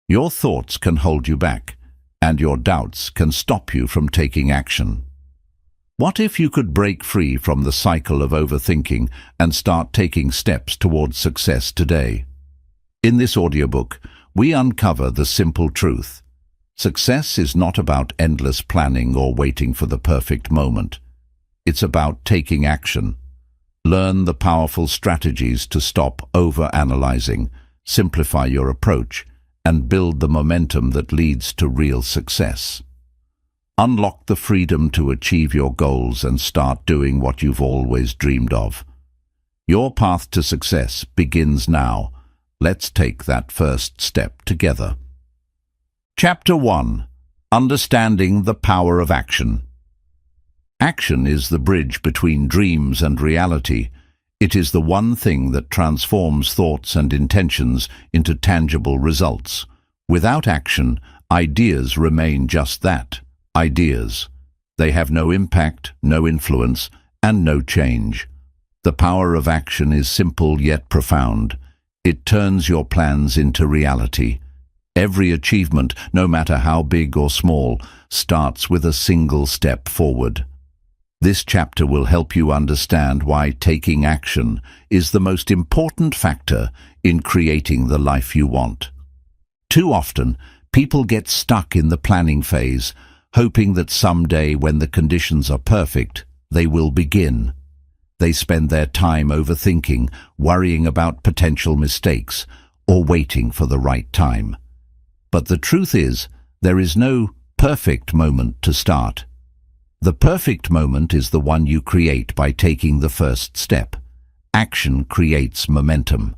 Your thoughts can hold you back, and your doubts can stop you from taking action. What if you could break free from the cycle of overthinking and start taking steps towards success today? In this audiobook, we uncover the simple truth. Success is not about endless planning or waiting for the perfect moment. It's about taking action. Learn the powerful strategies to stop over-analyzing, simplify your approach, and build the momentum that leads to real success. Unlock the freedom to achieve your goals and start doing what you've always dreamed of. Your path to success begins now. Let's take that first step together. Chapter 1. Understanding the Power of Action. Action is the bridge between dreams and reality. It is the one thing that transforms thoughts and intentions into tangible results. Without action, ideas remain just that. Ideas. They have no impact, no influence, and no change. The power of action is simple yet profound. It turns your plans into reality. Every achievement, no matter how big or small, starts with a single step forward. This chapter will help you understand why taking action is the most important factor in creating the life you want. Too often, people get stuck in the planning phase, hoping that someday when the conditions are perfect, they will begin. They spend their time overthinking, worrying about potential mistakes, or waiting for the right time. But the truth is, there is no perfect moment to start. The perfect moment is the one you create by taking the first step. Action creates momentum.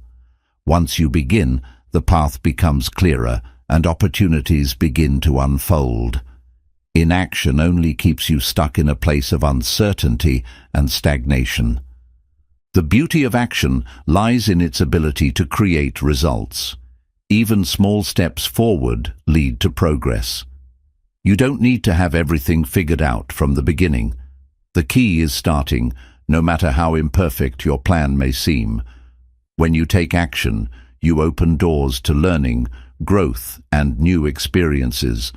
Once you begin, the path becomes clearer and opportunities begin to unfold. Inaction only keeps you stuck in a place of uncertainty and stagnation. The beauty of action lies in its ability to create results. Even small steps forward lead to progress. You don't need to have everything figured out from the beginning. The key is starting, no matter how imperfect your plan may seem. When you take action, you open doors to learning, growth, and new experiences.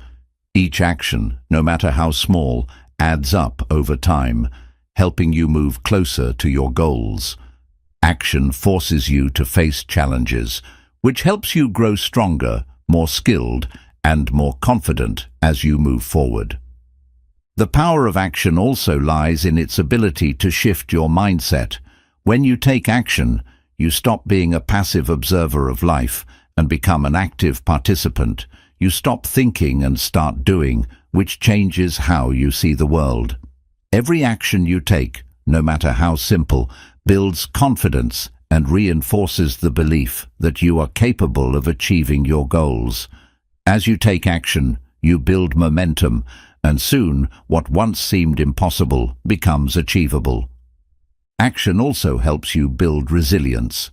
Each action, no matter how small, adds up over time, helping you move closer to your goals. Action forces you to face challenges, which helps you grow stronger, more skilled, and more confident as you move forward. The power of action also lies in its ability to shift your mindset. When you take action, you stop being a passive observer of life and become an active participant. You stop thinking and start doing, which changes how you see the world. Every action you take, no matter how simple, builds confidence and reinforces the belief that you are capable of achieving your goals. As you take action, you build momentum, and soon what once seemed impossible becomes achievable. Action also helps you build resilience.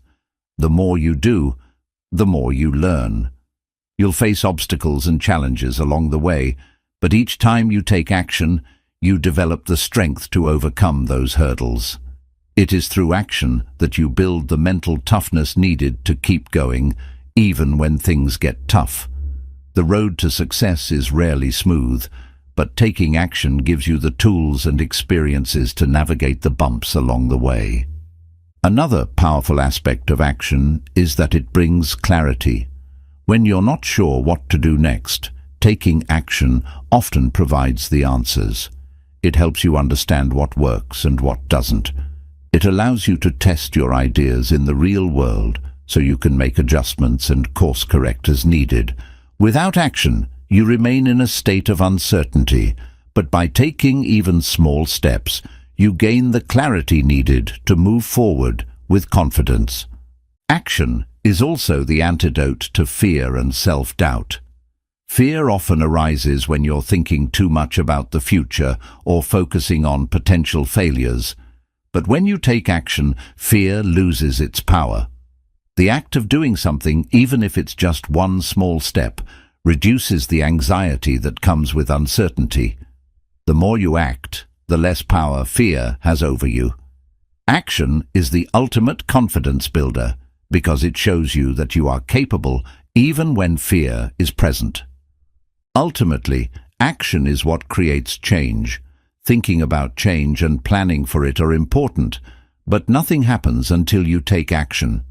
The more you do, the more you learn. You'll face obstacles and challenges along the way, but each time you take action, you develop the strength to overcome those hurdles. It is through action that you build the mental toughness needed to keep going, even when things get tough. The road to success is rarely smooth, but taking action gives you the tools and experiences to navigate the bumps along the way. Another powerful aspect of action is that it brings clarity. When you're not sure what to do next, taking action often provides the answers. It helps you understand what works and what doesn't. It allows you to test your ideas in the real world so you can make adjustments and course correct as needed. Without action, you remain in a state of uncertainty, but by taking even small steps, you gain the clarity needed to move forward with confidence. Action is also the antidote to fear and self-doubt. Fear often arises when you're thinking too much about the future or focusing on potential failures. But when you take action, fear loses its power. The act of doing something, even if it's just one small step, reduces the anxiety that comes with uncertainty. The more you act, the less power fear has over you. Action is the ultimate confidence builder because it shows you that you are capable even when fear is present. Ultimately, action is what creates change. Thinking about change and planning for it are important, but nothing happens until you take action.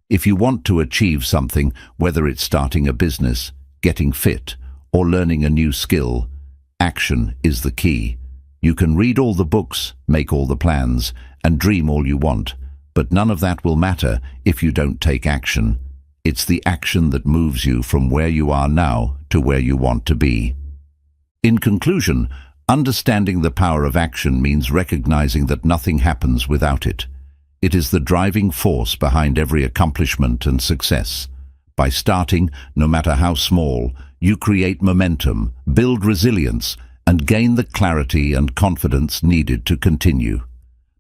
If you want to achieve something, whether it's starting a business, getting fit, or learning a new skill, action is the key. You can read all the books, make all the plans, and dream all you want, but none of that will matter if you don't take action. It's the action that moves you from where you are now to where you want to be. In conclusion, understanding the power of action means recognizing that nothing happens without it. It is the driving force behind every accomplishment and success. By starting, no matter how small, you create momentum, build resilience, and gain the clarity and confidence needed to continue.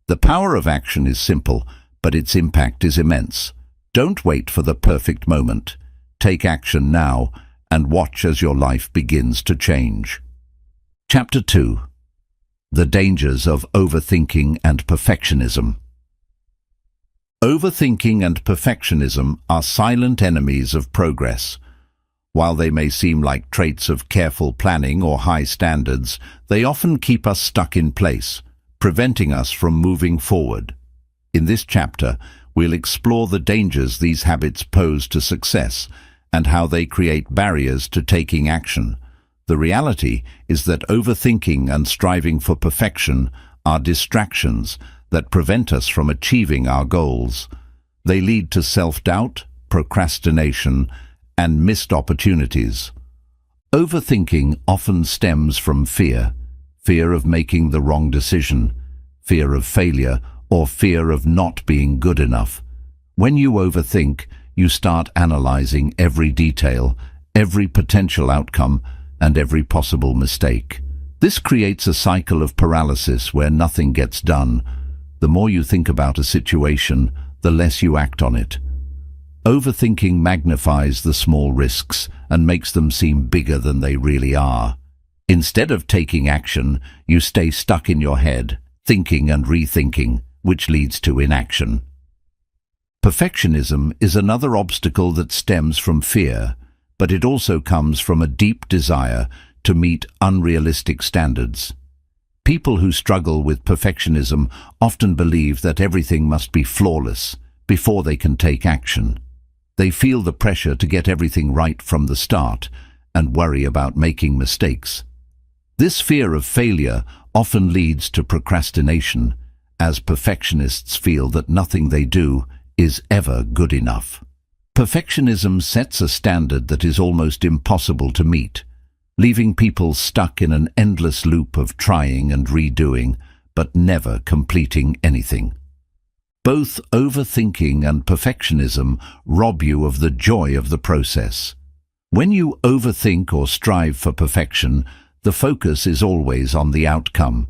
The power of action is simple, but its impact is immense. Don't wait for the perfect moment. Take action now and watch as your life begins to change. Chapter 2. The Dangers of Overthinking and Perfectionism. Overthinking and perfectionism are silent enemies of progress. While they may seem like traits of careful planning or high standards, they often keep us stuck in place, preventing us from moving forward. In this chapter, we'll explore the dangers these habits pose to success and how they create barriers to taking action. The reality is that overthinking and striving for perfection are distractions that prevent us from achieving our goals. They lead to self-doubt, procrastination, and missed opportunities. Overthinking often stems from fear of making the wrong decision, fear of failure, or fear of not being good enough. When you overthink, you start analyzing every detail, every potential outcome, and every possible mistake. This creates a cycle of paralysis where nothing gets done. The more you think about a situation, the less you act on it. Overthinking magnifies the small risks and makes them seem bigger than they really are. Instead of taking action, you stay stuck in your head, thinking and rethinking, which leads to inaction. Perfectionism is another obstacle that stems from fear, but it also comes from a deep desire to meet unrealistic standards. People who struggle with perfectionism often believe that everything must be flawless before they can take action. They feel the pressure to get everything right from the start and worry about making mistakes. This fear of failure often leads to procrastination, as perfectionists feel that nothing they do is ever good enough. Perfectionism sets a standard that is almost impossible to meet, leaving people stuck in an endless loop of trying and redoing, but never completing anything. Both overthinking and perfectionism rob you of the joy of the process. When you overthink or strive for perfection, the focus is always on the outcome.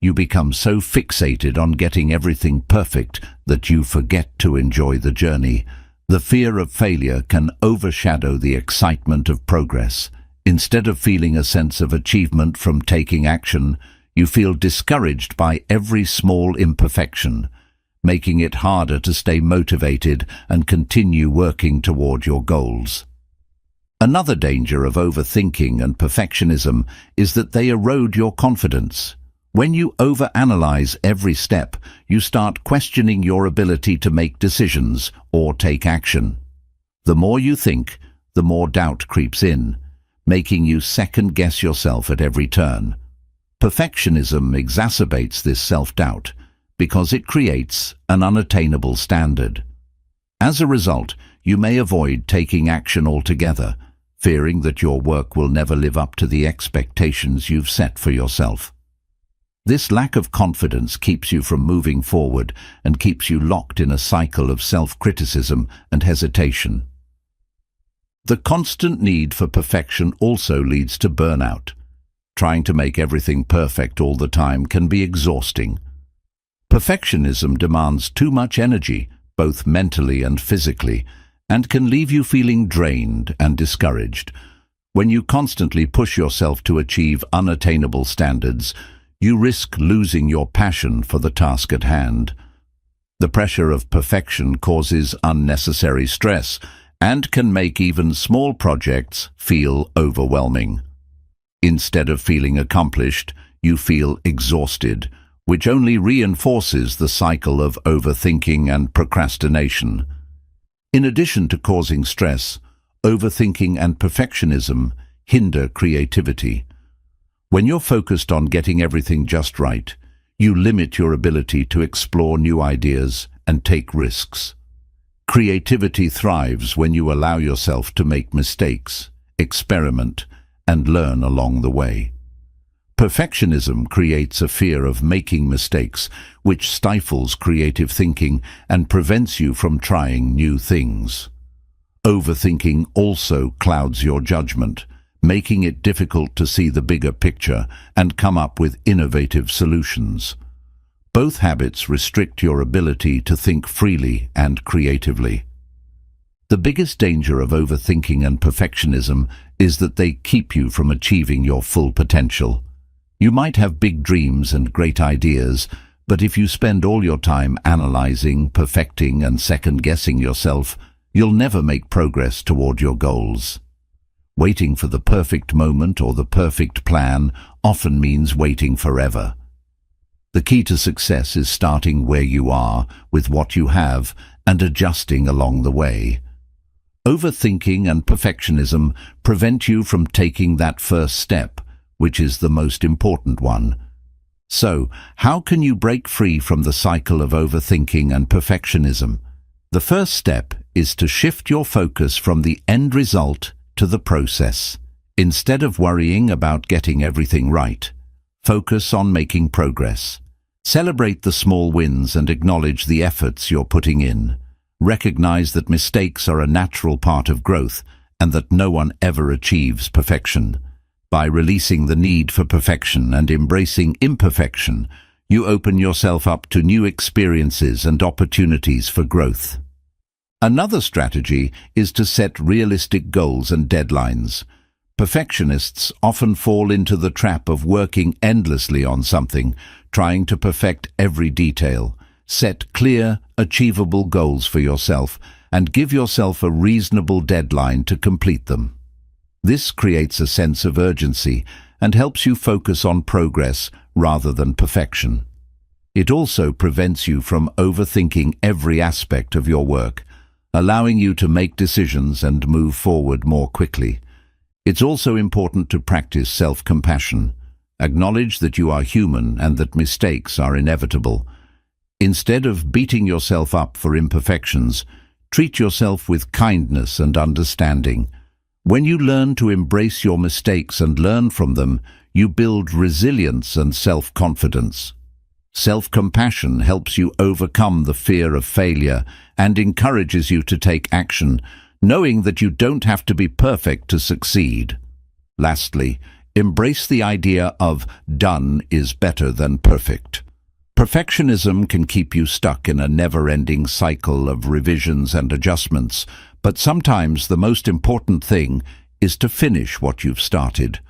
You become so fixated on getting everything perfect that you forget to enjoy the journey. The fear of failure can overshadow the excitement of progress. Instead of feeling a sense of achievement from taking action, you feel discouraged by every small imperfection, making it harder to stay motivated and continue working toward your goals. Another danger of overthinking and perfectionism is that they erode your confidence. When you overanalyze every step, you start questioning your ability to make decisions or take action. The more you think, the more doubt creeps in, making you second-guess yourself at every turn. Perfectionism exacerbates this self-doubt because it creates an unattainable standard. As a result, you may avoid taking action altogether, fearing that your work will never live up to the expectations you've set for yourself. This lack of confidence keeps you from moving forward and keeps you locked in a cycle of self-criticism and hesitation. The constant need for perfection also leads to burnout. Trying to make everything perfect all the time can be exhausting. Perfectionism demands too much energy, both mentally and physically, and can leave you feeling drained and discouraged. When you constantly push yourself to achieve unattainable standards, you risk losing your passion for the task at hand. The pressure of perfection causes unnecessary stress and can make even small projects feel overwhelming. Instead of feeling accomplished, you feel exhausted, which only reinforces the cycle of overthinking and procrastination. In addition to causing stress, overthinking and perfectionism hinder creativity. When you're focused on getting everything just right, you limit your ability to explore new ideas and take risks. Creativity thrives when you allow yourself to make mistakes, experiment, and learn along the way. Perfectionism creates a fear of making mistakes, which stifles creative thinking and prevents you from trying new things. Overthinking also clouds your judgment, making it difficult to see the bigger picture and come up with innovative solutions. Both habits restrict your ability to think freely and creatively. The biggest danger of overthinking and perfectionism is that they keep you from achieving your full potential. You might have big dreams and great ideas, but if you spend all your time analyzing, perfecting, and second-guessing yourself, you'll never make progress toward your goals. Waiting for the perfect moment or the perfect plan often means waiting forever. The key to success is starting where you are, with what you have, and adjusting along the way. Overthinking and perfectionism prevent you from taking that first step, which is the most important one. So, how can you break free from the cycle of overthinking and perfectionism? The first step is to shift your focus from the end result to the process. Instead of worrying about getting everything right, focus on making progress. Celebrate the small wins and acknowledge the efforts you're putting in. Recognize that mistakes are a natural part of growth and that no one ever achieves perfection. By releasing the need for perfection and embracing imperfection, you open yourself up to new experiences and opportunities for growth. Another strategy is to set realistic goals and deadlines. Perfectionists often fall into the trap of working endlessly on something, trying to perfect every detail. Set clear, achievable goals for yourself and give yourself a reasonable deadline to complete them. This creates a sense of urgency and helps you focus on progress rather than perfection. It also prevents you from overthinking every aspect of your work, allowing you to make decisions and move forward more quickly. It's also important to practice self-compassion. Acknowledge that you are human and that mistakes are inevitable. Instead of beating yourself up for imperfections, treat yourself with kindness and understanding. When you learn to embrace your mistakes and learn from them, you build resilience and self-confidence. Self-compassion helps you overcome the fear of failure and encourages you to take action, knowing that you don't have to be perfect to succeed. Lastly, embrace the idea of done is better than perfect. Perfectionism can keep you stuck in a never-ending cycle of revisions and adjustments, but sometimes the most important thing is to finish what you've started.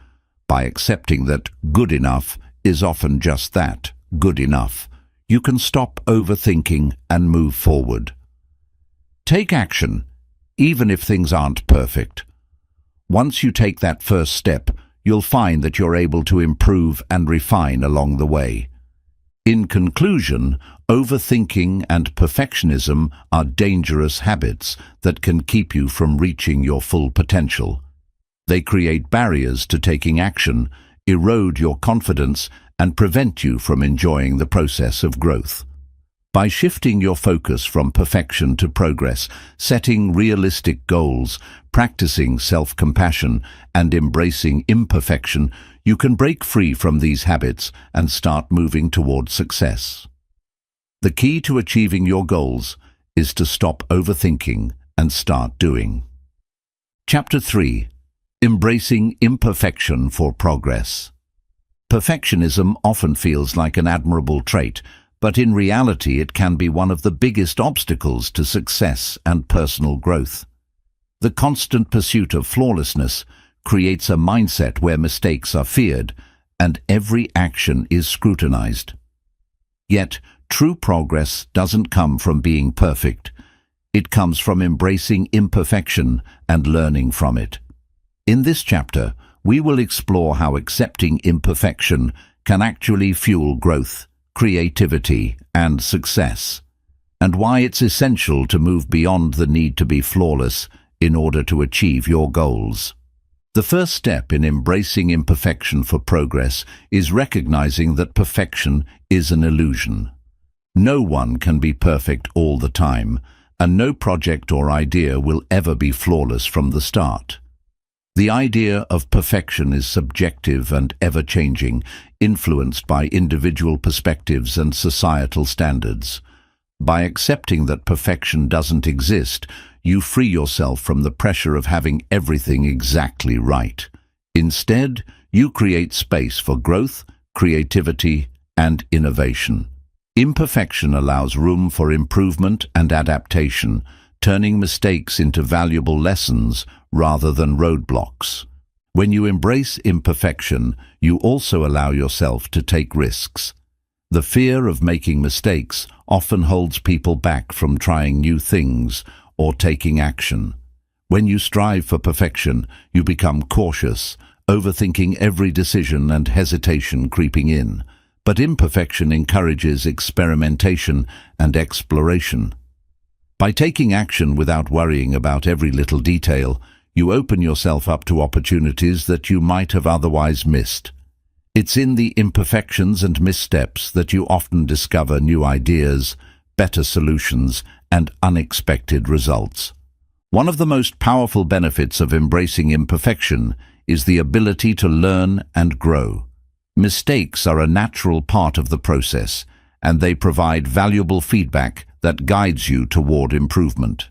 By accepting that good enough is often just that, good enough, you can stop overthinking and move forward. Take action, even if things aren't perfect. Once you take that first step, you'll find that you're able to improve and refine along the way. In conclusion, overthinking and perfectionism are dangerous habits that can keep you from reaching your full potential. They create barriers to taking action, erode your confidence, and prevent you from enjoying the process of growth. By shifting your focus from perfection to progress, setting realistic goals, practicing self-compassion, and embracing imperfection, you can break free from these habits and start moving toward success. The key to achieving your goals is to stop overthinking and start doing. Chapter 3. Embracing imperfection for progress. Perfectionism often feels like an admirable trait, but in reality it can be one of the biggest obstacles to success and personal growth. The constant pursuit of flawlessness creates a mindset where mistakes are feared and every action is scrutinized. Yet, true progress doesn't come from being perfect. It comes from embracing imperfection and learning from it. In this chapter, we will explore how accepting imperfection can actually fuel growth, creativity, and success, and why it's essential to move beyond the need to be flawless in order to achieve your goals. The first step in embracing imperfection for progress is recognizing that perfection is an illusion. No one can be perfect all the time, and no project or idea will ever be flawless from the start. The idea of perfection is subjective and ever-changing, influenced by individual perspectives and societal standards. By accepting that perfection doesn't exist, you free yourself from the pressure of having everything exactly right. Instead, you create space for growth, creativity, and innovation. Imperfection allows room for improvement and adaptation, turning mistakes into valuable lessons rather than roadblocks. When you embrace imperfection, you also allow yourself to take risks. The fear of making mistakes often holds people back from trying new things or taking action. When you strive for perfection, you become cautious, overthinking every decision and hesitation creeping in. But imperfection encourages experimentation and exploration. By taking action without worrying about every little detail, you open yourself up to opportunities that you might have otherwise missed. It's in the imperfections and missteps that you often discover new ideas, better solutions, and unexpected results. One of the most powerful benefits of embracing imperfection is the ability to learn and grow. Mistakes are a natural part of the process, and they provide valuable feedback that guides you toward improvement.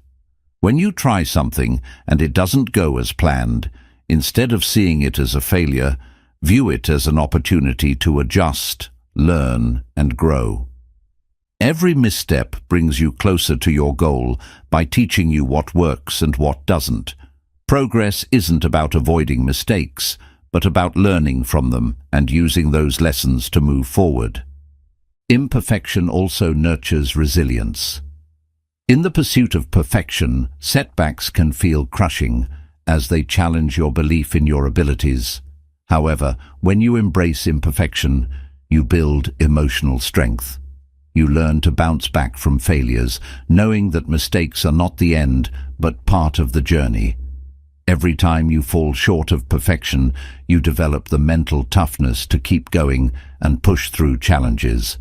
When you try something and it doesn't go as planned, instead of seeing it as a failure, view it as an opportunity to adjust, learn, and grow. Every misstep brings you closer to your goal by teaching you what works and what doesn't. Progress isn't about avoiding mistakes, but about learning from them and using those lessons to move forward. Imperfection also nurtures resilience. In the pursuit of perfection, setbacks can feel crushing as they challenge your belief in your abilities. However, when you embrace imperfection, you build emotional strength. You learn to bounce back from failures, knowing that mistakes are not the end, but part of the journey. Every time you fall short of perfection, you develop the mental toughness to keep going and push through challenges.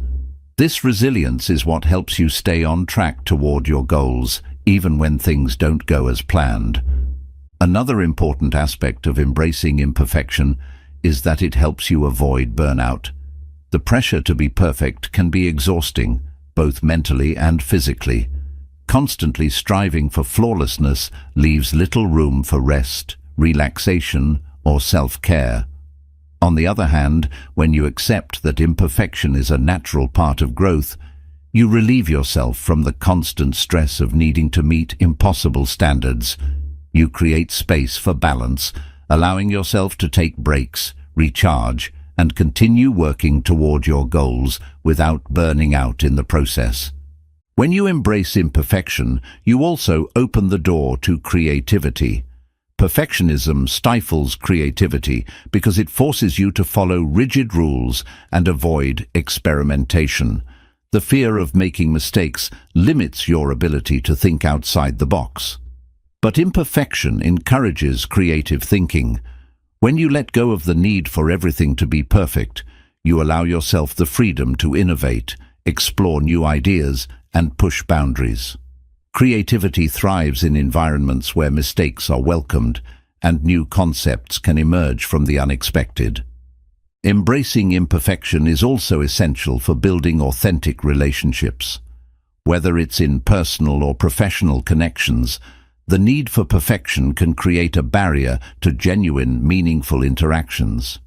This resilience is what helps you stay on track toward your goals, even when things don't go as planned. Another important aspect of embracing imperfection is that it helps you avoid burnout. The pressure to be perfect can be exhausting, both mentally and physically. Constantly striving for flawlessness leaves little room for rest, relaxation, or self-care. On the other hand, when you accept that imperfection is a natural part of growth, you relieve yourself from the constant stress of needing to meet impossible standards. You create space for balance, allowing yourself to take breaks, recharge, and continue working toward your goals without burning out in the process. When you embrace imperfection, you also open the door to creativity. Perfectionism stifles creativity because it forces you to follow rigid rules and avoid experimentation. The fear of making mistakes limits your ability to think outside the box. But imperfection encourages creative thinking. When you let go of the need for everything to be perfect, you allow yourself the freedom to innovate, explore new ideas, and push boundaries. Creativity thrives in environments where mistakes are welcomed and new concepts can emerge from the unexpected. Embracing imperfection is also essential for building authentic relationships. Whether it's in personal or professional connections, the need for perfection can create a barrier to genuine, meaningful interactions.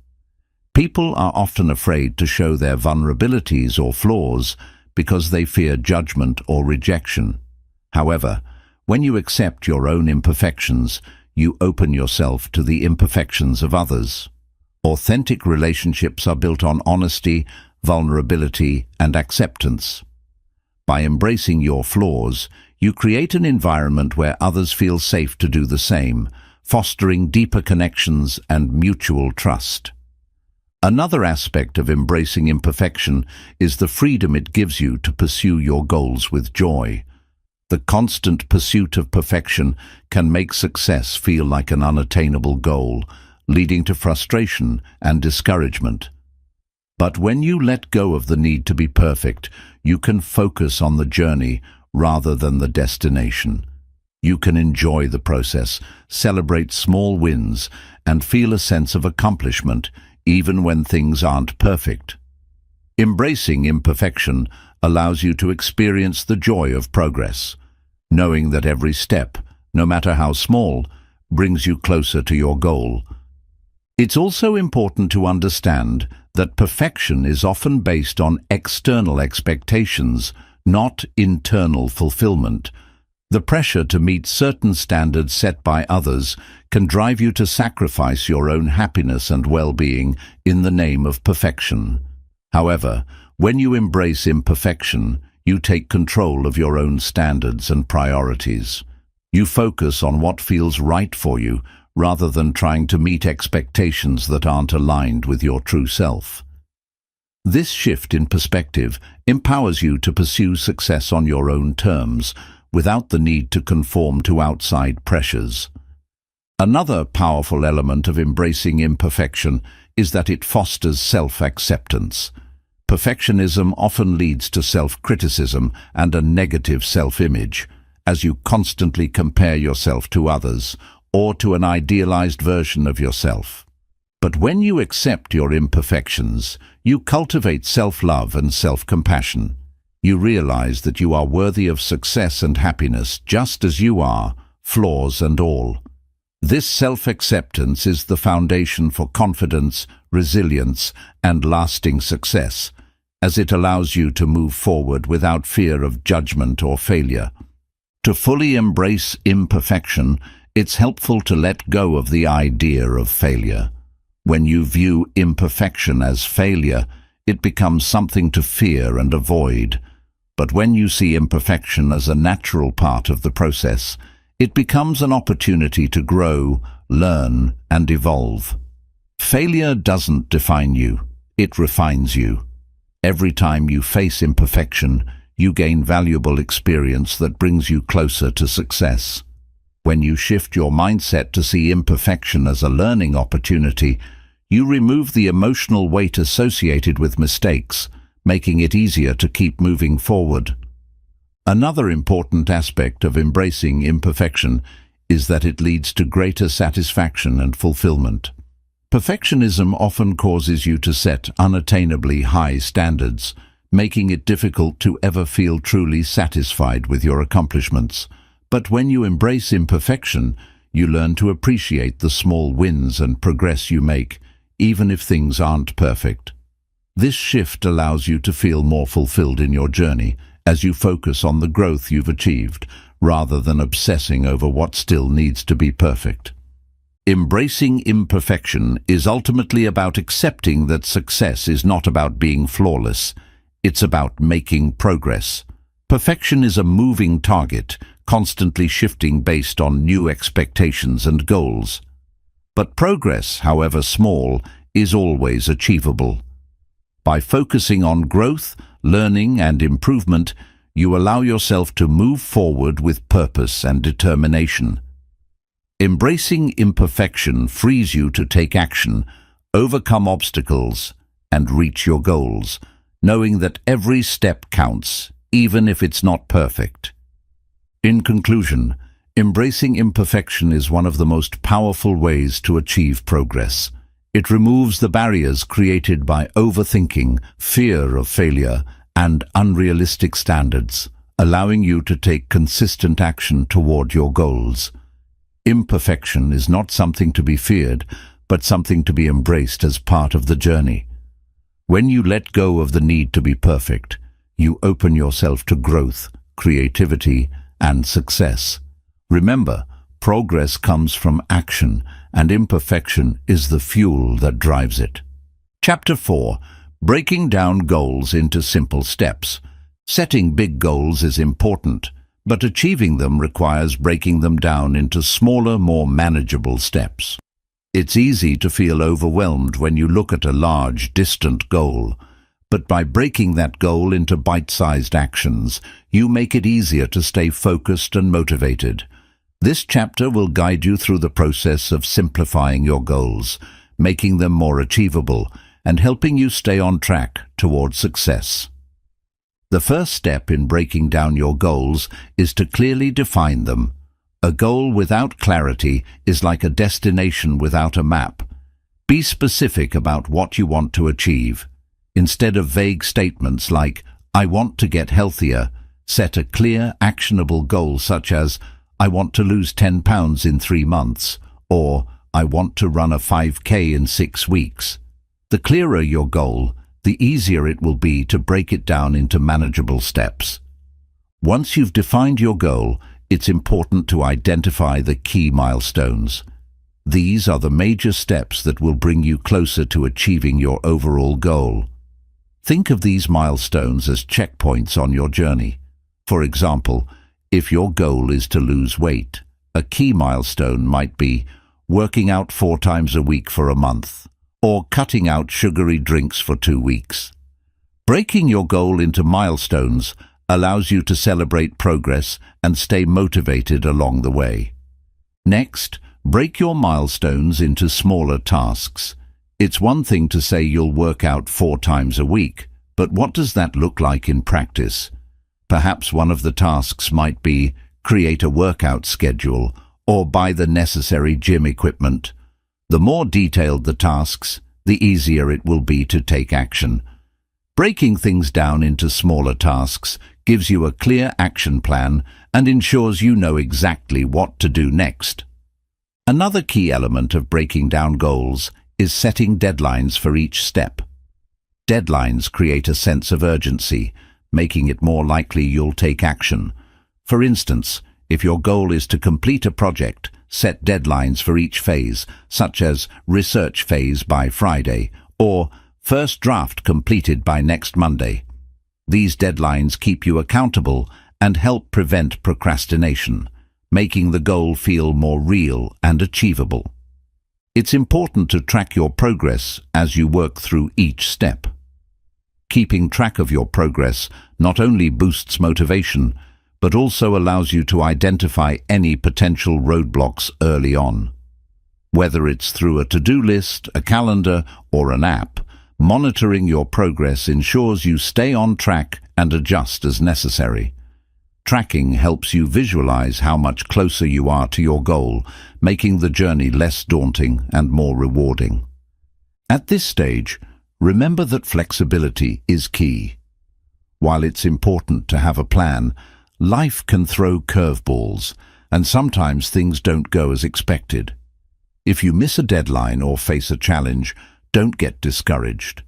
People are often afraid to show their vulnerabilities or flaws because they fear judgment or rejection. However, when you accept your own imperfections, you open yourself to the imperfections of others. Authentic relationships are built on honesty, vulnerability, and acceptance. By embracing your flaws, you create an environment where others feel safe to do the same, fostering deeper connections and mutual trust. Another aspect of embracing imperfection is the freedom it gives you to pursue your goals with joy. The constant pursuit of perfection can make success feel like an unattainable goal, leading to frustration and discouragement. But when you let go of the need to be perfect, you can focus on the journey rather than the destination. You can enjoy the process, celebrate small wins, and feel a sense of accomplishment, even when things aren't perfect. Embracing imperfection allows you to experience the joy of progress, knowing that every step, no matter how small, brings you closer to your goal. It's also important to understand that perfection is often based on external expectations, not internal fulfillment. The pressure to meet certain standards set by others can drive you to sacrifice your own happiness and well-being in the name of perfection. However, when you embrace imperfection, you take control of your own standards and priorities. You focus on what feels right for you, rather than trying to meet expectations that aren't aligned with your true self. This shift in perspective empowers you to pursue success on your own terms, without the need to conform to outside pressures. Another powerful element of embracing imperfection is that it fosters self-acceptance. Perfectionism often leads to self-criticism and a negative self-image, as you constantly compare yourself to others or to an idealized version of yourself. But when you accept your imperfections, you cultivate self-love and self-compassion. You realize that you are worthy of success and happiness just as you are, flaws and all. This self-acceptance is the foundation for confidence, resilience, and lasting success, as it allows you to move forward without fear of judgment or failure. To fully embrace imperfection, it's helpful to let go of the idea of failure. When you view imperfection as failure, it becomes something to fear and avoid. But when you see imperfection as a natural part of the process, it becomes an opportunity to grow, learn, and evolve. Failure doesn't define you, it refines you. Every time you face imperfection, you gain valuable experience that brings you closer to success. When you shift your mindset to see imperfection as a learning opportunity, you remove the emotional weight associated with mistakes, making it easier to keep moving forward. Another important aspect of embracing imperfection is that it leads to greater satisfaction and fulfillment. Perfectionism often causes you to set unattainably high standards, making it difficult to ever feel truly satisfied with your accomplishments. But when you embrace imperfection, you learn to appreciate the small wins and progress you make, even if things aren't perfect. This shift allows you to feel more fulfilled in your journey, as you focus on the growth you've achieved, rather than obsessing over what still needs to be perfect. Embracing imperfection is ultimately about accepting that success is not about being flawless. It's about making progress. Perfection is a moving target, constantly shifting based on new expectations and goals. But progress, however small, is always achievable. By focusing on growth, learning, and improvement, you allow yourself to move forward with purpose and determination. Embracing imperfection frees you to take action, overcome obstacles, and reach your goals, knowing that every step counts, even if it's not perfect. In conclusion, embracing imperfection is one of the most powerful ways to achieve progress. It removes the barriers created by overthinking, fear of failure, and unrealistic standards, allowing you to take consistent action toward your goals. Imperfection is not something to be feared, but something to be embraced as part of the journey. When you let go of the need to be perfect, you open yourself to growth, creativity, and success. Remember, progress comes from action, and imperfection is the fuel that drives it. Chapter 4. Breaking down goals into simple steps. Setting big goals is important, but achieving them requires breaking them down into smaller, more manageable steps. It's easy to feel overwhelmed when you look at a large, distant goal, but by breaking that goal into bite-sized actions, you make it easier to stay focused and motivated. This chapter will guide you through the process of simplifying your goals, making them more achievable, and helping you stay on track towards success. The first step in breaking down your goals is to clearly define them. A goal without clarity is like a destination without a map. Be specific about what you want to achieve. Instead of vague statements like, "I want to get healthier," set a clear, actionable goal such as, "I want to lose 10 pounds in 3 months," or "I want to run a 5K in 6 weeks." The clearer your goal, the easier it will be to break it down into manageable steps. Once you've defined your goal, it's important to identify the key milestones. These are the major steps that will bring you closer to achieving your overall goal. Think of these milestones as checkpoints on your journey. For example, if your goal is to lose weight, a key milestone might be working out 4 times a week for a month, or cutting out sugary drinks for 2 weeks. Breaking your goal into milestones allows you to celebrate progress and stay motivated along the way. Next, break your milestones into smaller tasks. It's one thing to say you'll work out 4 times a week, but what does that look like in practice? Perhaps one of the tasks might be create a workout schedule or buy the necessary gym equipment. The more detailed the tasks, the easier it will be to take action. Breaking things down into smaller tasks gives you a clear action plan and ensures you know exactly what to do next. Another key element of breaking down goals is setting deadlines for each step. Deadlines create a sense of urgency, making it more likely you'll take action. For instance, if your goal is to complete a project, set deadlines for each phase, such as research phase by Friday or first draft completed by next Monday. These deadlines keep you accountable and help prevent procrastination, making the goal feel more real and achievable. It's important to track your progress as you work through each step. Keeping track of your progress not only boosts motivation, but also allows you to identify any potential roadblocks early on. Whether it's through a to-do list, a calendar, or an app, monitoring your progress ensures you stay on track and adjust as necessary. Tracking helps you visualize how much closer you are to your goal, making the journey less daunting and more rewarding. At this stage, remember that flexibility is key. While it's important to have a plan, life can throw curveballs, and sometimes things don't go as expected. If you miss a deadline or face a challenge, don't get discouraged.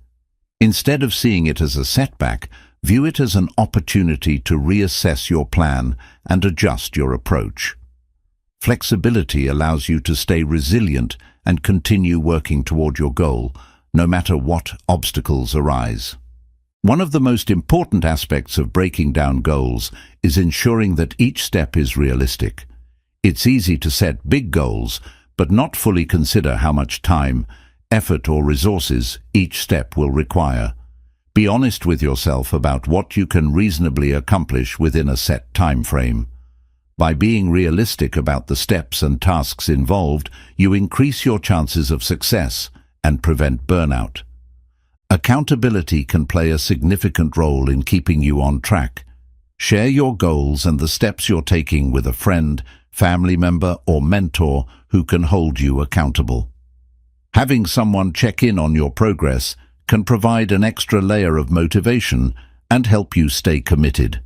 Instead of seeing it as a setback, view it as an opportunity to reassess your plan and adjust your approach. Flexibility allows you to stay resilient and continue working toward your goal, no matter what obstacles arise. One of the most important aspects of breaking down goals is ensuring that each step is realistic. It's easy to set big goals, but not fully consider how much time, effort, or resources each step will require. Be honest with yourself about what you can reasonably accomplish within a set time frame. By being realistic about the steps and tasks involved, you increase your chances of success and prevent burnout. Accountability can play a significant role in keeping you on track. Share your goals and the steps you're taking with a friend, family member, or mentor who can hold you accountable. Having someone check in on your progress can provide an extra layer of motivation and help you stay committed.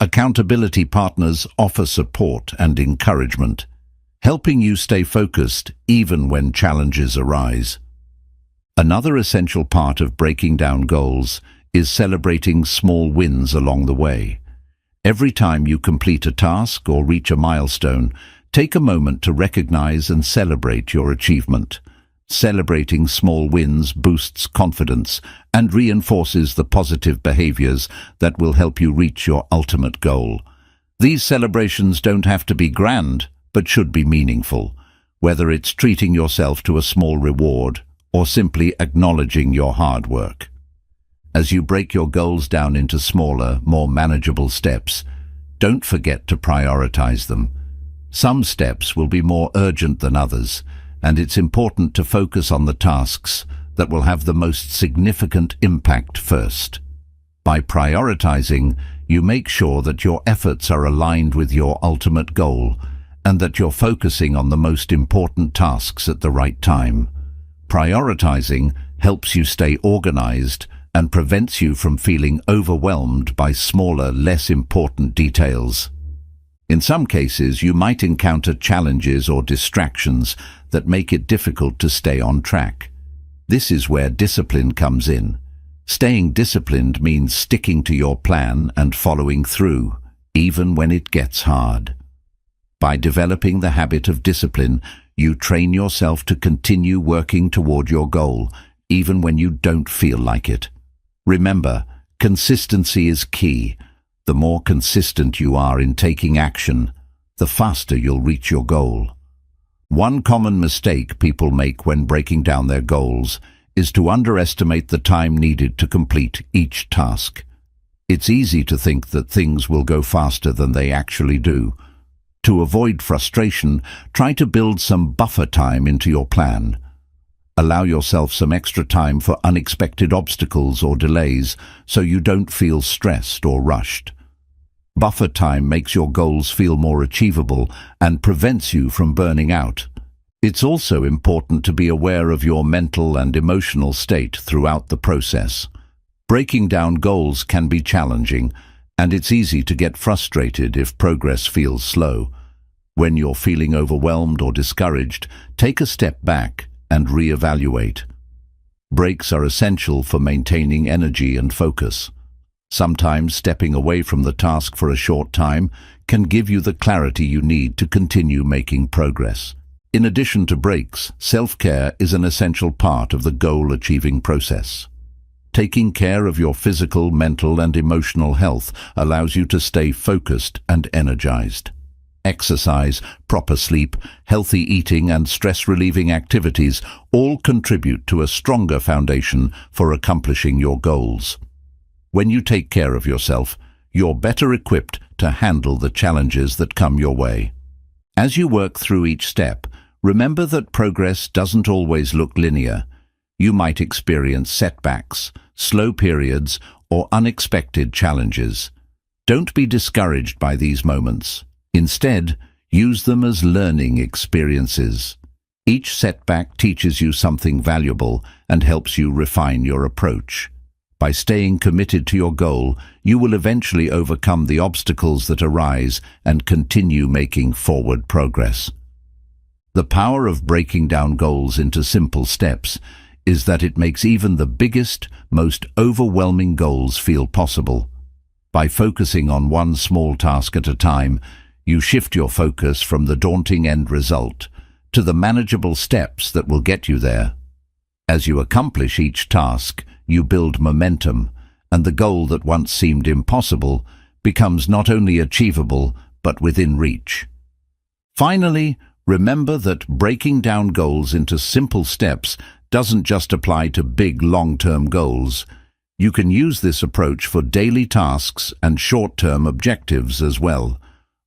Accountability partners offer support and encouragement, helping you stay focused even when challenges arise. Another essential part of breaking down goals is celebrating small wins along the way. Every time you complete a task or reach a milestone, take a moment to recognize and celebrate your achievement. Celebrating small wins boosts confidence and reinforces the positive behaviors that will help you reach your ultimate goal. These celebrations don't have to be grand, but should be meaningful, whether it's treating yourself to a small reward or simply acknowledging your hard work. As you break your goals down into smaller, more manageable steps, don't forget to prioritize them. Some steps will be more urgent than others, and it's important to focus on the tasks that will have the most significant impact first. By prioritizing, you make sure that your efforts are aligned with your ultimate goal and that you're focusing on the most important tasks at the right time. Prioritizing helps you stay organized and prevents you from feeling overwhelmed by smaller, less important details. In some cases, you might encounter challenges or distractions that make it difficult to stay on track. This is where discipline comes in. Staying disciplined means sticking to your plan and following through, even when it gets hard. By developing the habit of discipline, you train yourself to continue working toward your goal, even when you don't feel like it. Remember, consistency is key. The more consistent you are in taking action, the faster you'll reach your goal. One common mistake people make when breaking down their goals is to underestimate the time needed to complete each task. It's easy to think that things will go faster than they actually do. To avoid frustration, try to build some buffer time into your plan. Allow yourself some extra time for unexpected obstacles or delays so you don't feel stressed or rushed. Buffer time makes your goals feel more achievable and prevents you from burning out. It's also important to be aware of your mental and emotional state throughout the process. Breaking down goals can be challenging, and it's easy to get frustrated if progress feels slow. When you're feeling overwhelmed or discouraged, take a step back and reevaluate. Breaks are essential for maintaining energy and focus. Sometimes stepping away from the task for a short time can give you the clarity you need to continue making progress. In addition to breaks, self-care is an essential part of the goal-achieving process. Taking care of your physical, mental, and emotional health allows you to stay focused and energized. Exercise, proper sleep, healthy eating, and stress-relieving activities all contribute to a stronger foundation for accomplishing your goals. When you take care of yourself, you're better equipped to handle the challenges that come your way. As you work through each step, remember that progress doesn't always look linear. You might experience setbacks, slow periods, or unexpected challenges. Don't be discouraged by these moments. Instead, use them as learning experiences. Each setback teaches you something valuable and helps you refine your approach. By staying committed to your goal, you will eventually overcome the obstacles that arise and continue making forward progress. The power of breaking down goals into simple steps is that it makes even the biggest, most overwhelming goals feel possible. By focusing on one small task at a time, you shift your focus from the daunting end result to the manageable steps that will get you there. As you accomplish each task, you build momentum, and the goal that once seemed impossible becomes not only achievable but within reach. Finally, remember that breaking down goals into simple steps doesn't just apply to big long-term goals. You can use this approach for daily tasks and short-term objectives as well.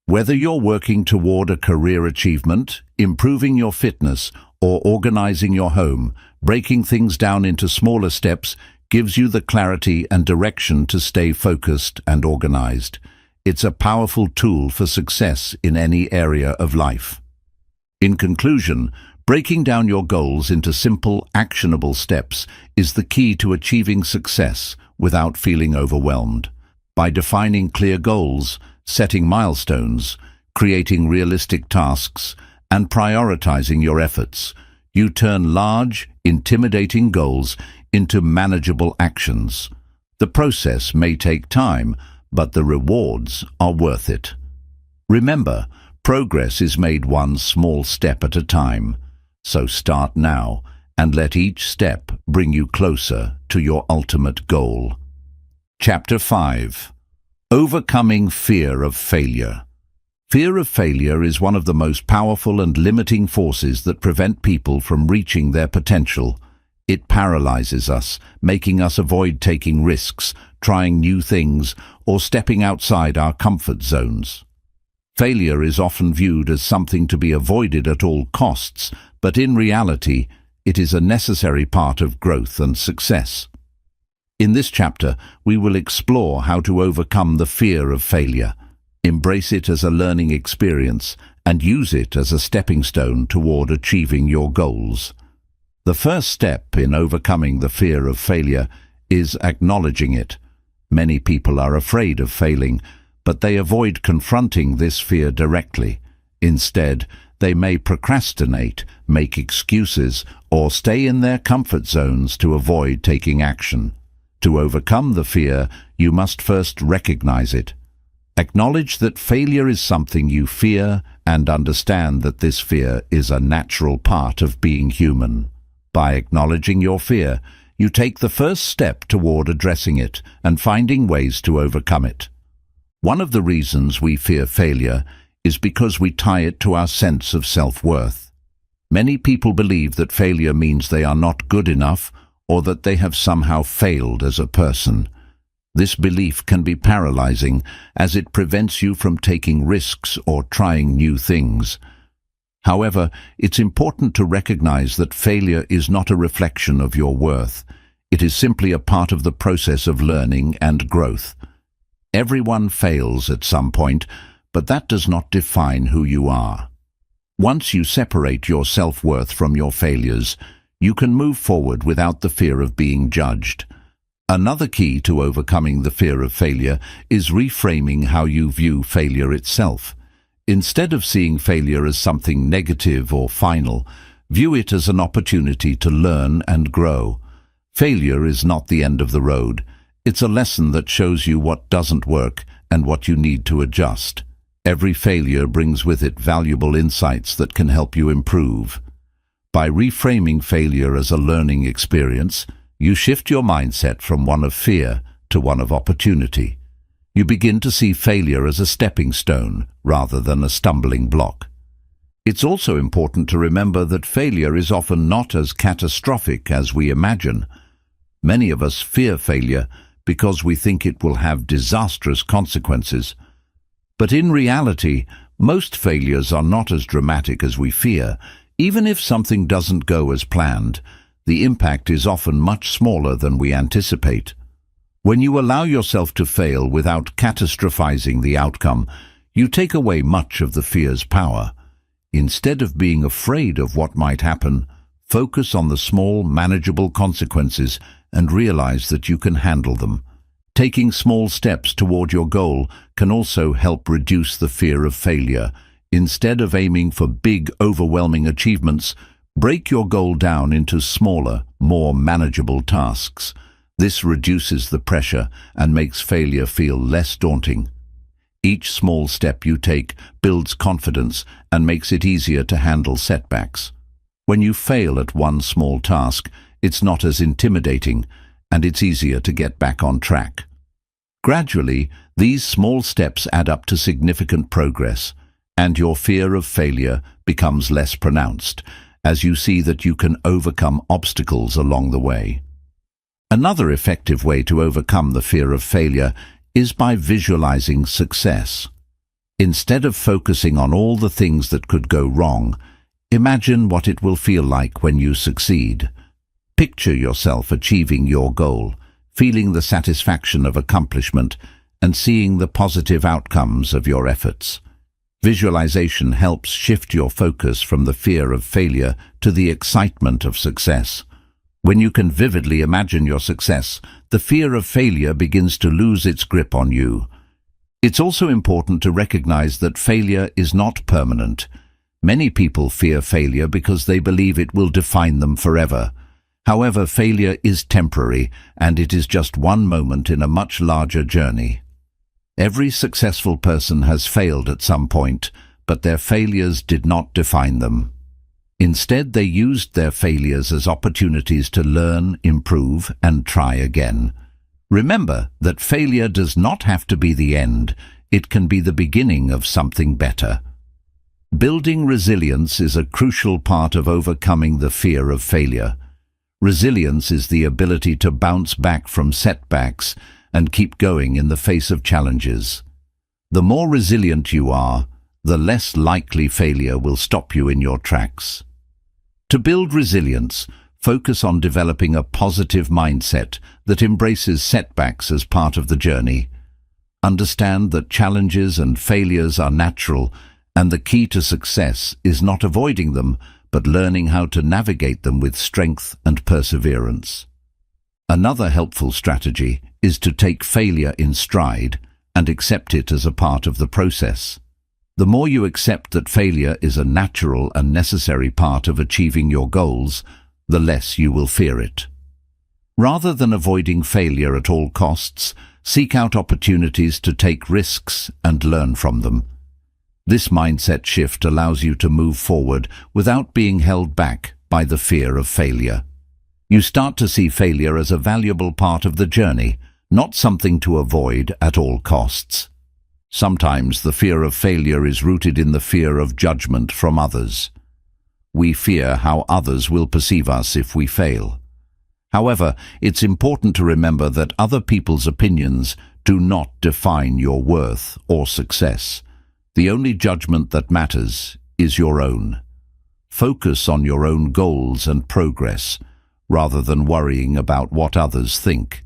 Whether you're working toward a career achievement, improving your fitness, or organizing your home, breaking things down into smaller steps gives you the clarity and direction to stay focused and organized. It's a powerful tool for success in any area of life. In conclusion, breaking down your goals into simple, actionable steps is the key to achieving success without feeling overwhelmed. By defining clear goals, setting milestones, creating realistic tasks, and prioritizing your efforts, you turn large, intimidating goals into manageable actions. The process may take time, but the rewards are worth it. Remember, progress is made one small step at a time. So start now and let each step bring you closer to your ultimate goal. Chapter 5. Overcoming Fear of Failure. Fear of failure is one of the most powerful and limiting forces that prevent people from reaching their potential. It paralyzes us, making us avoid taking risks, trying new things, or stepping outside our comfort zones. Failure is often viewed as something to be avoided at all costs, but in reality, it is a necessary part of growth and success. In this chapter, we will explore how to overcome the fear of failure, embrace it as a learning experience, and use it as a stepping stone toward achieving your goals. The first step in overcoming the fear of failure is acknowledging it. Many people are afraid of failing, but they avoid confronting this fear directly. Instead, they may procrastinate, make excuses, or stay in their comfort zones to avoid taking action. To overcome the fear, you must first recognize it. Acknowledge that failure is something you fear and understand that this fear is a natural part of being human. By acknowledging your fear, you take the first step toward addressing it and finding ways to overcome it. One of the reasons we fear failure is because we tie it to our sense of self-worth. Many people believe that failure means they are not good enough or that they have somehow failed as a person. This belief can be paralyzing as it prevents you from taking risks or trying new things. However, it's important to recognize that failure is not a reflection of your worth. It is simply a part of the process of learning and growth. Everyone fails at some point, but that does not define who you are. Once you separate your self-worth from your failures, you can move forward without the fear of being judged. Another key to overcoming the fear of failure is reframing how you view failure itself. Instead of seeing failure as something negative or final, view it as an opportunity to learn and grow. Failure is not the end of the road. It's a lesson that shows you what doesn't work and what you need to adjust. Every failure brings with it valuable insights that can help you improve. By reframing failure as a learning experience, you shift your mindset from one of fear to one of opportunity. You begin to see failure as a stepping stone rather than a stumbling block. It's also important to remember that failure is often not as catastrophic as we imagine. Many of us fear failure because we think it will have disastrous consequences. But in reality, most failures are not as dramatic as we fear. Even if something doesn't go as planned, the impact is often much smaller than we anticipate. When you allow yourself to fail without catastrophizing the outcome, you take away much of the fear's power. Instead of being afraid of what might happen, focus on the small, manageable consequences and realize that you can handle them. Taking small steps toward your goal can also help reduce the fear of failure. Instead of aiming for big, overwhelming achievements, break your goal down into smaller, more manageable tasks. This reduces the pressure and makes failure feel less daunting. Each small step you take builds confidence and makes it easier to handle setbacks. When you fail at one small task, it's not as intimidating, and it's easier to get back on track. Gradually, these small steps add up to significant progress, and your fear of failure becomes less pronounced, as you see that you can overcome obstacles along the way. Another effective way to overcome the fear of failure is by visualizing success. Instead of focusing on all the things that could go wrong, imagine what it will feel like when you succeed. Picture yourself achieving your goal, feeling the satisfaction of accomplishment, and seeing the positive outcomes of your efforts. Visualization helps shift your focus from the fear of failure to the excitement of success. When you can vividly imagine your success, the fear of failure begins to lose its grip on you. It's also important to recognize that failure is not permanent. Many people fear failure because they believe it will define them forever. However, failure is temporary, and it is just one moment in a much larger journey. Every successful person has failed at some point, but their failures did not define them. Instead, they used their failures as opportunities to learn, improve, and try again. Remember that failure does not have to be the end. It can be the beginning of something better. Building resilience is a crucial part of overcoming the fear of failure. Resilience is the ability to bounce back from setbacks and keep going in the face of challenges. The more resilient you are, the less likely failure will stop you in your tracks. To build resilience, focus on developing a positive mindset that embraces setbacks as part of the journey. Understand that challenges and failures are natural, and the key to success is not avoiding them, but learning how to navigate them with strength and perseverance. Another helpful strategy is to take failure in stride and accept it as a part of the process. The more you accept that failure is a natural and necessary part of achieving your goals, the less you will fear it. Rather than avoiding failure at all costs, seek out opportunities to take risks and learn from them. This mindset shift allows you to move forward without being held back by the fear of failure. You start to see failure as a valuable part of the journey, not something to avoid at all costs. Sometimes the fear of failure is rooted in the fear of judgment from others. We fear how others will perceive us if we fail. However, it's important to remember that other people's opinions do not define your worth or success. The only judgment that matters is your own. Focus on your own goals and progress, rather than worrying about what others think.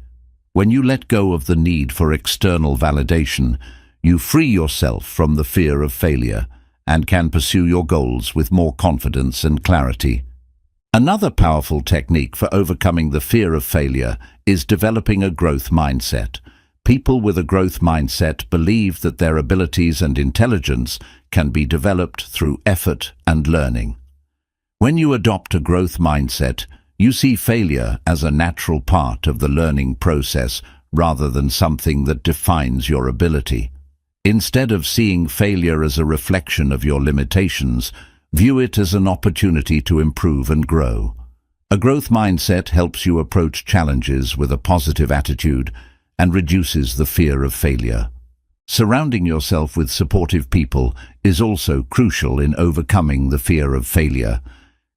When you let go of the need for external validation, you free yourself from the fear of failure and can pursue your goals with more confidence and clarity. Another powerful technique for overcoming the fear of failure is developing a growth mindset. People with a growth mindset believe that their abilities and intelligence can be developed through effort and learning. When you adopt a growth mindset, you see failure as a natural part of the learning process rather than something that defines your ability. Instead of seeing failure as a reflection of your limitations, view it as an opportunity to improve and grow. A growth mindset helps you approach challenges with a positive attitude and reduces the fear of failure. Surrounding yourself with supportive people is also crucial in overcoming the fear of failure.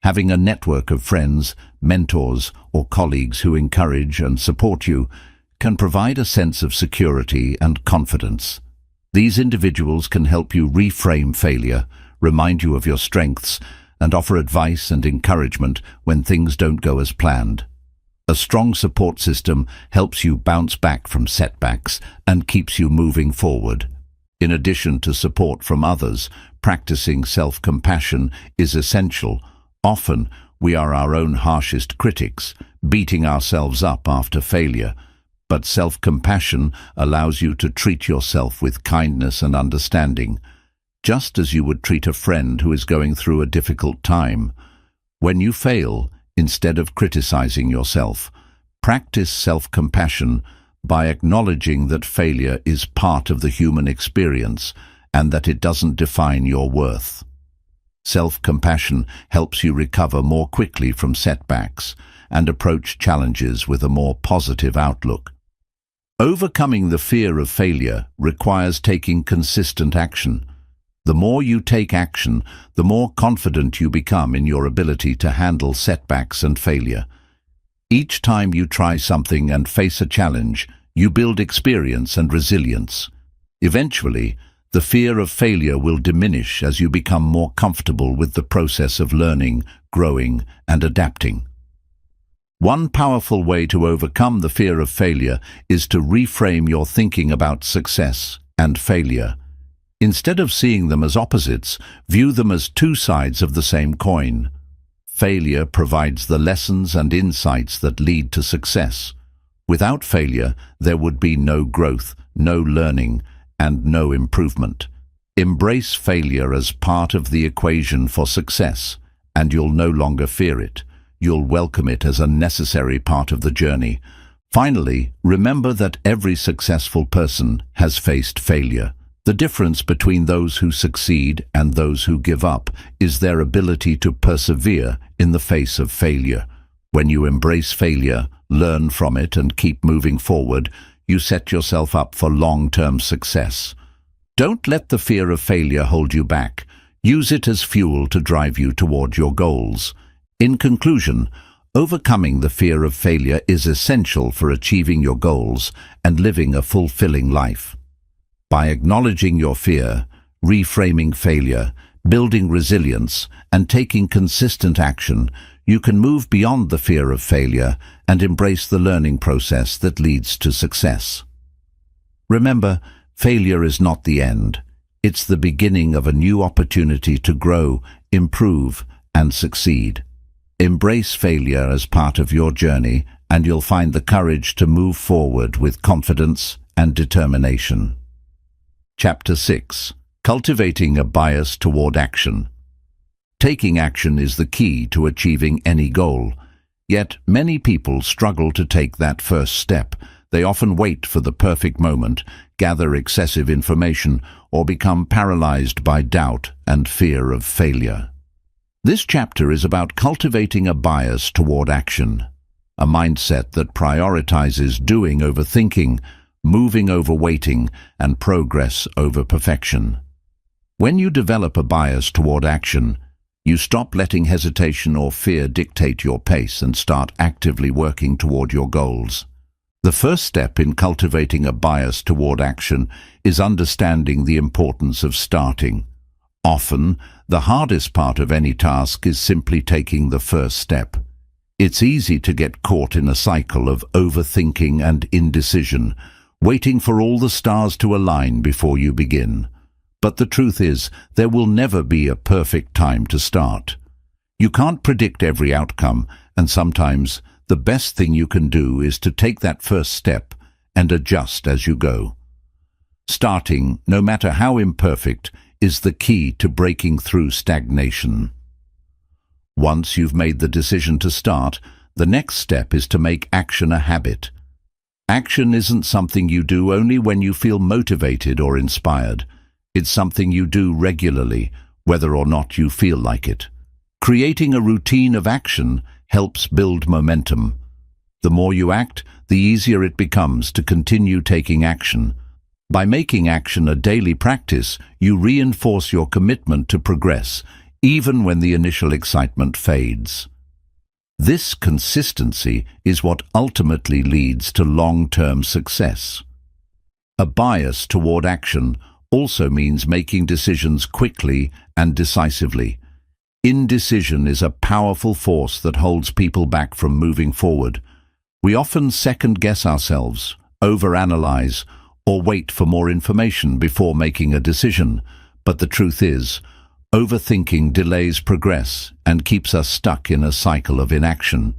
Having a network of friends, mentors, or colleagues who encourage and support you can provide a sense of security and confidence. These individuals can help you reframe failure, remind you of your strengths, and offer advice and encouragement when things don't go as planned. A strong support system helps you bounce back from setbacks and keeps you moving forward. In addition to support from others, practicing self-compassion is essential. Often, we are our own harshest critics, beating ourselves up after failure. But self-compassion allows you to treat yourself with kindness and understanding, just as you would treat a friend who is going through a difficult time. When you fail, instead of criticizing yourself, practice self-compassion by acknowledging that failure is part of the human experience and that it doesn't define your worth. Self-compassion helps you recover more quickly from setbacks and approach challenges with a more positive outlook. Overcoming the fear of failure requires taking consistent action. The more you take action, the more confident you become in your ability to handle setbacks and failure. Each time you try something and face a challenge, you build experience and resilience. Eventually, the fear of failure will diminish as you become more comfortable with the process of learning, growing, and adapting. One powerful way to overcome the fear of failure is to reframe your thinking about success and failure. Instead of seeing them as opposites, view them as two sides of the same coin. Failure provides the lessons and insights that lead to success. Without failure, there would be no growth, no learning, and no improvement. Embrace failure as part of the equation for success, and you'll no longer fear it. You'll welcome it as a necessary part of the journey. Finally, remember that every successful person has faced failure. The difference between those who succeed and those who give up is their ability to persevere in the face of failure. When you embrace failure, learn from it, and keep moving forward, you set yourself up for long-term success. Don't let the fear of failure hold you back. Use it as fuel to drive you toward your goals. In conclusion, overcoming the fear of failure is essential for achieving your goals and living a fulfilling life. By acknowledging your fear, reframing failure, building resilience, and taking consistent action, you can move beyond the fear of failure and embrace the learning process that leads to success. Remember, failure is not the end. It's the beginning of a new opportunity to grow, improve, and succeed. Embrace failure as part of your journey, and you'll find the courage to move forward with confidence and determination. Chapter 6. Cultivating a bias toward action. Taking action is the key to achieving any goal. Yet many people struggle to take that first step. They often wait for the perfect moment, gather excessive information, or become paralyzed by doubt and fear of failure. This chapter is about cultivating a bias toward action, a mindset that prioritizes doing over thinking, moving over waiting, and progress over perfection. When you develop a bias toward action, you stop letting hesitation or fear dictate your pace and start actively working toward your goals. The first step in cultivating a bias toward action is understanding the importance of starting. Often, the hardest part of any task is simply taking the first step. It's easy to get caught in a cycle of overthinking and indecision, waiting for all the stars to align before you begin. But the truth is, there will never be a perfect time to start. You can't predict every outcome, and sometimes the best thing you can do is to take that first step and adjust as you go. Starting, no matter how imperfect, is the key to breaking through stagnation. Once you've made the decision to start, the next step is to make action a habit. Action isn't something you do only when you feel motivated or inspired. It's something you do regularly, whether or not you feel like it. Creating a routine of action helps build momentum. The more you act, the easier it becomes to continue taking action. By making action a daily practice, you reinforce your commitment to progress, even when the initial excitement fades. This consistency is what ultimately leads to long-term success. A bias toward action also means making decisions quickly and decisively. Indecision is a powerful force that holds people back from moving forward. We often second-guess ourselves, overanalyze, or wait for more information before making a decision. But the truth is, overthinking delays progress and keeps us stuck in a cycle of inaction.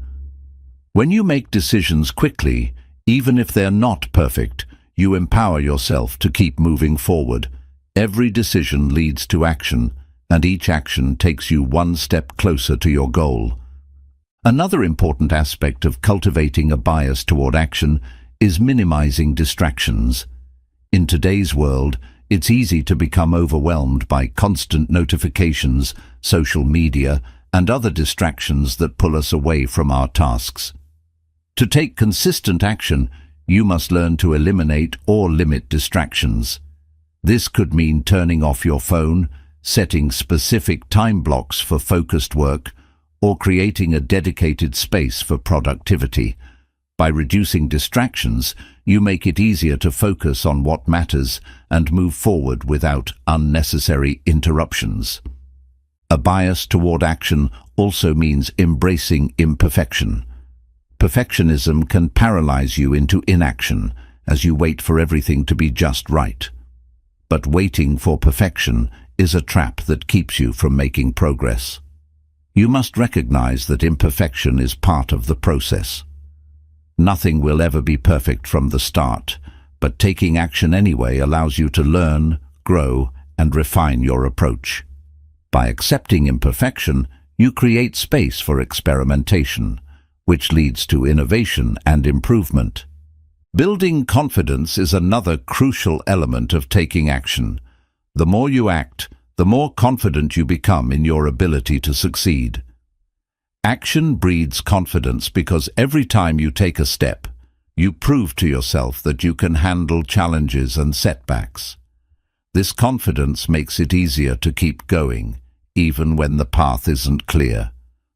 When you make decisions quickly, even if they're not perfect, you empower yourself to keep moving forward. Every decision leads to action, and each action takes you one step closer to your goal. Another important aspect of cultivating a bias toward action is minimizing distractions. In today's world, it's easy to become overwhelmed by constant notifications, social media, and other distractions that pull us away from our tasks. To take consistent action, you must learn to eliminate or limit distractions. This could mean turning off your phone, setting specific time blocks for focused work, or creating a dedicated space for productivity. By reducing distractions, you make it easier to focus on what matters and move forward without unnecessary interruptions. A bias toward action also means embracing imperfection. Perfectionism can paralyze you into inaction as you wait for everything to be just right. But waiting for perfection is a trap that keeps you from making progress. You must recognize that imperfection is part of the process. Nothing will ever be perfect from the start, but taking action anyway allows you to learn, grow, and refine your approach. By accepting imperfection, you create space for experimentation, which leads to innovation and improvement. Building confidence is another crucial element of taking action. The more you act, the more confident you become in your ability to succeed. Action breeds confidence because every time you take a step, you prove to yourself that you can handle challenges and setbacks. This confidence makes it easier to keep going, even when the path isn't clear.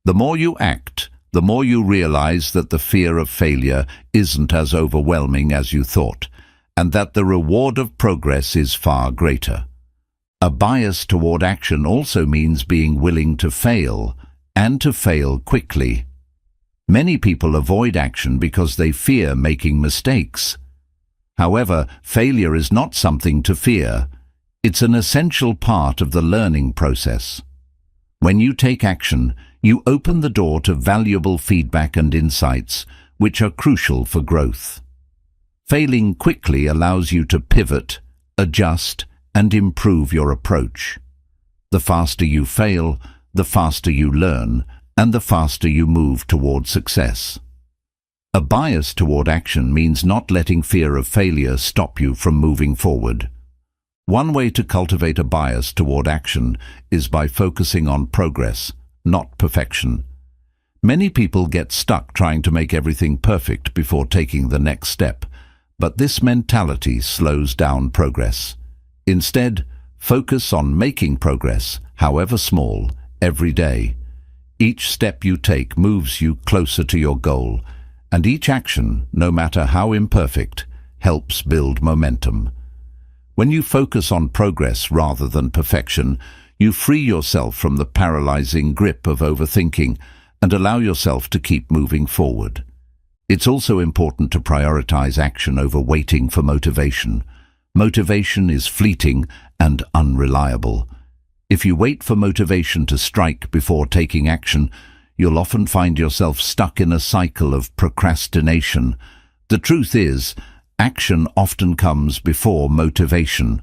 The more you act, the more you realize that the fear of failure isn't as overwhelming as you thought, and that the reward of progress is far greater. A bias toward action also means being willing to fail, and to fail quickly. Many people avoid action because they fear making mistakes. However, failure is not something to fear. It's an essential part of the learning process. When you take action, you open the door to valuable feedback and insights, which are crucial for growth. Failing quickly allows you to pivot, adjust, and improve your approach. The faster you fail, the faster you learn, and the faster you move toward success. A bias toward action means not letting fear of failure stop you from moving forward. One way to cultivate a bias toward action is by focusing on progress, not perfection. Many people get stuck trying to make everything perfect before taking the next step, but this mentality slows down progress. Instead, focus on making progress, however small, every day. Each step you take moves you closer to your goal, and each action, no matter how imperfect, helps build momentum. When you focus on progress rather than perfection, you free yourself from the paralyzing grip of overthinking and allow yourself to keep moving forward. It's also important to prioritize action over waiting for motivation. Motivation is fleeting and unreliable. If you wait for motivation to strike before taking action, you'll often find yourself stuck in a cycle of procrastination. The truth is, action often comes before motivation.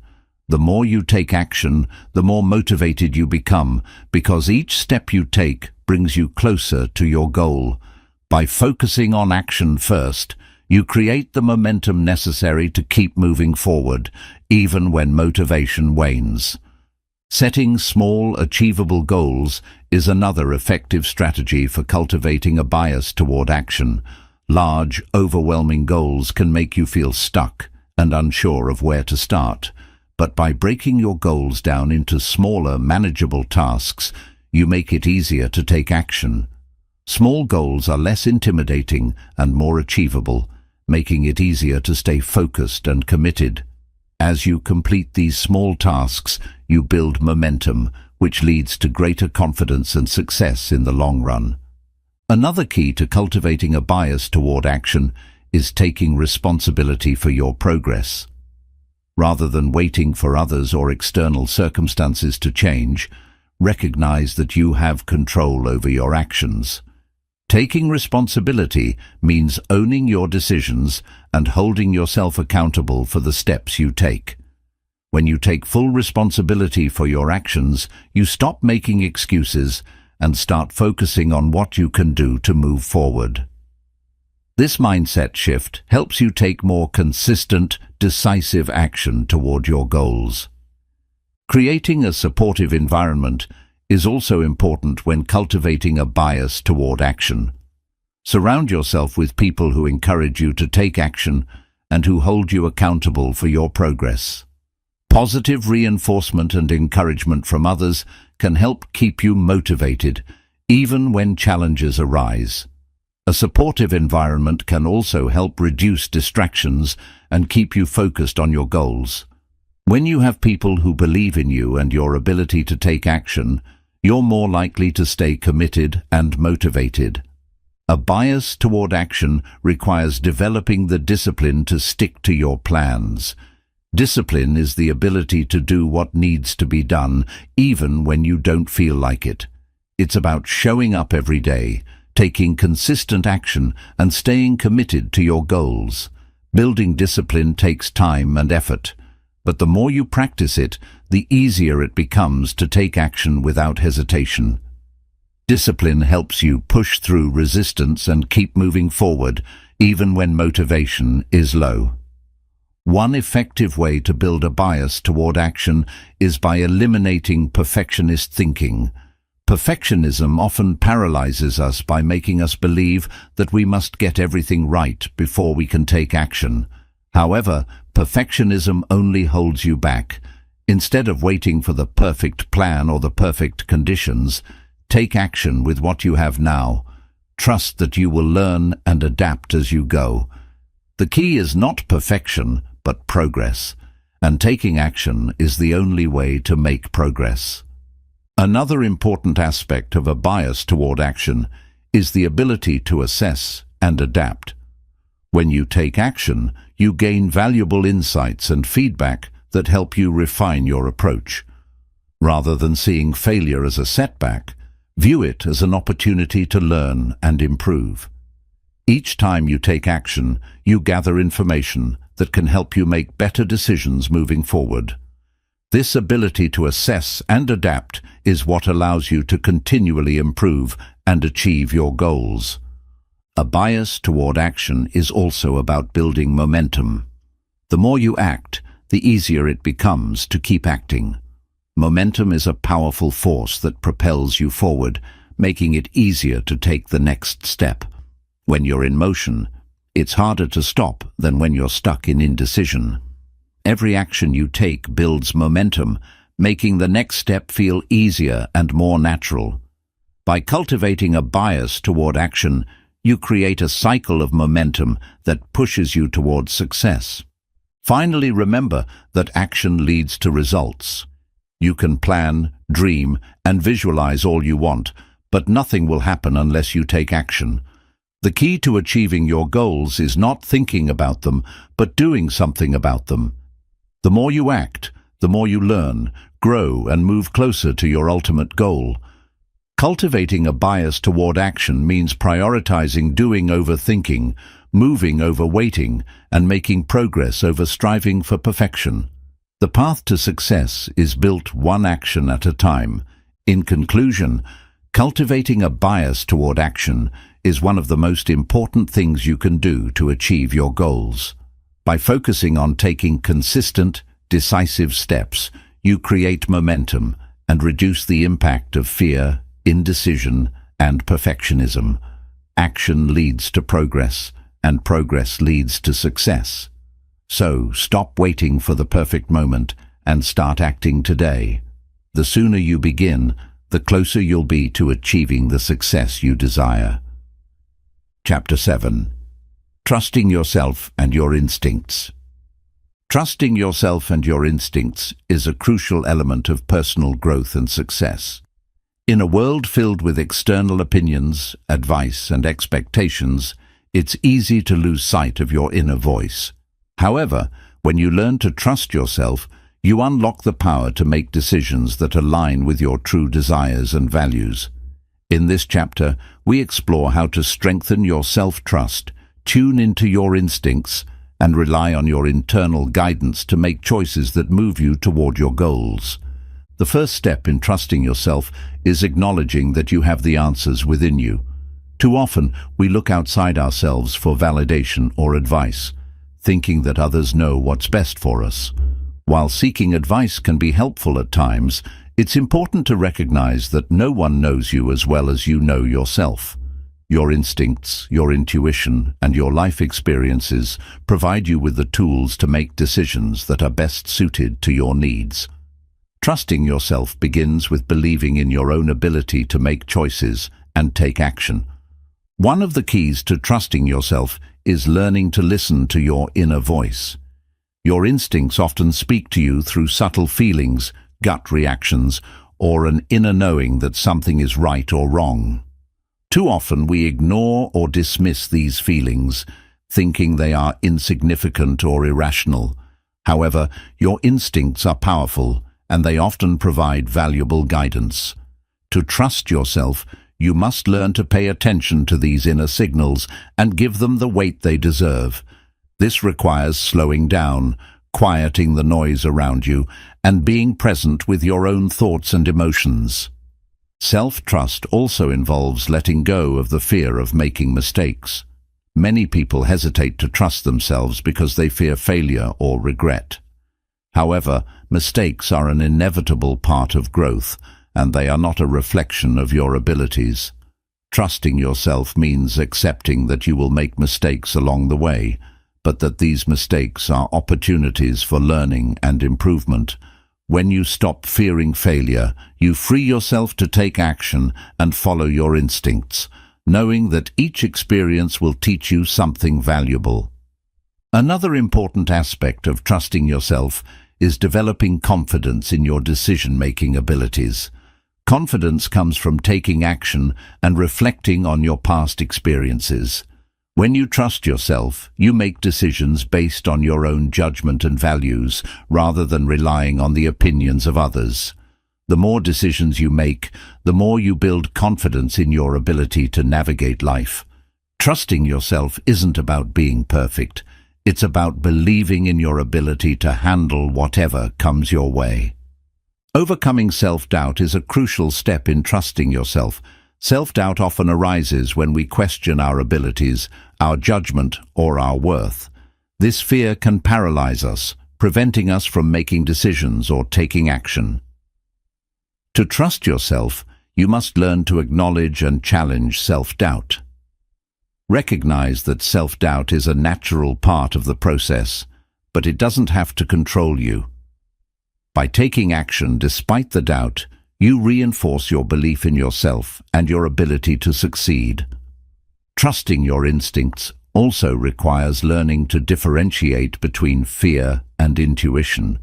The more you take action, the more motivated you become, because each step you take brings you closer to your goal. By focusing on action first, you create the momentum necessary to keep moving forward, even when motivation wanes. Setting small, achievable goals is another effective strategy for cultivating a bias toward action. Large, overwhelming goals can make you feel stuck and unsure of where to start, but by breaking your goals down into smaller, manageable tasks, you make it easier to take action. Small goals are less intimidating and more achievable, making it easier to stay focused and committed. As you complete these small tasks, you build momentum, which leads to greater confidence and success in the long run. Another key to cultivating a bias toward action is taking responsibility for your progress. Rather than waiting for others or external circumstances to change, recognize that you have control over your actions. Taking responsibility means owning your decisions and holding yourself accountable for the steps you take. When you take full responsibility for your actions, you stop making excuses and start focusing on what you can do to move forward. This mindset shift helps you take more consistent, decisive action toward your goals. Creating a supportive environment is also important when cultivating a bias toward action. Surround yourself with people who encourage you to take action and who hold you accountable for your progress. Positive reinforcement and encouragement from others can help keep you motivated, even when challenges arise. A supportive environment can also help reduce distractions and keep you focused on your goals. When you have people who believe in you and your ability to take action, you're more likely to stay committed and motivated. A bias toward action requires developing the discipline to stick to your plans. Discipline is the ability to do what needs to be done, even when you don't feel like it. It's about showing up every day, taking consistent action, and staying committed to your goals. Building discipline takes time and effort, but the more you practice it, the easier it becomes to take action without hesitation. Discipline helps you push through resistance and keep moving forward, even when motivation is low. One effective way to build a bias toward action is by eliminating perfectionist thinking. Perfectionism often paralyzes us by making us believe that we must get everything right before we can take action. However, perfectionism only holds you back. Instead of waiting for the perfect plan or the perfect conditions, take action with what you have now. Trust that you will learn and adapt as you go. The key is not perfection, but progress, and taking action is the only way to make progress. Another important aspect of a bias toward action is the ability to assess and adapt. When you take action, you gain valuable insights and feedback that help you refine your approach. Rather than seeing failure as a setback, view it as an opportunity to learn and improve. Each time you take action, you gather information that can help you make better decisions moving forward. This ability to assess and adapt is what allows you to continually improve and achieve your goals. A bias toward action is also about building momentum. The more you act, the easier it becomes to keep acting. Momentum is a powerful force that propels you forward, making it easier to take the next step. When you're in motion, it's harder to stop than when you're stuck in indecision. Every action you take builds momentum, making the next step feel easier and more natural. By cultivating a bias toward action, you create a cycle of momentum that pushes you towards success. Finally, remember that action leads to results. You can plan, dream, and visualize all you want, but nothing will happen unless you take action. The key to achieving your goals is not thinking about them, but doing something about them. The more you act, the more you learn, grow, and move closer to your ultimate goal. Cultivating a bias toward action means prioritizing doing over thinking, moving over waiting, and making progress over striving for perfection. The path to success is built one action at a time. In conclusion, cultivating a bias toward action is one of the most important things you can do to achieve your goals. By focusing on taking consistent, decisive steps, you create momentum and reduce the impact of fear, indecision, and perfectionism. Action leads to progress, and progress leads to success. So, stop waiting for the perfect moment and start acting today. The sooner you begin, the closer you'll be to achieving the success you desire. Chapter 7. Trusting yourself and your instincts. Trusting yourself and your instincts is a crucial element of personal growth and success. In a world filled with external opinions, advice, and expectations, it's easy to lose sight of your inner voice. However, when you learn to trust yourself, you unlock the power to make decisions that align with your true desires and values. In this chapter, we explore how to strengthen your self-trust, tune into your instincts, and rely on your internal guidance to make choices that move you toward your goals. The first step in trusting yourself is acknowledging that you have the answers within you. Too often, we look outside ourselves for validation or advice, thinking that others know what's best for us. While seeking advice can be helpful at times, it's important to recognize that no one knows you as well as you know yourself. Your instincts, your intuition, and your life experiences provide you with the tools to make decisions that are best suited to your needs. Trusting yourself begins with believing in your own ability to make choices and take action. One of the keys to trusting yourself is learning to listen to your inner voice. Your instincts often speak to you through subtle feelings, gut reactions, or an inner knowing that something is right or wrong. Too often we ignore or dismiss these feelings, thinking they are insignificant or irrational. However, your instincts are powerful, and they often provide valuable guidance. To trust yourself, you must learn to pay attention to these inner signals and give them the weight they deserve. This requires slowing down, quieting the noise around you, and being present with your own thoughts and emotions. Self-trust also involves letting go of the fear of making mistakes. Many people hesitate to trust themselves because they fear failure or regret. However, mistakes are an inevitable part of growth, and they are not a reflection of your abilities. Trusting yourself means accepting that you will make mistakes along the way, but that these mistakes are opportunities for learning and improvement. When you stop fearing failure, you free yourself to take action and follow your instincts, knowing that each experience will teach you something valuable. Another important aspect of trusting yourself is developing confidence in your decision-making abilities. Confidence comes from taking action and reflecting on your past experiences. When you trust yourself, you make decisions based on your own judgment and values, rather than relying on the opinions of others. The more decisions you make, the more you build confidence in your ability to navigate life. Trusting yourself isn't about being perfect. It's about believing in your ability to handle whatever comes your way. Overcoming self-doubt is a crucial step in trusting yourself. Self-doubt often arises when we question our abilities, our judgment, or our worth. This fear can paralyze us, preventing us from making decisions or taking action. To trust yourself, you must learn to acknowledge and challenge self-doubt. Recognize that self-doubt is a natural part of the process, but it doesn't have to control you. By taking action despite the doubt, you reinforce your belief in yourself and your ability to succeed. Trusting your instincts also requires learning to differentiate between fear and intuition.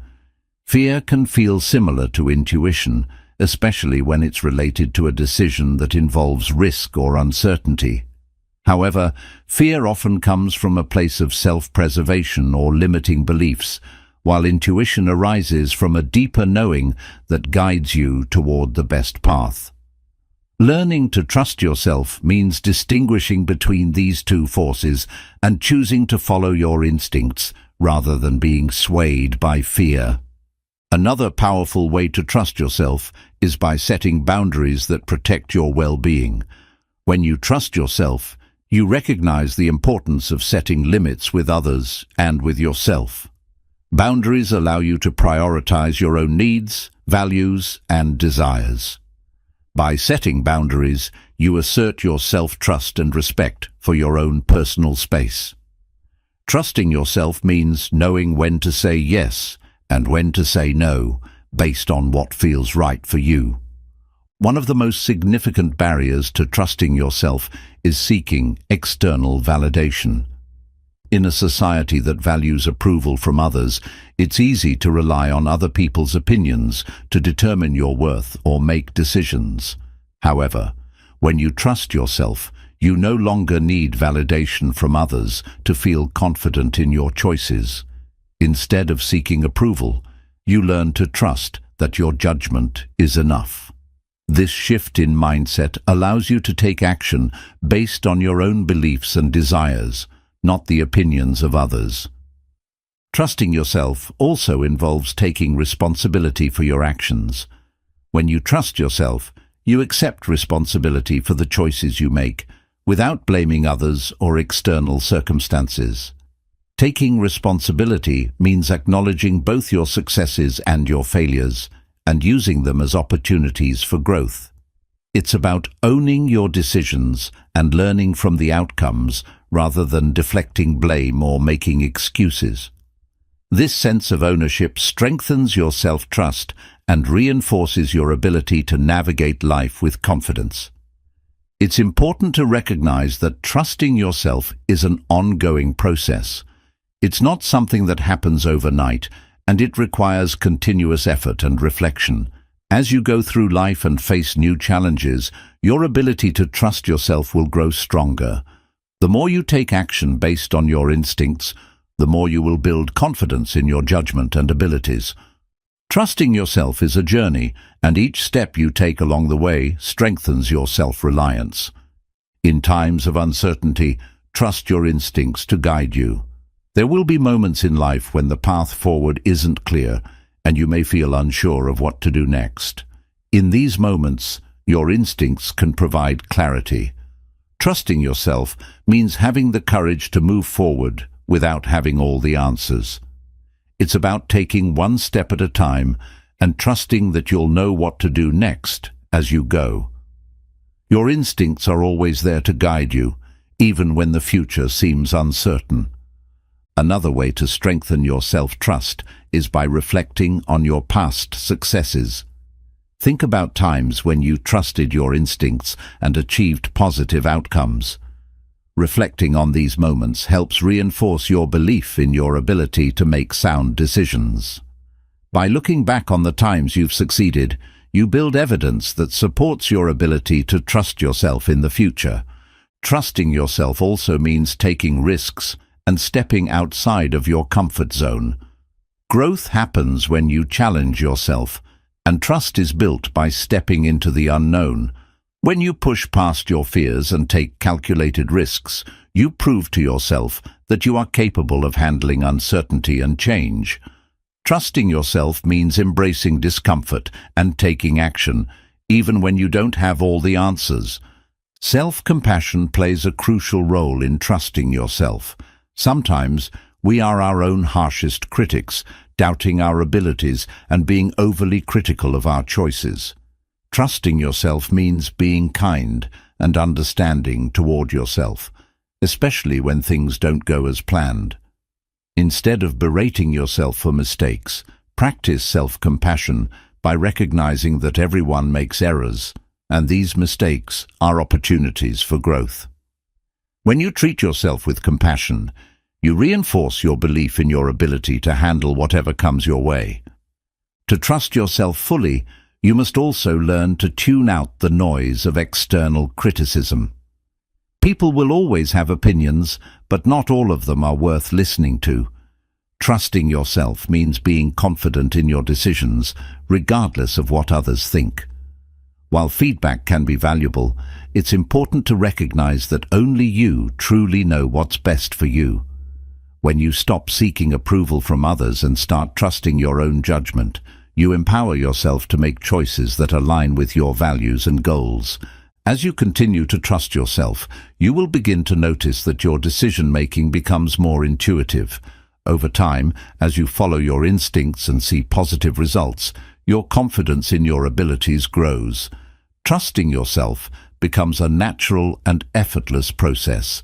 Fear can feel similar to intuition, especially when it's related to a decision that involves risk or uncertainty. However, fear often comes from a place of self-preservation or limiting beliefs, while intuition arises from a deeper knowing that guides you toward the best path. Learning to trust yourself means distinguishing between these two forces and choosing to follow your instincts rather than being swayed by fear. Another powerful way to trust yourself is by setting boundaries that protect your well-being. When you trust yourself, you recognize the importance of setting limits with others and with yourself. Boundaries allow you to prioritize your own needs, values, and desires. By setting boundaries, you assert your self-trust and respect for your own personal space. Trusting yourself means knowing when to say yes and when to say no, based on what feels right for you. One of the most significant barriers to trusting yourself is seeking external validation. In a society that values approval from others, it's easy to rely on other people's opinions to determine your worth or make decisions. However, when you trust yourself, you no longer need validation from others to feel confident in your choices. Instead of seeking approval, you learn to trust that your judgment is enough. This shift in mindset allows you to take action based on your own beliefs and desires, not the opinions of others. Trusting yourself also involves taking responsibility for your actions. When you trust yourself, you accept responsibility for the choices you make, without blaming others or external circumstances. Taking responsibility means acknowledging both your successes and your failures, and using them as opportunities for growth. It's about owning your decisions and learning from the outcomes, rather than deflecting blame or making excuses. This sense of ownership strengthens your self-trust and reinforces your ability to navigate life with confidence. It's important to recognize that trusting yourself is an ongoing process. It's not something that happens overnight, and it requires continuous effort and reflection. As you go through life and face new challenges, your ability to trust yourself will grow stronger. The more you take action based on your instincts, the more you will build confidence in your judgment and abilities. Trusting yourself is a journey, and each step you take along the way strengthens your self-reliance. In times of uncertainty, trust your instincts to guide you. There will be moments in life when the path forward isn't clear, and you may feel unsure of what to do next. In these moments, your instincts can provide clarity. Trusting yourself means having the courage to move forward without having all the answers. It's about taking one step at a time and trusting that you'll know what to do next as you go. Your instincts are always there to guide you, even when the future seems uncertain. Another way to strengthen your self-trust is by reflecting on your past successes. Think about times when you trusted your instincts and achieved positive outcomes. Reflecting on these moments helps reinforce your belief in your ability to make sound decisions. By looking back on the times you've succeeded, you build evidence that supports your ability to trust yourself in the future. Trusting yourself also means taking risks and stepping outside of your comfort zone. Growth happens when you challenge yourself, and trust is built by stepping into the unknown. When you push past your fears and take calculated risks, you prove to yourself that you are capable of handling uncertainty and change. Trusting yourself means embracing discomfort and taking action, even when you don't have all the answers. Self-compassion plays a crucial role in trusting yourself. Sometimes we are our own harshest critics, doubting our abilities and being overly critical of our choices. Trusting yourself means being kind and understanding toward yourself, especially when things don't go as planned. Instead of berating yourself for mistakes, practice self-compassion by recognizing that everyone makes errors, and these mistakes are opportunities for growth. When you treat yourself with compassion, you reinforce your belief in your ability to handle whatever comes your way. To trust yourself fully, you must also learn to tune out the noise of external criticism. People will always have opinions, but not all of them are worth listening to. Trusting yourself means being confident in your decisions, regardless of what others think. While feedback can be valuable, it's important to recognize that only you truly know what's best for you. When you stop seeking approval from others and start trusting your own judgment, you empower yourself to make choices that align with your values and goals. As you continue to trust yourself, you will begin to notice that your decision-making becomes more intuitive. Over time, as you follow your instincts and see positive results, your confidence in your abilities grows. Trusting yourself becomes a natural and effortless process.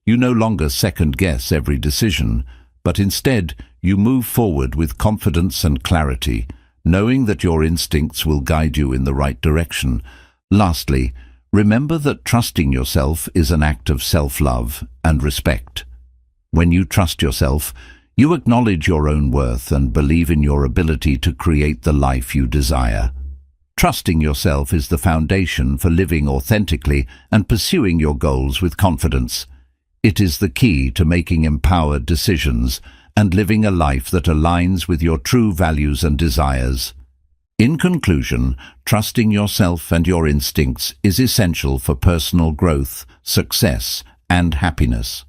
You no longer second-guess every decision, but instead you move forward with confidence and clarity, knowing that your instincts will guide you in the right direction. Lastly, remember that trusting yourself is an act of self-love and respect. When you trust yourself, you acknowledge your own worth and believe in your ability to create the life you desire. Trusting yourself is the foundation for living authentically and pursuing your goals with confidence. It is the key to making empowered decisions and living a life that aligns with your true values and desires. In conclusion, trusting yourself and your instincts is essential for personal growth, success, and happiness.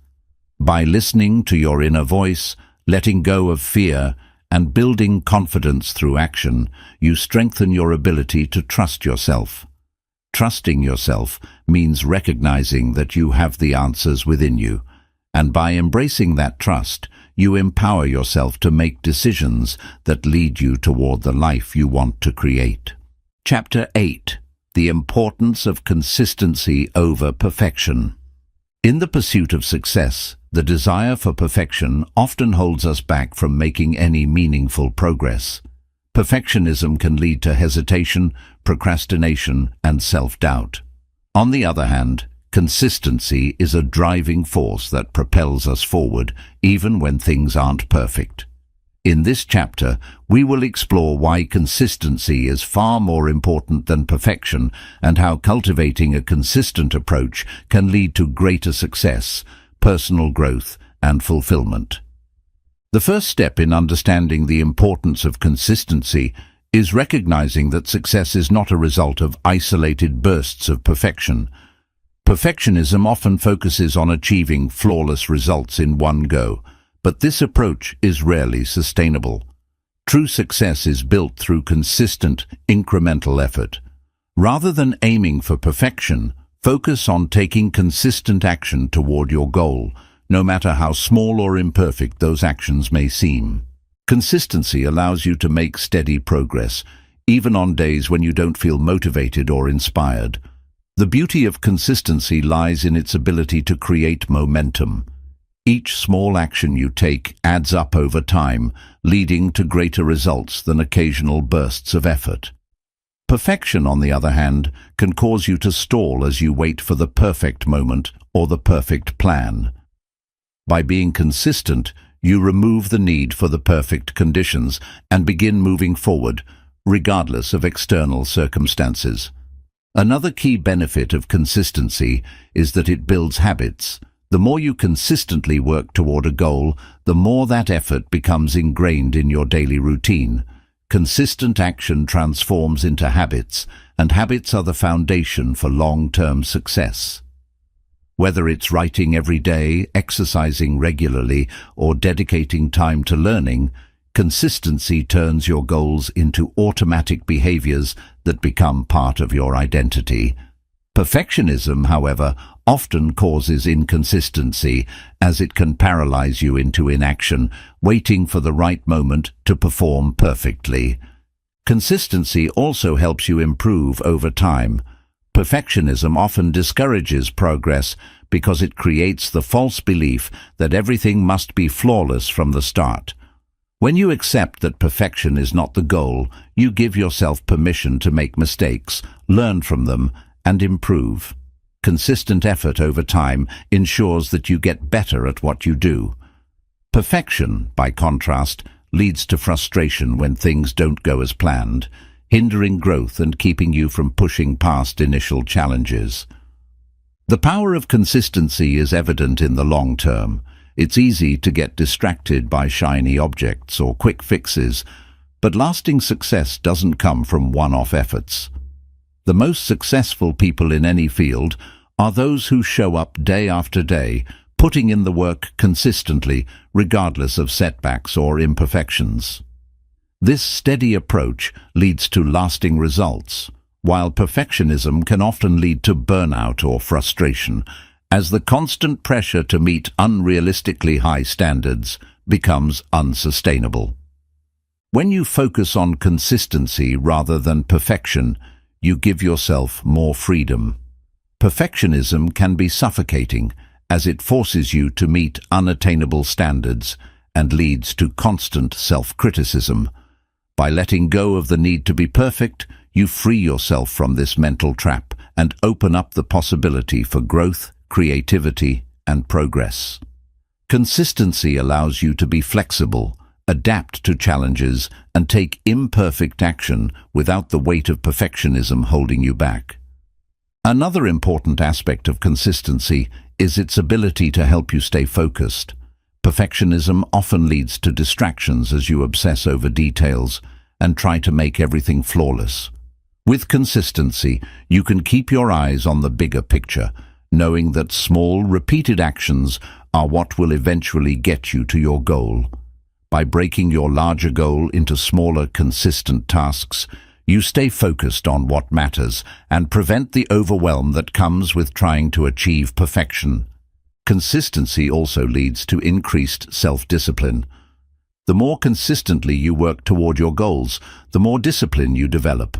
By listening to your inner voice, letting go of fear, and building confidence through action, you strengthen your ability to trust yourself. Trusting yourself means recognizing that you have the answers within you, and by embracing that trust, you empower yourself to make decisions that lead you toward the life you want to create. Chapter 8: The Importance of Consistency over Perfection. In the pursuit of success, the desire for perfection often holds us back from making any meaningful progress. Perfectionism can lead to hesitation, procrastination, and self-doubt. On the other hand, consistency is a driving force that propels us forward, even when things aren't perfect. In this chapter, we will explore why consistency is far more important than perfection and how cultivating a consistent approach can lead to greater success, personal growth, and fulfillment. The first step in understanding the importance of consistency is recognizing that success is not a result of isolated bursts of perfection. Perfectionism often focuses on achieving flawless results in one go, but this approach is rarely sustainable. True success is built through consistent, incremental effort. Rather than aiming for perfection, Focus on taking consistent action toward your goal, no matter how small or imperfect those actions may seem. Consistency allows you to make steady progress, even on days when you don't feel motivated or inspired. The beauty of consistency lies in its ability to create momentum. Each small action you take adds up over time, leading to greater results than occasional bursts of effort. Perfection, on the other hand, can cause you to stall as you wait for the perfect moment or the perfect plan. By being consistent, you remove the need for the perfect conditions and begin moving forward, regardless of external circumstances. Another key benefit of consistency is that it builds habits. The more you consistently work toward a goal, the more that effort becomes ingrained in your daily routine. Consistent action transforms into habits, and habits are the foundation for long-term success. Whether it's writing every day, exercising regularly, or dedicating time to learning, consistency turns your goals into automatic behaviors that become part of your identity. Perfectionism, however, often causes inconsistency, as it can paralyze you into inaction, waiting for the right moment to perform perfectly. Consistency also helps you improve over time. Perfectionism often discourages progress because it creates the false belief that everything must be flawless from the start. When you accept that perfection is not the goal, you give yourself permission to make mistakes, learn from them, and improve. Consistent effort over time ensures that you get better at what you do. Perfection, by contrast, leads to frustration when things don't go as planned, hindering growth and keeping you from pushing past initial challenges. The power of consistency is evident in the long term. It's easy to get distracted by shiny objects or quick fixes, but lasting success doesn't come from one-off efforts. The most successful people in any field are those who show up day after day, putting in the work consistently, regardless of setbacks or imperfections. This steady approach leads to lasting results, while perfectionism can often lead to burnout or frustration, as the constant pressure to meet unrealistically high standards becomes unsustainable. When you focus on consistency rather than perfection, you give yourself more freedom. Perfectionism can be suffocating, as it forces you to meet unattainable standards and leads to constant self-criticism. By letting go of the need to be perfect, you free yourself from this mental trap and open up the possibility for growth, creativity, and progress. Consistency allows you to be flexible, adapt to challenges, and take imperfect action without the weight of perfectionism holding you back. Another important aspect of consistency is its ability to help you stay focused. Perfectionism often leads to distractions as you obsess over details and try to make everything flawless. With consistency, you can keep your eyes on the bigger picture, knowing that small, repeated actions are what will eventually get you to your goal. By breaking your larger goal into smaller, consistent tasks, you stay focused on what matters and prevent the overwhelm that comes with trying to achieve perfection. Consistency also leads to increased self-discipline. The more consistently you work toward your goals, the more discipline you develop.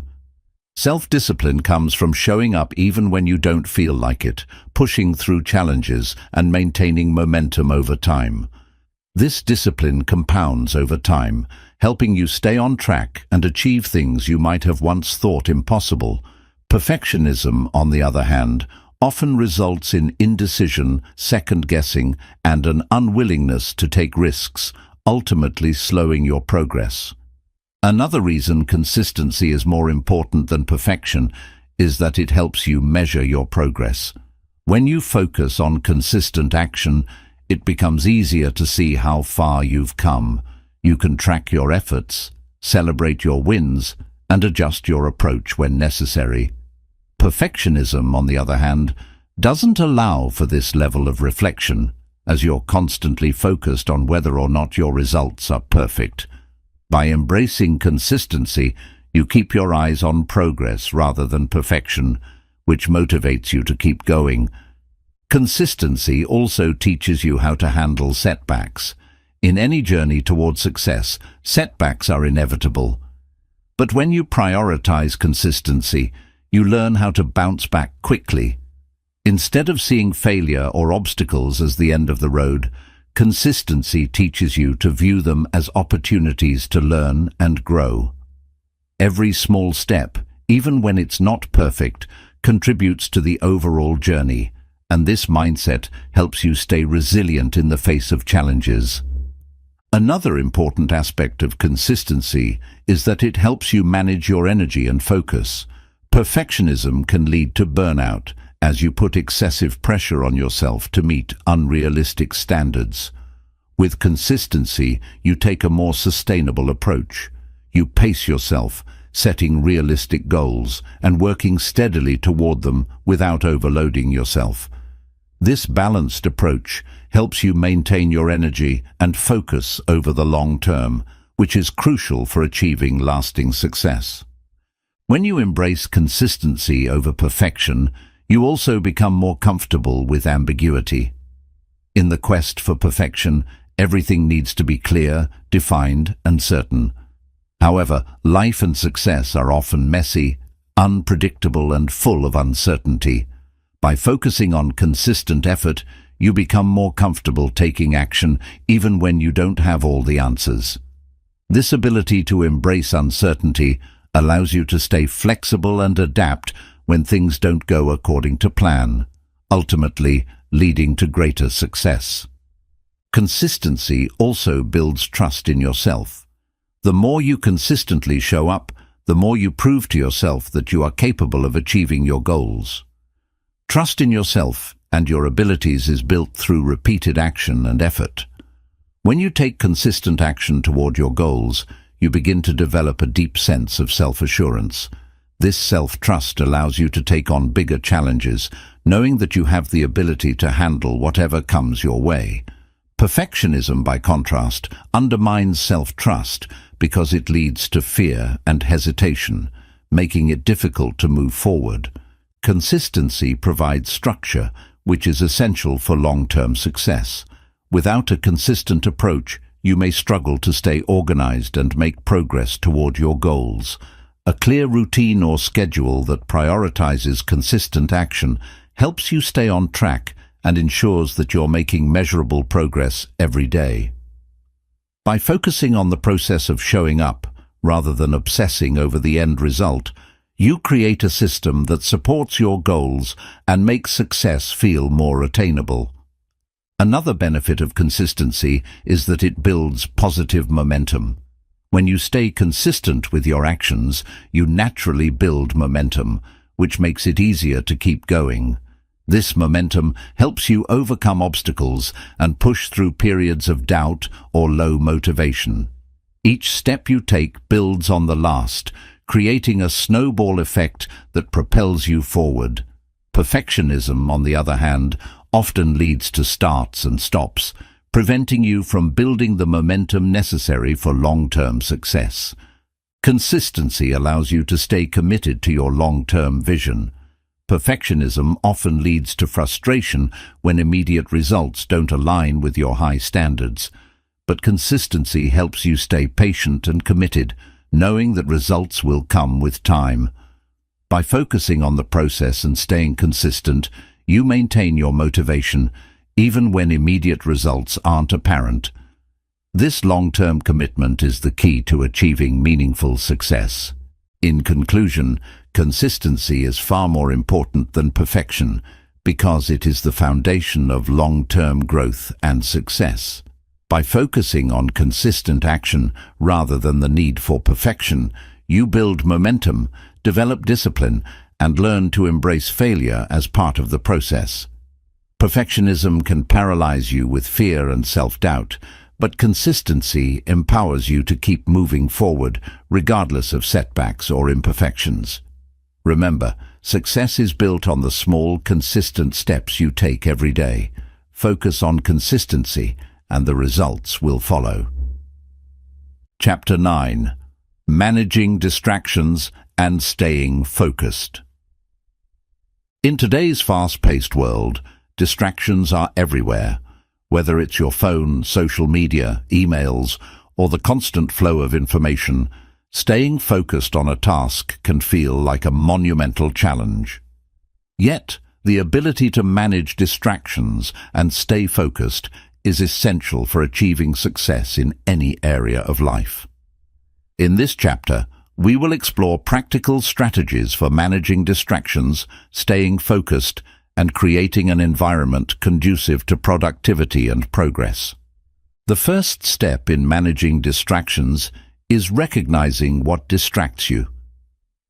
Self-discipline comes from showing up even when you don't feel like it, pushing through challenges, and maintaining momentum over time. This discipline compounds over time, helping you stay on track and achieve things you might have once thought impossible. Perfectionism, on the other hand, often results in indecision, second-guessing, and an unwillingness to take risks, ultimately slowing your progress. Another reason consistency is more important than perfection is that it helps you measure your progress. When you focus on consistent action, it becomes easier to see how far you've come. You can track your efforts, celebrate your wins, and adjust your approach when necessary. Perfectionism, on the other hand, doesn't allow for this level of reflection, as you're constantly focused on whether or not your results are perfect. By embracing consistency, you keep your eyes on progress rather than perfection, which motivates you to keep going. Consistency also teaches you how to handle setbacks. In any journey toward success, setbacks are inevitable. But when you prioritize consistency, you learn how to bounce back quickly. Instead of seeing failure or obstacles as the end of the road, consistency teaches you to view them as opportunities to learn and grow. Every small step, even when it's not perfect, contributes to the overall journey, and this mindset helps you stay resilient in the face of challenges. Another important aspect of consistency is that it helps you manage your energy and focus. Perfectionism can lead to burnout, as you put excessive pressure on yourself to meet unrealistic standards. With consistency, you take a more sustainable approach. You pace yourself, setting realistic goals and working steadily toward them without overloading yourself. This balanced approach helps you maintain your energy and focus over the long term, which is crucial for achieving lasting success. When you embrace consistency over perfection, you also become more comfortable with ambiguity. In the quest for perfection, everything needs to be clear, defined, and certain. However, life and success are often messy, unpredictable, and full of uncertainty. By focusing on consistent effort, you become more comfortable taking action even when you don't have all the answers. This ability to embrace uncertainty allows you to stay flexible and adapt when things don't go according to plan, ultimately leading to greater success. Consistency also builds trust in yourself. The more you consistently show up, the more you prove to yourself that you are capable of achieving your goals. Trust in yourself and your abilities is built through repeated action and effort. When you take consistent action toward your goals, you begin to develop a deep sense of self-assurance. This self-trust allows you to take on bigger challenges, knowing that you have the ability to handle whatever comes your way. Perfectionism, by contrast, undermines self-trust because it leads to fear and hesitation, making it difficult to move forward. Consistency provides structure, which is essential for long-term success. Without a consistent approach, you may struggle to stay organized and make progress toward your goals. A clear routine or schedule that prioritizes consistent action helps you stay on track and ensures that you're making measurable progress every day. By focusing on the process of showing up, rather than obsessing over the end result, you create a system that supports your goals and makes success feel more attainable. Another benefit of consistency is that it builds positive momentum. When you stay consistent with your actions, you naturally build momentum, which makes it easier to keep going. This momentum helps you overcome obstacles and push through periods of doubt or low motivation. Each step you take builds on the last, creating a snowball effect that propels you forward. Perfectionism, on the other hand, often leads to starts and stops, preventing you from building the momentum necessary for long-term success. Consistency allows you to stay committed to your long-term vision. Perfectionism often leads to frustration when immediate results don't align with your high standards. But consistency helps you stay patient and committed, knowing that results will come with time. By focusing on the process and staying consistent, you maintain your motivation, even when immediate results aren't apparent. This long-term commitment is the key to achieving meaningful success. In conclusion, consistency is far more important than perfection because it is the foundation of long-term growth and success. By focusing on consistent action rather than the need for perfection, you build momentum, develop discipline, and learn to embrace failure as part of the process. Perfectionism can paralyze you with fear and self-doubt, but consistency empowers you to keep moving forward regardless of setbacks or imperfections. Remember, success is built on the small, consistent steps you take every day. Focus on consistency, and the results will follow. Chapter 9. Managing Distractions and Staying Focused. In today's fast-paced world, distractions are everywhere. Whether it's your phone, social media, emails, or the constant flow of information, staying focused on a task can feel like a monumental challenge. Yet, the ability to manage distractions and stay focused is essential for achieving success in any area of life. In this chapter, we will explore practical strategies for managing distractions, staying focused, and creating an environment conducive to productivity and progress. The first step in managing distractions is recognizing what distracts you.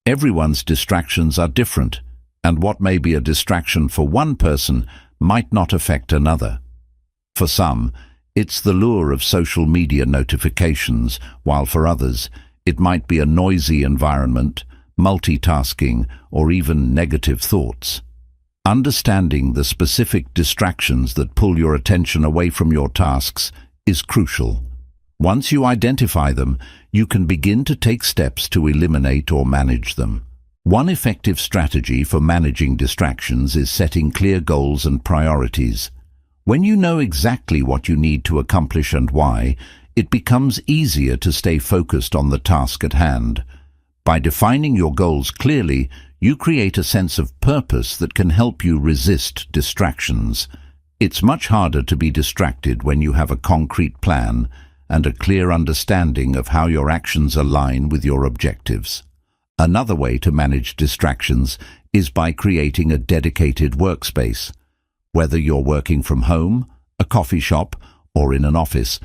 Everyone's distractions are different, and what may be a distraction for one person might not affect another. For some, it's the lure of social media notifications, while for others, it might be a noisy environment, multitasking, or even negative thoughts. Understanding the specific distractions that pull your attention away from your tasks is crucial. Once you identify them, you can begin to take steps to eliminate or manage them. One effective strategy for managing distractions is setting clear goals and priorities. When you know exactly what you need to accomplish and why, it becomes easier to stay focused on the task at hand. By defining your goals clearly, you create a sense of purpose that can help you resist distractions. It's much harder to be distracted when you have a concrete plan and a clear understanding of how your actions align with your objectives. Another way to manage distractions is by creating a dedicated workspace. Whether you're working from home, a coffee shop, or in an office,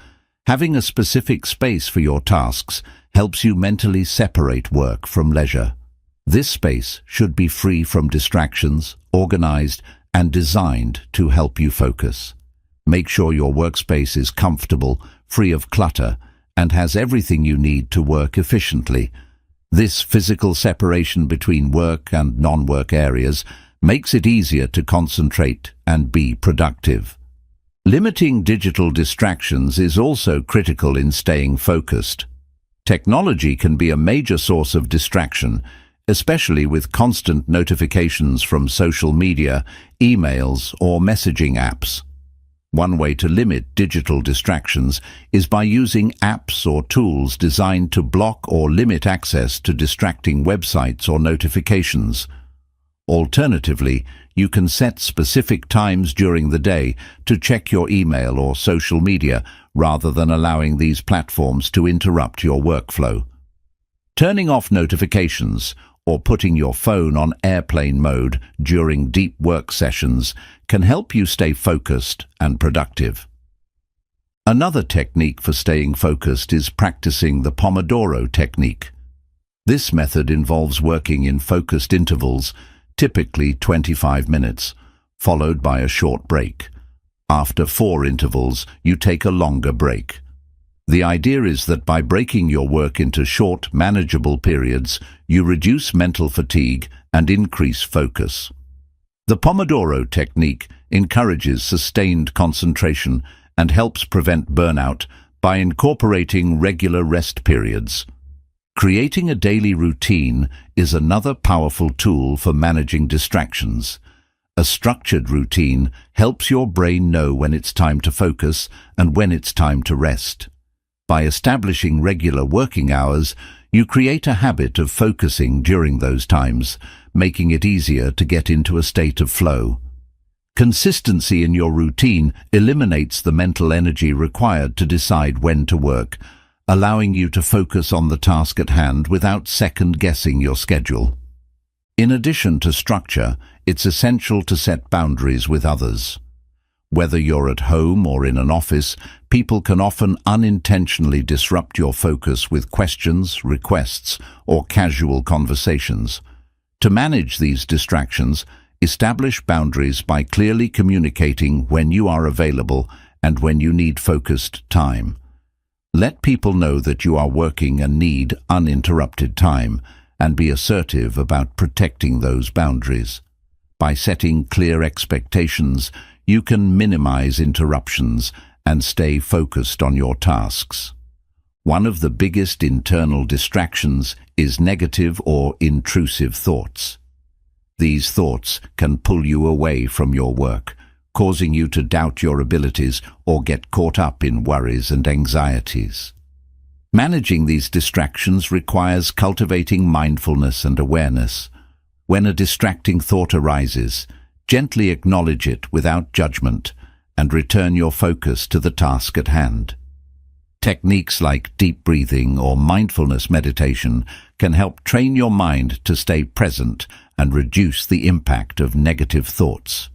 having a specific space for your tasks helps you mentally separate work from leisure. This space should be free from distractions, organized, and designed to help you focus. Make sure your workspace is comfortable, free of clutter, and has everything you need to work efficiently. This physical separation between work and non-work areas makes it easier to concentrate and be productive. Limiting digital distractions is also critical in staying focused. Technology can be a major source of distraction, especially with constant notifications from social media, emails, or messaging apps. One way to limit digital distractions is by using apps or tools designed to block or limit access to distracting websites or notifications. Alternatively, you can set specific times during the day to check your email or social media rather than allowing these platforms to interrupt your workflow. Turning off notifications or putting your phone on airplane mode during deep work sessions can help you stay focused and productive. Another technique for staying focused is practicing the Pomodoro technique. This method involves working in focused intervals, typically 25 minutes, followed by a short break. After 4 intervals, you take a longer break. The idea is that by breaking your work into short, manageable periods, you reduce mental fatigue and increase focus. The Pomodoro technique encourages sustained concentration and helps prevent burnout by incorporating regular rest periods. Creating a daily routine is another powerful tool for managing distractions. A structured routine helps your brain know when it's time to focus and when it's time to rest. By establishing regular working hours, you create a habit of focusing during those times, making it easier to get into a state of flow. Consistency in your routine eliminates the mental energy required to decide when to work, allowing you to focus on the task at hand without second-guessing your schedule. In addition to structure, it's essential to set boundaries with others. Whether you're at home or in an office, people can often unintentionally disrupt your focus with questions, requests, or casual conversations. To manage these distractions, establish boundaries by clearly communicating when you are available and when you need focused time. Let people know that you are working and need uninterrupted time, and be assertive about protecting those boundaries. By setting clear expectations, you can minimize interruptions and stay focused on your tasks. One of the biggest internal distractions is negative or intrusive thoughts. These thoughts can pull you away from your work, causing you to doubt your abilities or get caught up in worries and anxieties. Managing these distractions requires cultivating mindfulness and awareness. When a distracting thought arises, gently acknowledge it without judgment and return your focus to the task at hand. Techniques like deep breathing or mindfulness meditation can help train your mind to stay present and reduce the impact of negative thoughts.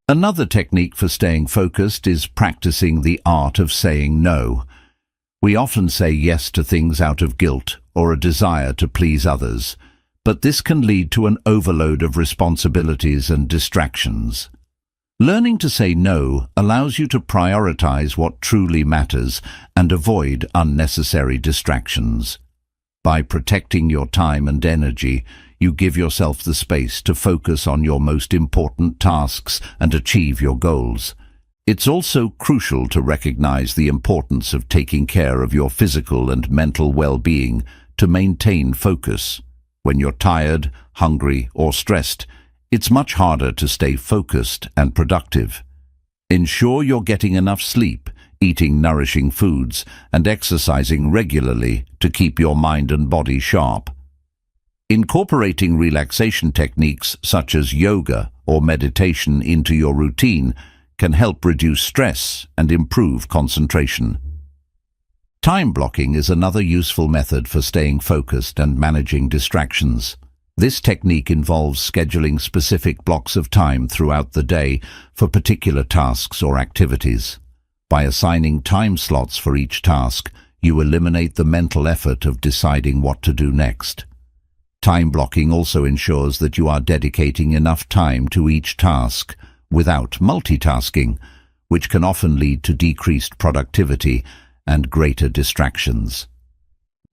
Another technique for staying focused is practicing the art of saying no. We often say yes to things out of guilt or a desire to please others, but this can lead to an overload of responsibilities and distractions. Learning to say no allows you to prioritize what truly matters and avoid unnecessary distractions. By protecting your time and energy, you give yourself the space to focus on your most important tasks and achieve your goals. It's also crucial to recognize the importance of taking care of your physical and mental well-being to maintain focus. When you're tired, hungry, or stressed, it's much harder to stay focused and productive. Ensure you're getting enough sleep, eating nourishing foods, and exercising regularly to keep your mind and body sharp. Incorporating relaxation techniques such as yoga or meditation into your routine can help reduce stress and improve concentration. Time blocking is another useful method for staying focused and managing distractions. This technique involves scheduling specific blocks of time throughout the day for particular tasks or activities. By assigning time slots for each task, you eliminate the mental effort of deciding what to do next. Time blocking also ensures that you are dedicating enough time to each task without multitasking, which can often lead to decreased productivity and greater distractions.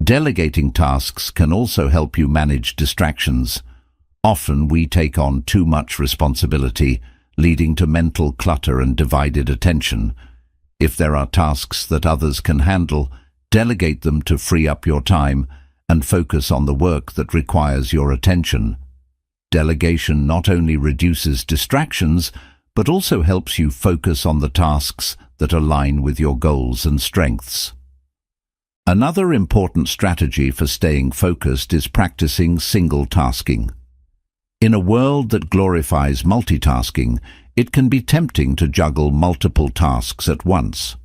Delegating tasks can also help you manage distractions. Often we take on too much responsibility, leading to mental clutter and divided attention. If there are tasks that others can handle, delegate them to free up your time and focus on the work that requires your attention. Delegation not only reduces distractions, but also helps you focus on the tasks that align with your goals and strengths. Another important strategy for staying focused is practicing single tasking. In a world that glorifies multitasking, it can be tempting to juggle multiple tasks at once.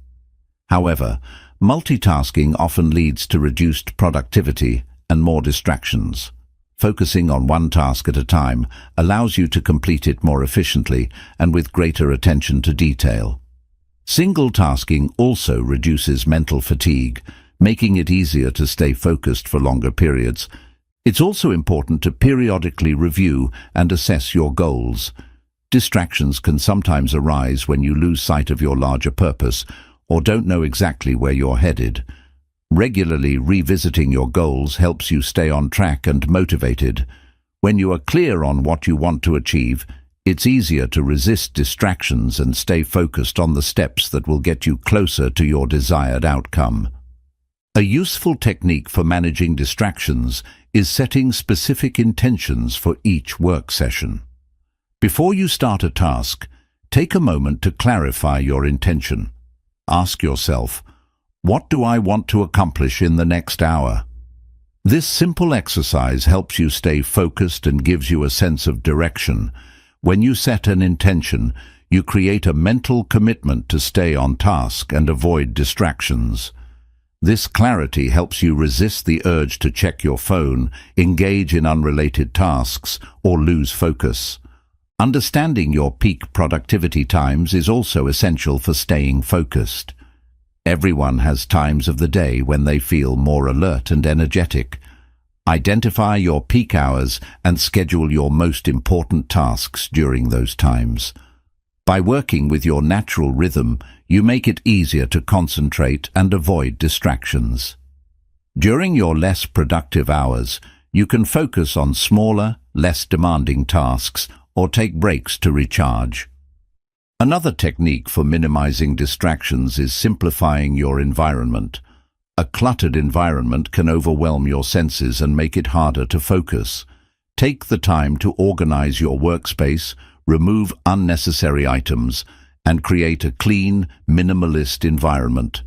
However, multitasking often leads to reduced productivity and more distractions. Focusing on one task at a time allows you to complete it more efficiently and with greater attention to detail. Single tasking also reduces mental fatigue, making it easier to stay focused for longer periods. It's also important to periodically review and assess your goals. Distractions can sometimes arise when you lose sight of your larger purpose or don't know exactly where you're headed. Regularly revisiting your goals helps you stay on track and motivated. When you are clear on what you want to achieve, it's easier to resist distractions and stay focused on the steps that will get you closer to your desired outcome. A useful technique for managing distractions is setting specific intentions for each work session. Before you start a task, take a moment to clarify your intention. Ask yourself, what do I want to accomplish in the next hour? This simple exercise helps you stay focused and gives you a sense of direction. When you set an intention, you create a mental commitment to stay on task and avoid distractions. This clarity helps you resist the urge to check your phone, engage in unrelated tasks, or lose focus. Understanding your peak productivity times is also essential for staying focused. Everyone has times of the day when they feel more alert and energetic. Identify your peak hours and schedule your most important tasks during those times. By working with your natural rhythm, you make it easier to concentrate and avoid distractions. During your less productive hours, you can focus on smaller, less demanding tasks or take breaks to recharge. Another technique for minimizing distractions is simplifying your environment. A cluttered environment can overwhelm your senses and make it harder to focus. Take the time to organize your workspace, remove unnecessary items, and create a clean, minimalist environment.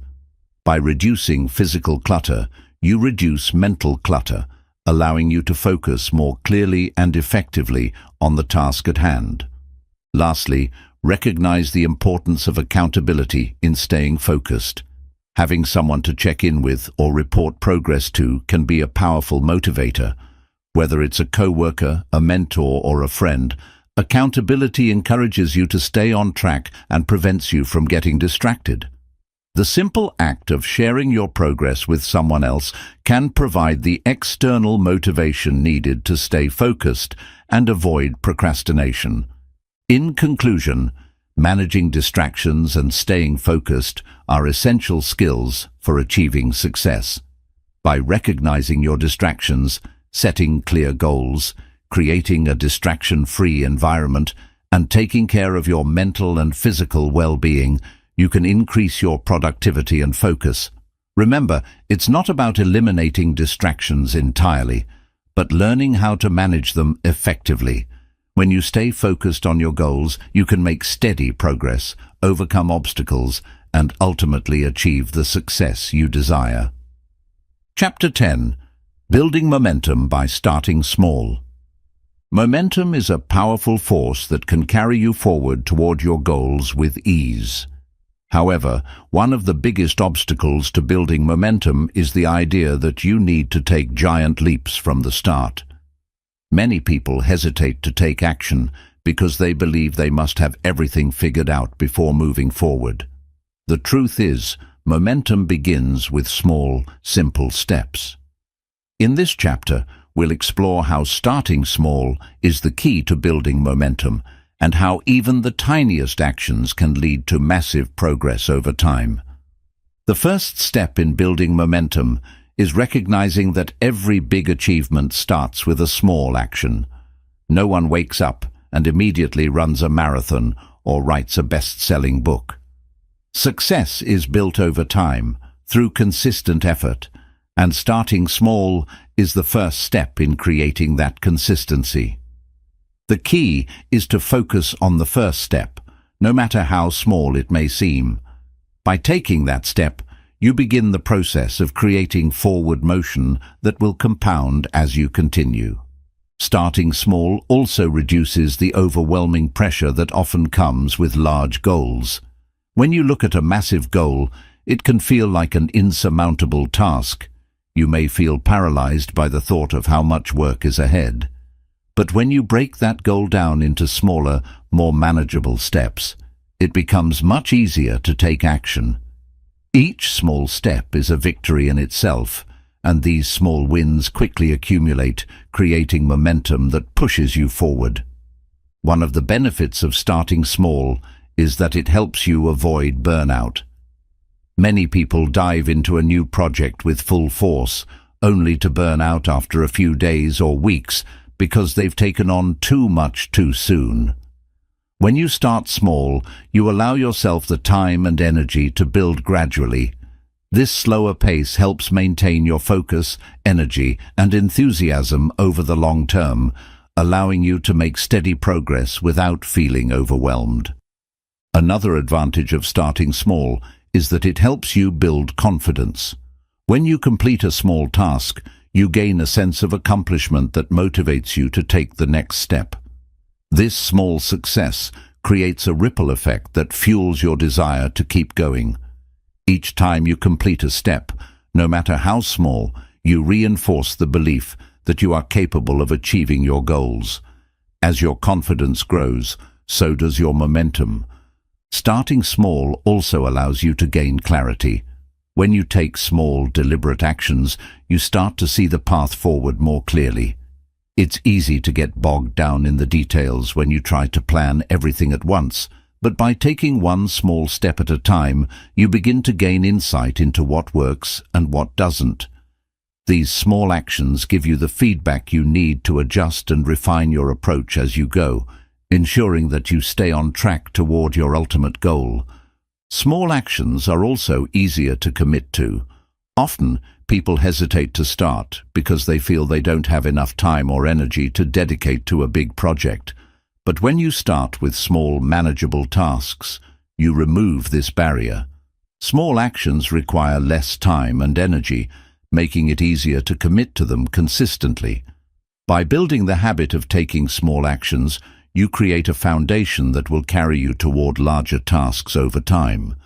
By reducing physical clutter, you reduce mental clutter, allowing you to focus more clearly and effectively on the task at hand. Lastly, recognize the importance of accountability in staying focused. Having someone to check in with or report progress to can be a powerful motivator. Whether it's a coworker, a mentor, or a friend, accountability encourages you to stay on track and prevents you from getting distracted. The simple act of sharing your progress with someone else can provide the external motivation needed to stay focused and avoid procrastination. In conclusion, managing distractions and staying focused are essential skills for achieving success. By recognizing your distractions, setting clear goals, creating a distraction-free environment, and taking care of your mental and physical well-being, you can increase your productivity and focus. Remember, it's not about eliminating distractions entirely, but learning how to manage them effectively. When you stay focused on your goals, you can make steady progress, overcome obstacles, and ultimately achieve the success you desire. Chapter 10. Building Momentum by Starting Small. Momentum is a powerful force that can carry you forward toward your goals with ease. However, one of the biggest obstacles to building momentum is the idea that you need to take giant leaps from the start. Many people hesitate to take action because they believe they must have everything figured out before moving forward. The truth is, momentum begins with small, simple steps. In this chapter, we'll explore how starting small is the key to building momentum, and how even the tiniest actions can lead to massive progress over time. The first step in building momentum is recognizing that every big achievement starts with a small action. No one wakes up and immediately runs a marathon or writes a best-selling book. Success is built over time, through consistent effort, and starting small is the first step in creating that consistency. The key is to focus on the first step, no matter how small it may seem. By taking that step, you begin the process of creating forward motion that will compound as you continue. Starting small also reduces the overwhelming pressure that often comes with large goals. When you look at a massive goal, it can feel like an insurmountable task. You may feel paralyzed by the thought of how much work is ahead. But when you break that goal down into smaller, more manageable steps, it becomes much easier to take action. Each small step is a victory in itself, and these small wins quickly accumulate, creating momentum that pushes you forward. One of the benefits of starting small is that it helps you avoid burnout. Many people dive into a new project with full force, only to burn out after a few days or weeks because they've taken on too much too soon. When you start small, you allow yourself the time and energy to build gradually. This slower pace helps maintain your focus, energy, and enthusiasm over the long term, allowing you to make steady progress without feeling overwhelmed. Another advantage of starting small is that it helps you build confidence. When you complete a small task, you gain a sense of accomplishment that motivates you to take the next step. This small success creates a ripple effect that fuels your desire to keep going. Each time you complete a step, no matter how small, you reinforce the belief that you are capable of achieving your goals. As your confidence grows, so does your momentum. Starting small also allows you to gain clarity. When you take small, deliberate actions, you start to see the path forward more clearly. It's easy to get bogged down in the details when you try to plan everything at once, but by taking one small step at a time, you begin to gain insight into what works and what doesn't. These small actions give you the feedback you need to adjust and refine your approach as you go, ensuring that you stay on track toward your ultimate goal. Small actions are also easier to commit to. Often, people hesitate to start because they feel they don't have enough time or energy to dedicate to a big project. But when you start with small, manageable tasks, you remove this barrier. Small actions require less time and energy, making it easier to commit to them consistently. By building the habit of taking small actions, you create a foundation that will carry you toward larger tasks over time.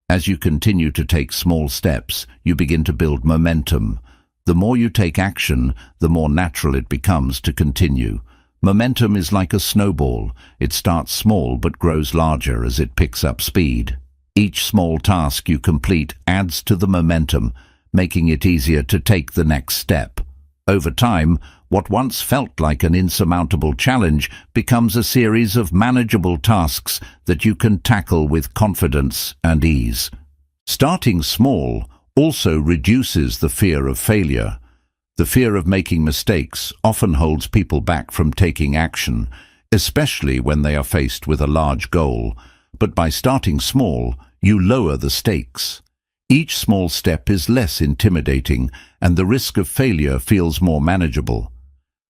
As you continue to take small steps, you begin to build momentum. The more you take action, the more natural it becomes to continue. Momentum is like a snowball. It starts small but grows larger as it picks up speed. Each small task you complete adds to the momentum, making it easier to take the next step. Over time, what once felt like an insurmountable challenge becomes a series of manageable tasks that you can tackle with confidence and ease. Starting small also reduces the fear of failure. The fear of making mistakes often holds people back from taking action, especially when they are faced with a large goal. But by starting small, you lower the stakes. Each small step is less intimidating, and the risk of failure feels more manageable.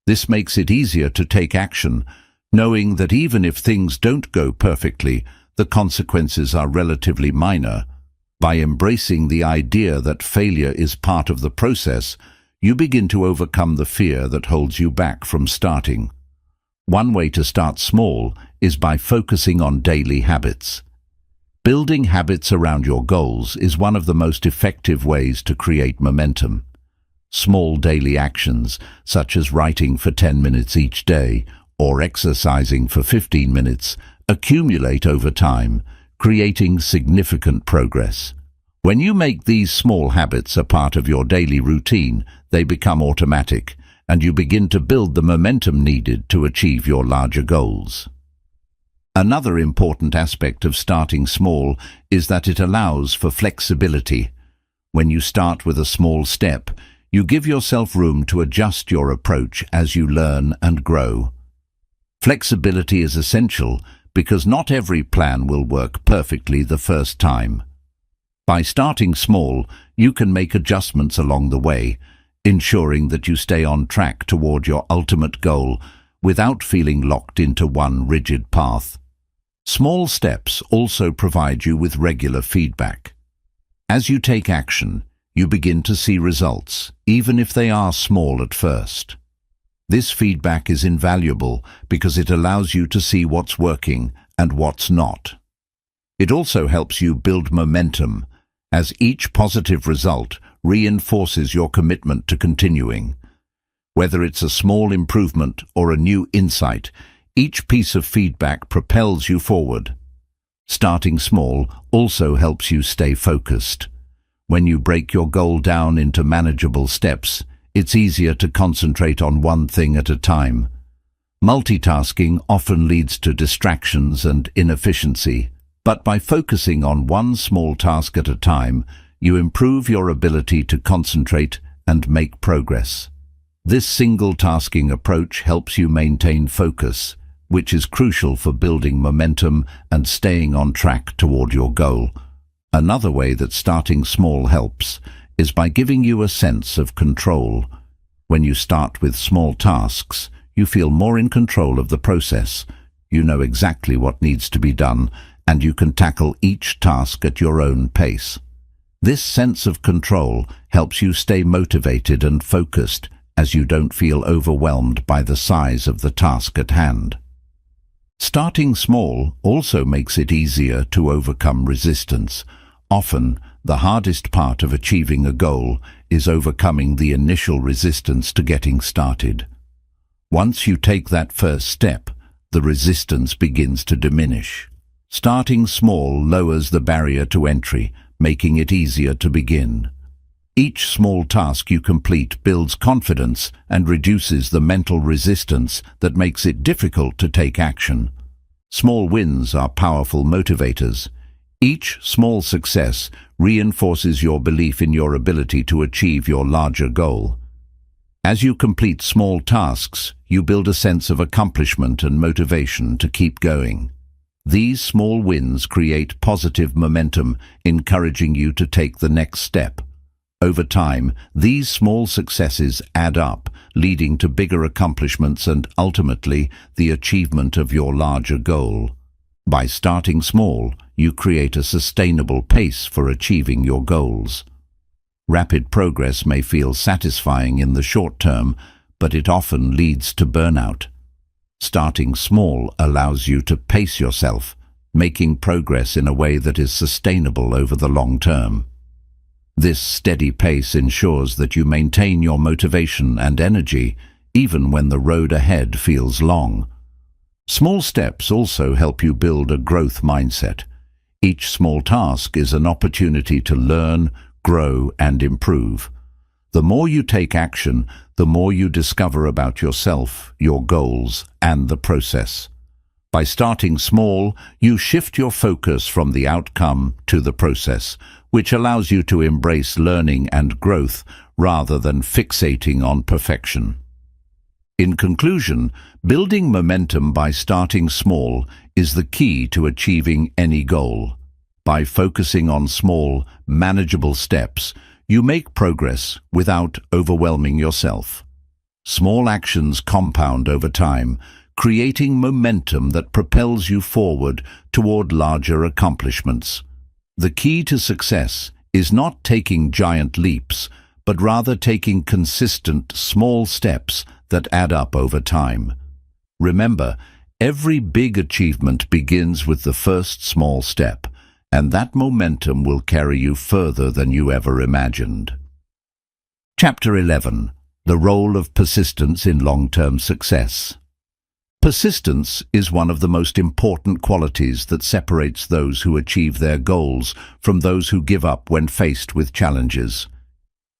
This makes it easier to take action, knowing that even if things don't go perfectly, the consequences are relatively minor. By embracing the idea that failure is part of the process, you begin to overcome the fear that holds you back from starting. One way to start small is by focusing on daily habits. Building habits around your goals is one of the most effective ways to create momentum. Small daily actions, such as writing for 10 minutes each day or exercising for 15 minutes, accumulate over time, creating significant progress. When you make these small habits a part of your daily routine, they become automatic, and you begin to build the momentum needed to achieve your larger goals. Another important aspect of starting small is that it allows for flexibility. When you start with a small step, you give yourself room to adjust your approach as you learn and grow. Flexibility is essential because not every plan will work perfectly the first time. By starting small, you can make adjustments along the way, ensuring that you stay on track toward your ultimate goal without feeling locked into one rigid path. Small steps also provide you with regular feedback. As you take action, you begin to see results, even if they are small at first. This feedback is invaluable because it allows you to see what's working and what's not. It also helps you build momentum, as each positive result reinforces your commitment to continuing. Whether it's a small improvement or a new insight, each piece of feedback propels you forward. Starting small also helps you stay focused. When you break your goal down into manageable steps, it's easier to concentrate on one thing at a time. Multitasking often leads to distractions and inefficiency, but by focusing on one small task at a time, you improve your ability to concentrate and make progress. This single-tasking approach helps you maintain focus, which is crucial for building momentum and staying on track toward your goal. Another way that starting small helps is by giving you a sense of control. When you start with small tasks, you feel more in control of the process. You know exactly what needs to be done, and you can tackle each task at your own pace. This sense of control helps you stay motivated and focused, as you don't feel overwhelmed by the size of the task at hand. Starting small also makes it easier to overcome resistance. Often, the hardest part of achieving a goal is overcoming the initial resistance to getting started. Once you take that first step, the resistance begins to diminish. Starting small lowers the barrier to entry, making it easier to begin. Each small task you complete builds confidence and reduces the mental resistance that makes it difficult to take action. Small wins are powerful motivators. Each small success reinforces your belief in your ability to achieve your larger goal. As you complete small tasks, you build a sense of accomplishment and motivation to keep going. These small wins create positive momentum, encouraging you to take the next step. Over time, these small successes add up, leading to bigger accomplishments and ultimately the achievement of your larger goal. By starting small, you create a sustainable pace for achieving your goals. Rapid progress may feel satisfying in the short term, but it often leads to burnout. Starting small allows you to pace yourself, making progress in a way that is sustainable over the long term. This steady pace ensures that you maintain your motivation and energy, even when the road ahead feels long. Small steps also help you build a growth mindset. Each small task is an opportunity to learn, grow, and improve. The more you take action, the more you discover about yourself, your goals, and the process. By starting small, you shift your focus from the outcome to the process, which allows you to embrace learning and growth rather than fixating on perfection. In conclusion, building momentum by starting small is the key to achieving any goal. By focusing on small, manageable steps, you make progress without overwhelming yourself. Small actions compound over time, creating momentum that propels you forward toward larger accomplishments. The key to success is not taking giant leaps, but rather taking consistent, small steps that add up over time. Remember, every big achievement begins with the first small step, and that momentum will carry you further than you ever imagined. Chapter 11. The role of persistence in long-term success. Persistence is one of the most important qualities that separates those who achieve their goals from those who give up when faced with challenges.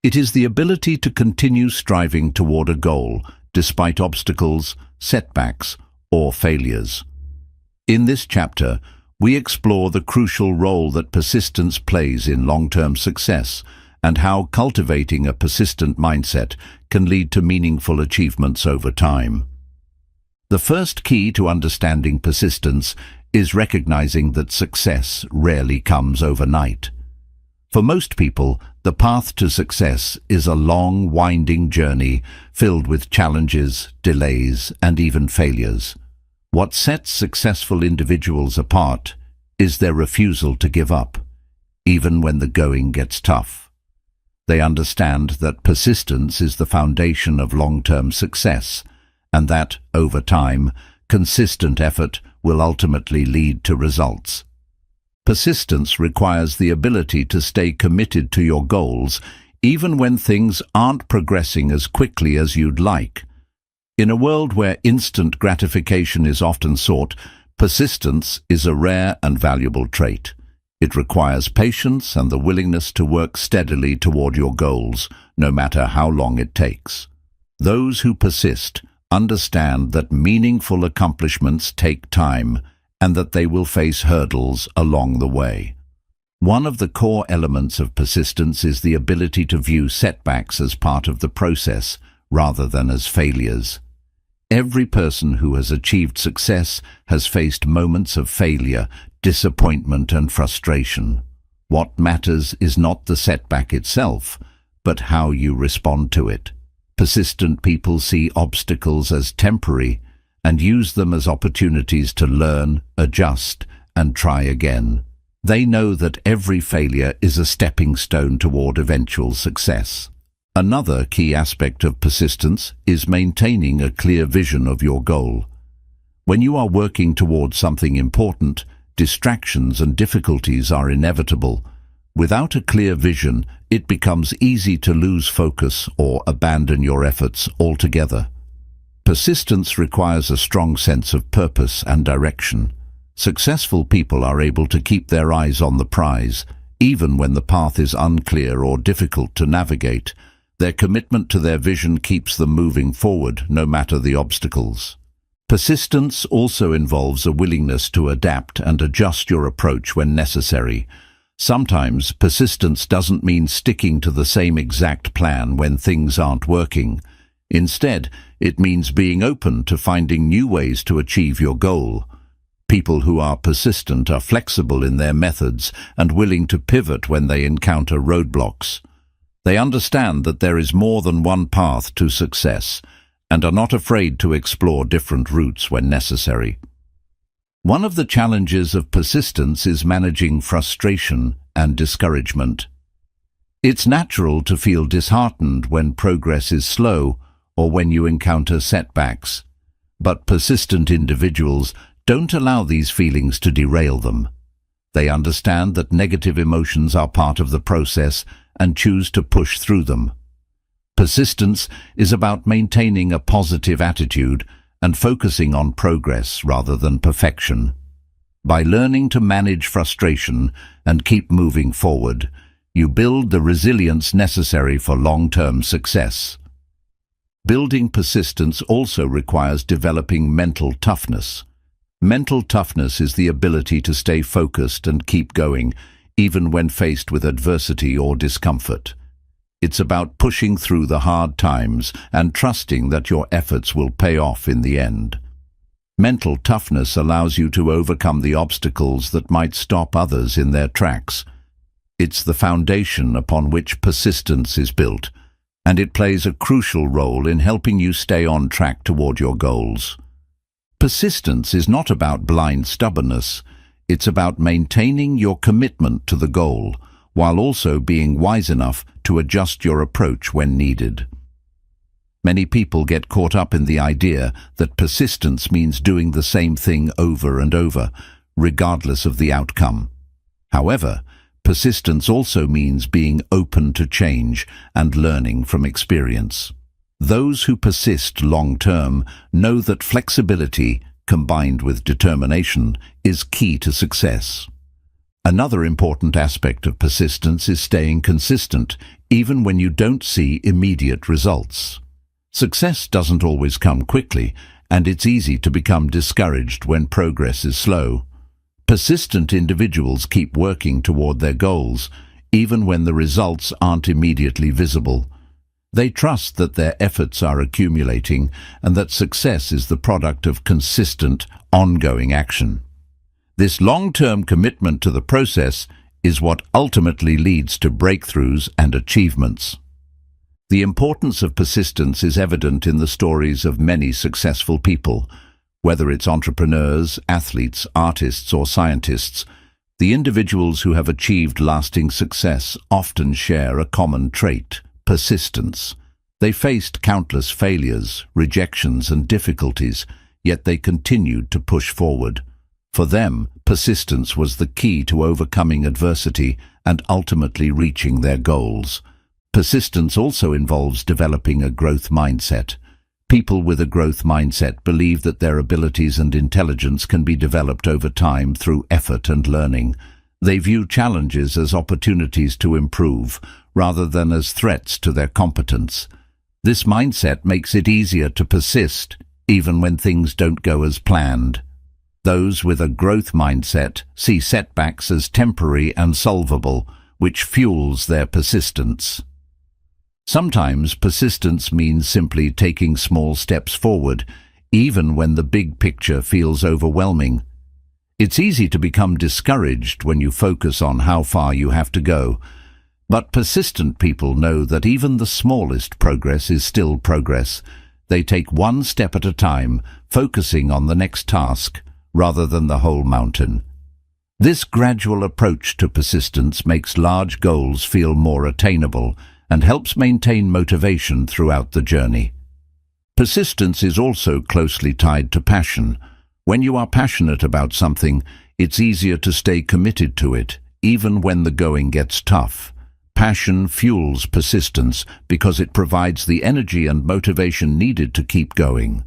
It is the ability to continue striving toward a goal, despite obstacles, setbacks, or failures. In this chapter, we explore the crucial role that persistence plays in long-term success and how cultivating a persistent mindset can lead to meaningful achievements over time. The first key to understanding persistence is recognizing that success rarely comes overnight. For most people, the path to success is a long, winding journey filled with challenges, delays, and even failures. What sets successful individuals apart is their refusal to give up, even when the going gets tough. They understand that persistence is the foundation of long-term success, and that, over time, consistent effort will ultimately lead to results. Persistence requires the ability to stay committed to your goals, even when things aren't progressing as quickly as you'd like. In a world where instant gratification is often sought, persistence is a rare and valuable trait. It requires patience and the willingness to work steadily toward your goals, no matter how long it takes. Those who persist understand that meaningful accomplishments take time and that they will face hurdles along the way. One of the core elements of persistence is the ability to view setbacks as part of the process rather than as failures. Every person who has achieved success has faced moments of failure, disappointment, and frustration. What matters is not the setback itself, but how you respond to it. Persistent people see obstacles as temporary and use them as opportunities to learn, adjust, and try again. They know that every failure is a stepping stone toward eventual success. Another key aspect of persistence is maintaining a clear vision of your goal. When you are working towards something important, distractions and difficulties are inevitable. Without a clear vision, it becomes easy to lose focus or abandon your efforts altogether. Persistence requires a strong sense of purpose and direction. Successful people are able to keep their eyes on the prize, even when the path is unclear or difficult to navigate. Their commitment to their vision keeps them moving forward, no matter the obstacles. Persistence also involves a willingness to adapt and adjust your approach when necessary. Sometimes persistence doesn't mean sticking to the same exact plan when things aren't working. Instead, it means being open to finding new ways to achieve your goal. People who are persistent are flexible in their methods and willing to pivot when they encounter roadblocks. They understand that there is more than one path to success and are not afraid to explore different routes when necessary. One of the challenges of persistence is managing frustration and discouragement. It's natural to feel disheartened when progress is slow or when you encounter setbacks, but persistent individuals don't allow these feelings to derail them. They understand that negative emotions are part of the process and choose to push through them. Persistence is about maintaining a positive attitude and focusing on progress rather than perfection. By learning to manage frustration and keep moving forward, you build the resilience necessary for long-term success. Building persistence also requires developing mental toughness. Mental toughness is the ability to stay focused and keep going, even when faced with adversity or discomfort. It's about pushing through the hard times and trusting that your efforts will pay off in the end. Mental toughness allows you to overcome the obstacles that might stop others in their tracks. It's the foundation upon which persistence is built, and it plays a crucial role in helping you stay on track toward your goals. Persistence is not about blind stubbornness. It's about maintaining your commitment to the goal, while also being wise enough to adjust your approach when needed. Many people get caught up in the idea that persistence means doing the same thing over and over, regardless of the outcome. However, persistence also means being open to change and learning from experience. Those who persist long-term know that flexibility, combined with determination, is key to success. Another important aspect of persistence is staying consistent, even when you don't see immediate results. Success doesn't always come quickly, and it's easy to become discouraged when progress is slow. Persistent individuals keep working toward their goals, even when the results aren't immediately visible. They trust that their efforts are accumulating and that success is the product of consistent, ongoing action. This long-term commitment to the process is what ultimately leads to breakthroughs and achievements. The importance of persistence is evident in the stories of many successful people. Whether it's entrepreneurs, athletes, artists, or scientists, the individuals who have achieved lasting success often share a common trait: persistence. They faced countless failures, rejections, and difficulties, yet they continued to push forward. For them, persistence was the key to overcoming adversity and ultimately reaching their goals. Persistence also involves developing a growth mindset. People with a growth mindset believe that their abilities and intelligence can be developed over time through effort and learning. They view challenges as opportunities to improve, rather than as threats to their competence. This mindset makes it easier to persist, even when things don't go as planned. Those with a growth mindset see setbacks as temporary and solvable, which fuels their persistence. Sometimes persistence means simply taking small steps forward, even when the big picture feels overwhelming. It's easy to become discouraged when you focus on how far you have to go, but persistent people know that even the smallest progress is still progress. They take one step at a time, focusing on the next task, rather than the whole mountain. This gradual approach to persistence makes large goals feel more attainable and helps maintain motivation throughout the journey. Persistence is also closely tied to passion. When you are passionate about something, it's easier to stay committed to it, even when the going gets tough. Passion fuels persistence because it provides the energy and motivation needed to keep going.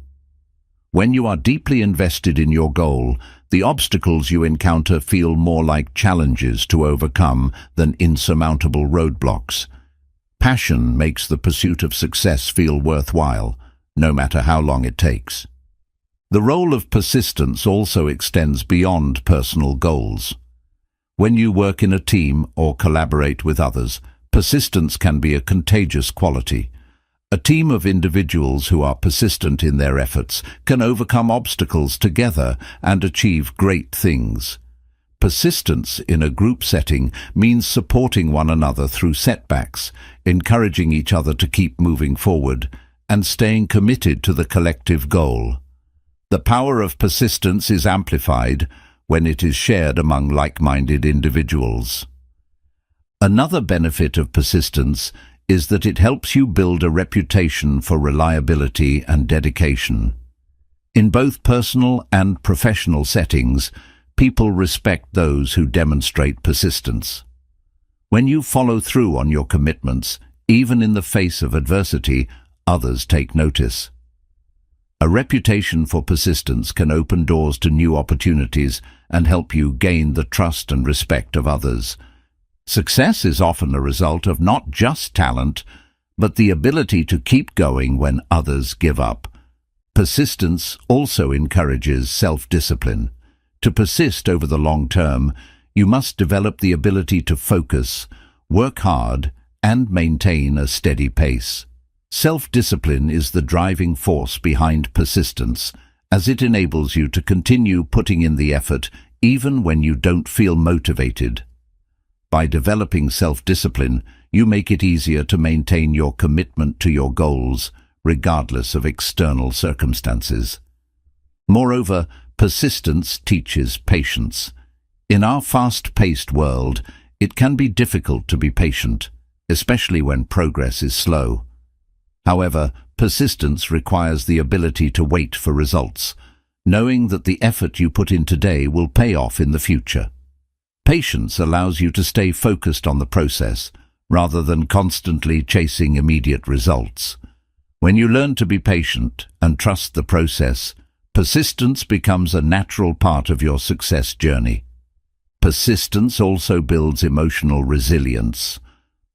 When you are deeply invested in your goal, the obstacles you encounter feel more like challenges to overcome than insurmountable roadblocks. Passion makes the pursuit of success feel worthwhile, no matter how long it takes. The role of persistence also extends beyond personal goals. When you work in a team or collaborate with others, persistence can be a contagious quality. A team of individuals who are persistent in their efforts can overcome obstacles together and achieve great things. Persistence in a group setting means supporting one another through setbacks, encouraging each other to keep moving forward, and staying committed to the collective goal. The power of persistence is amplified when it is shared among like-minded individuals. Another benefit of persistence is that it helps you build a reputation for reliability and dedication. In both personal and professional settings, people respect those who demonstrate persistence. When you follow through on your commitments, even in the face of adversity, others take notice. A reputation for persistence can open doors to new opportunities and help you gain the trust and respect of others. Success is often a result of not just talent, but the ability to keep going when others give up. Persistence also encourages self-discipline. To persist over the long term, you must develop the ability to focus, work hard, and maintain a steady pace. Self-discipline is the driving force behind persistence, as it enables you to continue putting in the effort even when you don't feel motivated. By developing self-discipline, you make it easier to maintain your commitment to your goals, regardless of external circumstances. Moreover, persistence teaches patience. In our fast-paced world, it can be difficult to be patient, especially when progress is slow. However, persistence requires the ability to wait for results, knowing that the effort you put in today will pay off in the future. Patience allows you to stay focused on the process, rather than constantly chasing immediate results. When you learn to be patient and trust the process, persistence becomes a natural part of your success journey. Persistence also builds emotional resilience.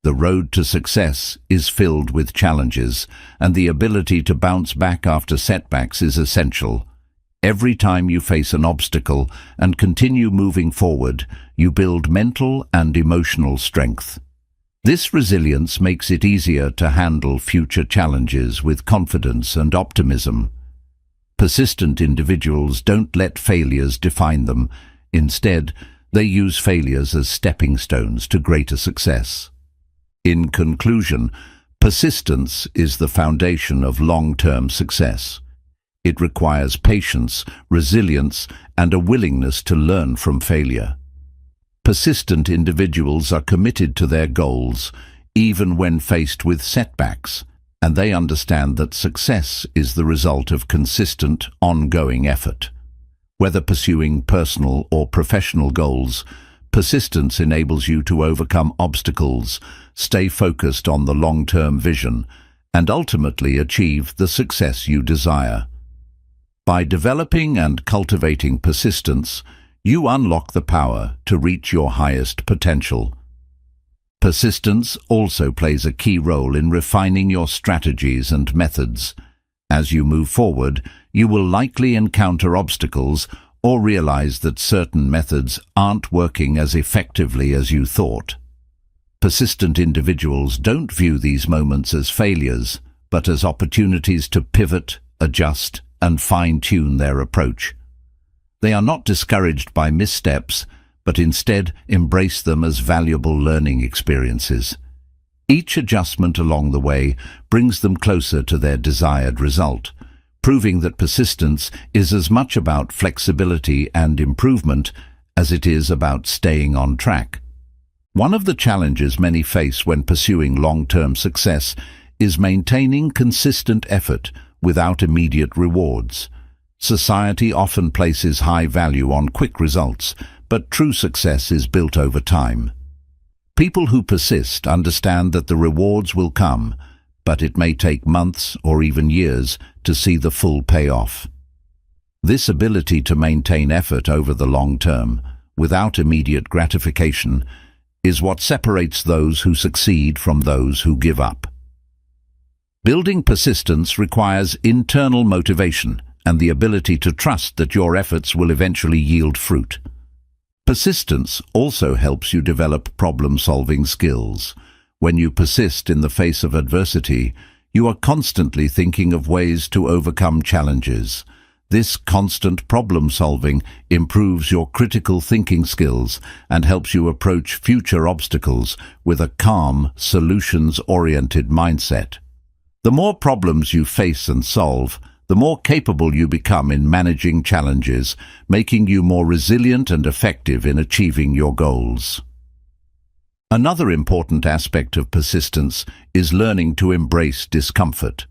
The road to success is filled with challenges, and the ability to bounce back after setbacks is essential. Every time you face an obstacle and continue moving forward, you build mental and emotional strength. This resilience makes it easier to handle future challenges with confidence and optimism. Persistent individuals don't let failures define them. Instead, they use failures as stepping stones to greater success. In conclusion, persistence is the foundation of long-term success. It requires patience, resilience, and a willingness to learn from failure. Persistent individuals are committed to their goals, even when faced with setbacks, and they understand that success is the result of consistent, ongoing effort. Whether pursuing personal or professional goals, persistence enables you to overcome obstacles, stay focused on the long-term vision, and ultimately achieve the success you desire. By developing and cultivating persistence, you unlock the power to reach your highest potential. Persistence also plays a key role in refining your strategies and methods. As you move forward, you will likely encounter obstacles or realize that certain methods aren't working as effectively as you thought. Persistent individuals don't view these moments as failures, but as opportunities to pivot, adjust, and fine-tune their approach. They are not discouraged by missteps, but instead embrace them as valuable learning experiences. Each adjustment along the way brings them closer to their desired result, proving that persistence is as much about flexibility and improvement as it is about staying on track. One of the challenges many face when pursuing long-term success is maintaining consistent effort without immediate rewards. Society often places high value on quick results, but true success is built over time. People who persist understand that the rewards will come, but it may take months or even years to see the full payoff. This ability to maintain effort over the long term, without immediate gratification, is what separates those who succeed from those who give up. Building persistence requires internal motivation and the ability to trust that your efforts will eventually yield fruit. Persistence also helps you develop problem-solving skills. When you persist in the face of adversity, you are constantly thinking of ways to overcome challenges. This constant problem-solving improves your critical thinking skills and helps you approach future obstacles with a calm, solutions-oriented mindset. The more problems you face and solve, the more capable you become in managing challenges, making you more resilient and effective in achieving your goals. Another important aspect of persistence is learning to embrace discomfort.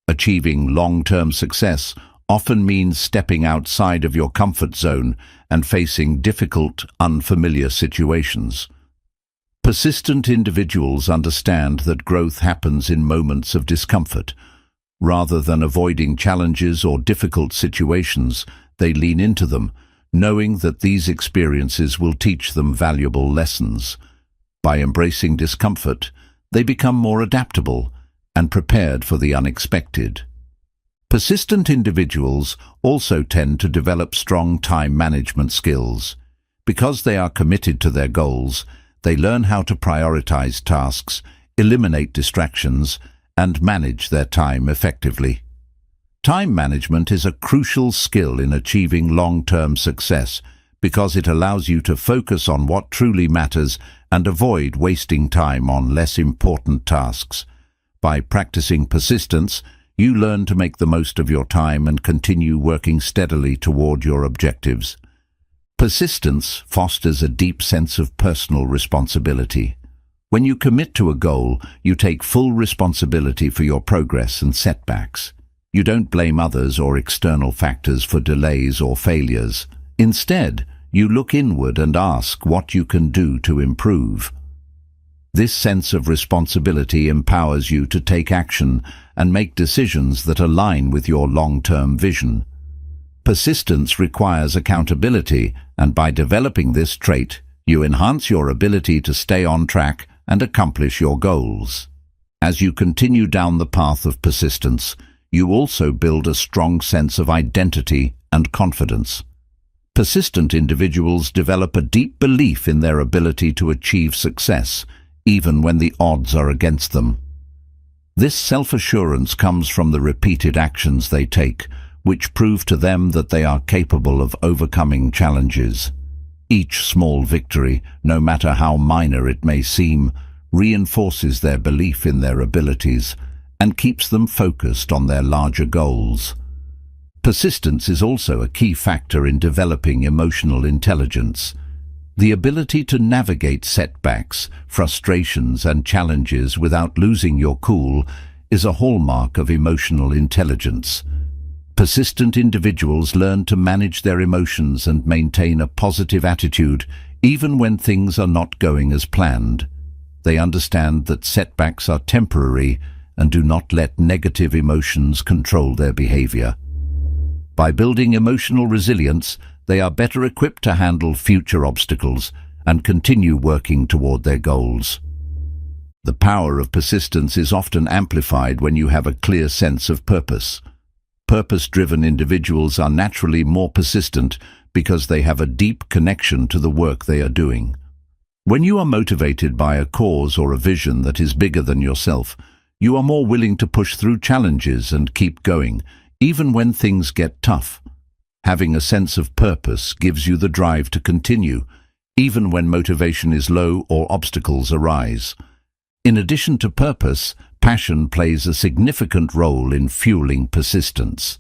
Achieving long-term success often means stepping outside of your comfort zone and facing difficult, unfamiliar situations. Persistent individuals understand that growth happens in moments of discomfort. Rather than avoiding challenges or difficult situations, they lean into them, knowing that these experiences will teach them valuable lessons. By embracing discomfort, they become more adaptable and prepared for the unexpected. Persistent individuals also tend to develop strong time management skills. Because they are committed to their goals, they learn how to prioritize tasks, eliminate distractions, and manage their time effectively. Time management is a crucial skill in achieving long-term success because it allows you to focus on what truly matters and avoid wasting time on less important tasks. By practicing persistence, you learn to make the most of your time and continue working steadily toward your objectives. Persistence fosters a deep sense of personal responsibility. When you commit to a goal, you take full responsibility for your progress and setbacks. You don't blame others or external factors for delays or failures. Instead, you look inward and ask what you can do to improve. This sense of responsibility empowers you to take action and make decisions that align with your long-term vision. Persistence requires accountability, and by developing this trait, you enhance your ability to stay on track and accomplish your goals. As you continue down the path of persistence, you also build a strong sense of identity and confidence. Persistent individuals develop a deep belief in their ability to achieve success, even when the odds are against them. This self-assurance comes from the repeated actions they take, which prove to them that they are capable of overcoming challenges. Each small victory, no matter how minor it may seem, reinforces their belief in their abilities and keeps them focused on their larger goals. Persistence is also a key factor in developing emotional intelligence. The ability to navigate setbacks, frustrations, and challenges without losing your cool is a hallmark of emotional intelligence. Persistent individuals learn to manage their emotions and maintain a positive attitude even when things are not going as planned. They understand that setbacks are temporary and do not let negative emotions control their behavior. By building emotional resilience, they are better equipped to handle future obstacles and continue working toward their goals. The power of persistence is often amplified when you have a clear sense of purpose. Purpose-driven individuals are naturally more persistent because they have a deep connection to the work they are doing. When you are motivated by a cause or a vision that is bigger than yourself, you are more willing to push through challenges and keep going, even when things get tough. Having a sense of purpose gives you the drive to continue, even when motivation is low or obstacles arise. In addition to purpose, passion plays a significant role in fueling persistence.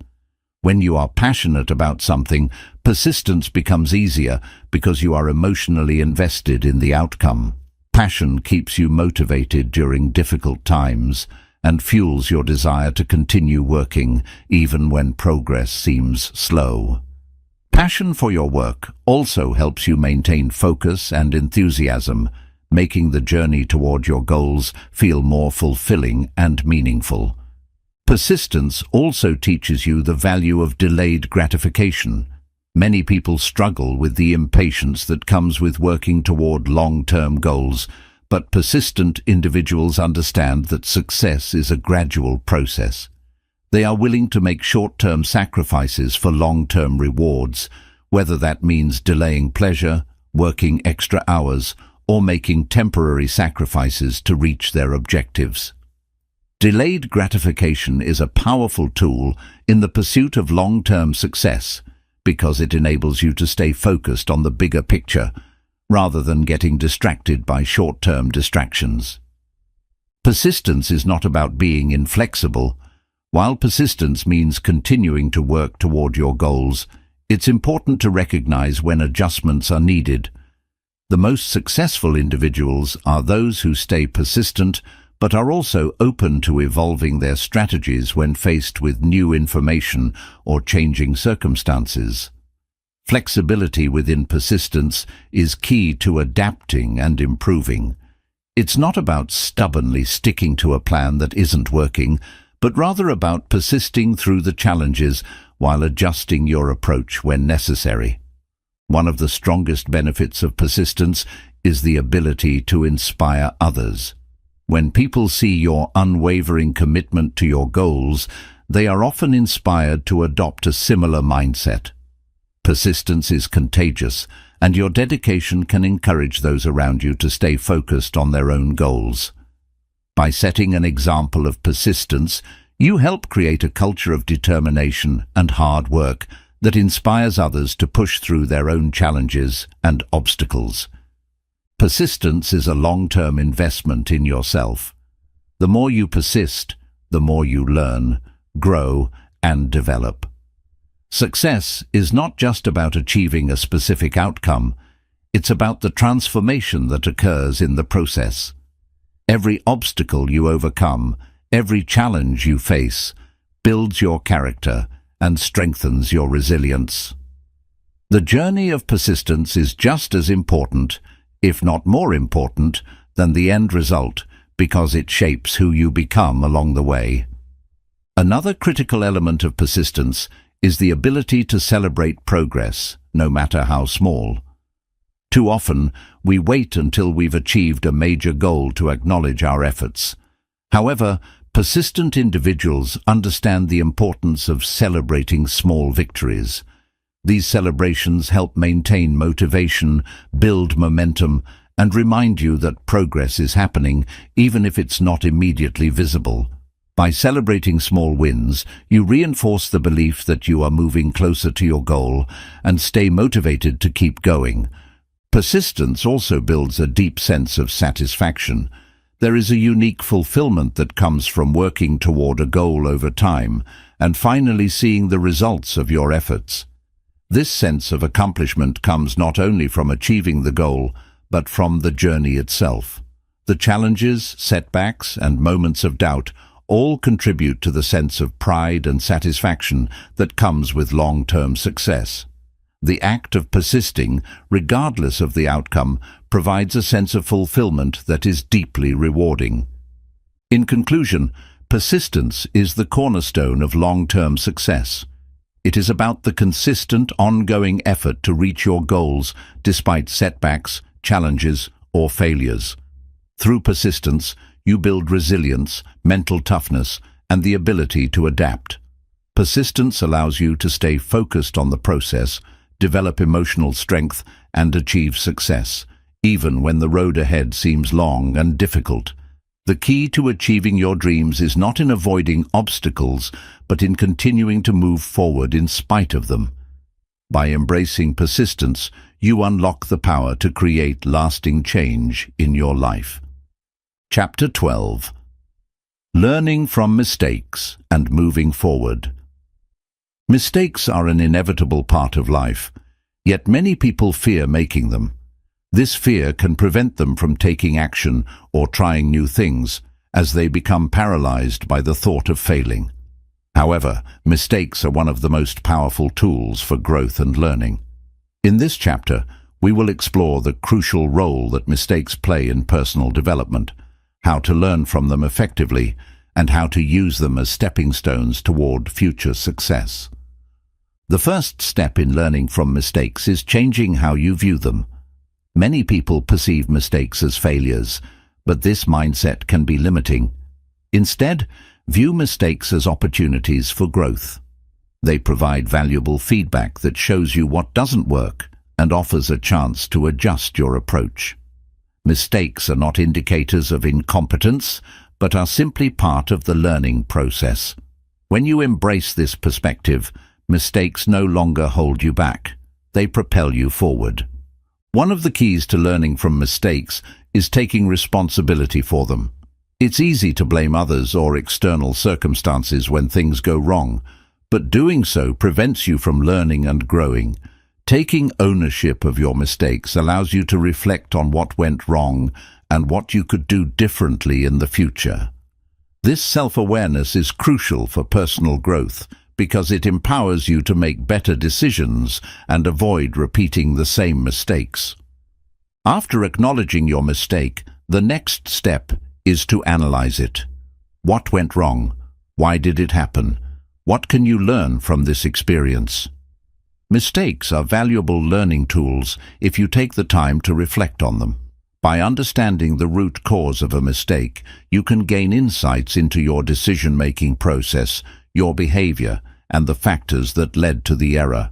When you are passionate about something, persistence becomes easier because you are emotionally invested in the outcome. Passion keeps you motivated during difficult times and fuels your desire to continue working even when progress seems slow. Passion for your work also helps you maintain focus and enthusiasm, making the journey toward your goals feel more fulfilling and meaningful. Persistence also teaches you the value of delayed gratification. Many people struggle with the impatience that comes with working toward long-term goals, but persistent individuals understand that success is a gradual process. They are willing to make short-term sacrifices for long-term rewards, whether that means delaying pleasure, working extra hours, or making temporary sacrifices to reach their objectives. Delayed gratification is a powerful tool in the pursuit of long-term success because it enables you to stay focused on the bigger picture rather than getting distracted by short-term distractions. Persistence is not about being inflexible. While persistence means continuing to work toward your goals, it's important to recognize when adjustments are needed. The most successful individuals are those who stay persistent but are also open to evolving their strategies when faced with new information or changing circumstances. Flexibility within persistence is key to adapting and improving. It's not about stubbornly sticking to a plan that isn't working, but rather about persisting through the challenges while adjusting your approach when necessary. One of the strongest benefits of persistence is the ability to inspire others. When people see your unwavering commitment to your goals, they are often inspired to adopt a similar mindset. Persistence is contagious, and your dedication can encourage those around you to stay focused on their own goals. By setting an example of persistence, you help create a culture of determination and hard work that inspires others to push through their own challenges and obstacles. Persistence is a long-term investment in yourself. The more you persist, the more you learn, grow, and develop. Success is not just about achieving a specific outcome, it's about the transformation that occurs in the process. Every obstacle you overcome, every challenge you face, builds your character and strengthens your resilience. The journey of persistence is just as important, if not more important, than the end result, because it shapes who you become along the way. Another critical element of persistence is the ability to celebrate progress, no matter how small. Too often, we wait until we've achieved a major goal to acknowledge our efforts. However, persistent individuals understand the importance of celebrating small victories. These celebrations help maintain motivation, build momentum, and remind you that progress is happening, even if it's not immediately visible. By celebrating small wins, you reinforce the belief that you are moving closer to your goal and stay motivated to keep going. Persistence also builds a deep sense of satisfaction. There is a unique fulfillment that comes from working toward a goal over time and finally seeing the results of your efforts. This sense of accomplishment comes not only from achieving the goal, but from the journey itself. The challenges, setbacks, and moments of doubt all contribute to the sense of pride and satisfaction that comes with long-term success. The act of persisting, regardless of the outcome, provides a sense of fulfillment that is deeply rewarding. In conclusion, persistence is the cornerstone of long-term success. It is about the consistent, ongoing effort to reach your goals despite setbacks, challenges, or failures. Through persistence, you build resilience, mental toughness, and the ability to adapt. Persistence allows you to stay focused on the process, develop emotional strength, and achieve success, even when the road ahead seems long and difficult. The key to achieving your dreams is not in avoiding obstacles, but in continuing to move forward in spite of them. By embracing persistence, you unlock the power to create lasting change in your life. Chapter 12. Learning from mistakes and moving forward. Mistakes are an inevitable part of life, yet many people fear making them. This fear can prevent them from taking action or trying new things, as they become paralyzed by the thought of failing. However, mistakes are one of the most powerful tools for growth and learning. In this chapter, we will explore the crucial role that mistakes play in personal development, how to learn from them effectively, and how to use them as stepping stones toward future success. The first step in learning from mistakes is changing how you view them. Many people perceive mistakes as failures, but this mindset can be limiting. Instead, view mistakes as opportunities for growth. They provide valuable feedback that shows you what doesn't work and offers a chance to adjust your approach. Mistakes are not indicators of incompetence, but are simply part of the learning process. When you embrace this perspective, mistakes no longer hold you back. They propel you forward. One of the keys to learning from mistakes is taking responsibility for them. It's easy to blame others or external circumstances when things go wrong, but doing so prevents you from learning and growing. Taking ownership of your mistakes allows you to reflect on what went wrong and what you could do differently in the future. This self-awareness is crucial for personal growth because it empowers you to make better decisions and avoid repeating the same mistakes. After acknowledging your mistake, the next step is to analyze it. What went wrong? Why did it happen? What can you learn from this experience? Mistakes are valuable learning tools if you take the time to reflect on them. By understanding the root cause of a mistake, you can gain insights into your decision-making process, your behavior, and the factors that led to the error.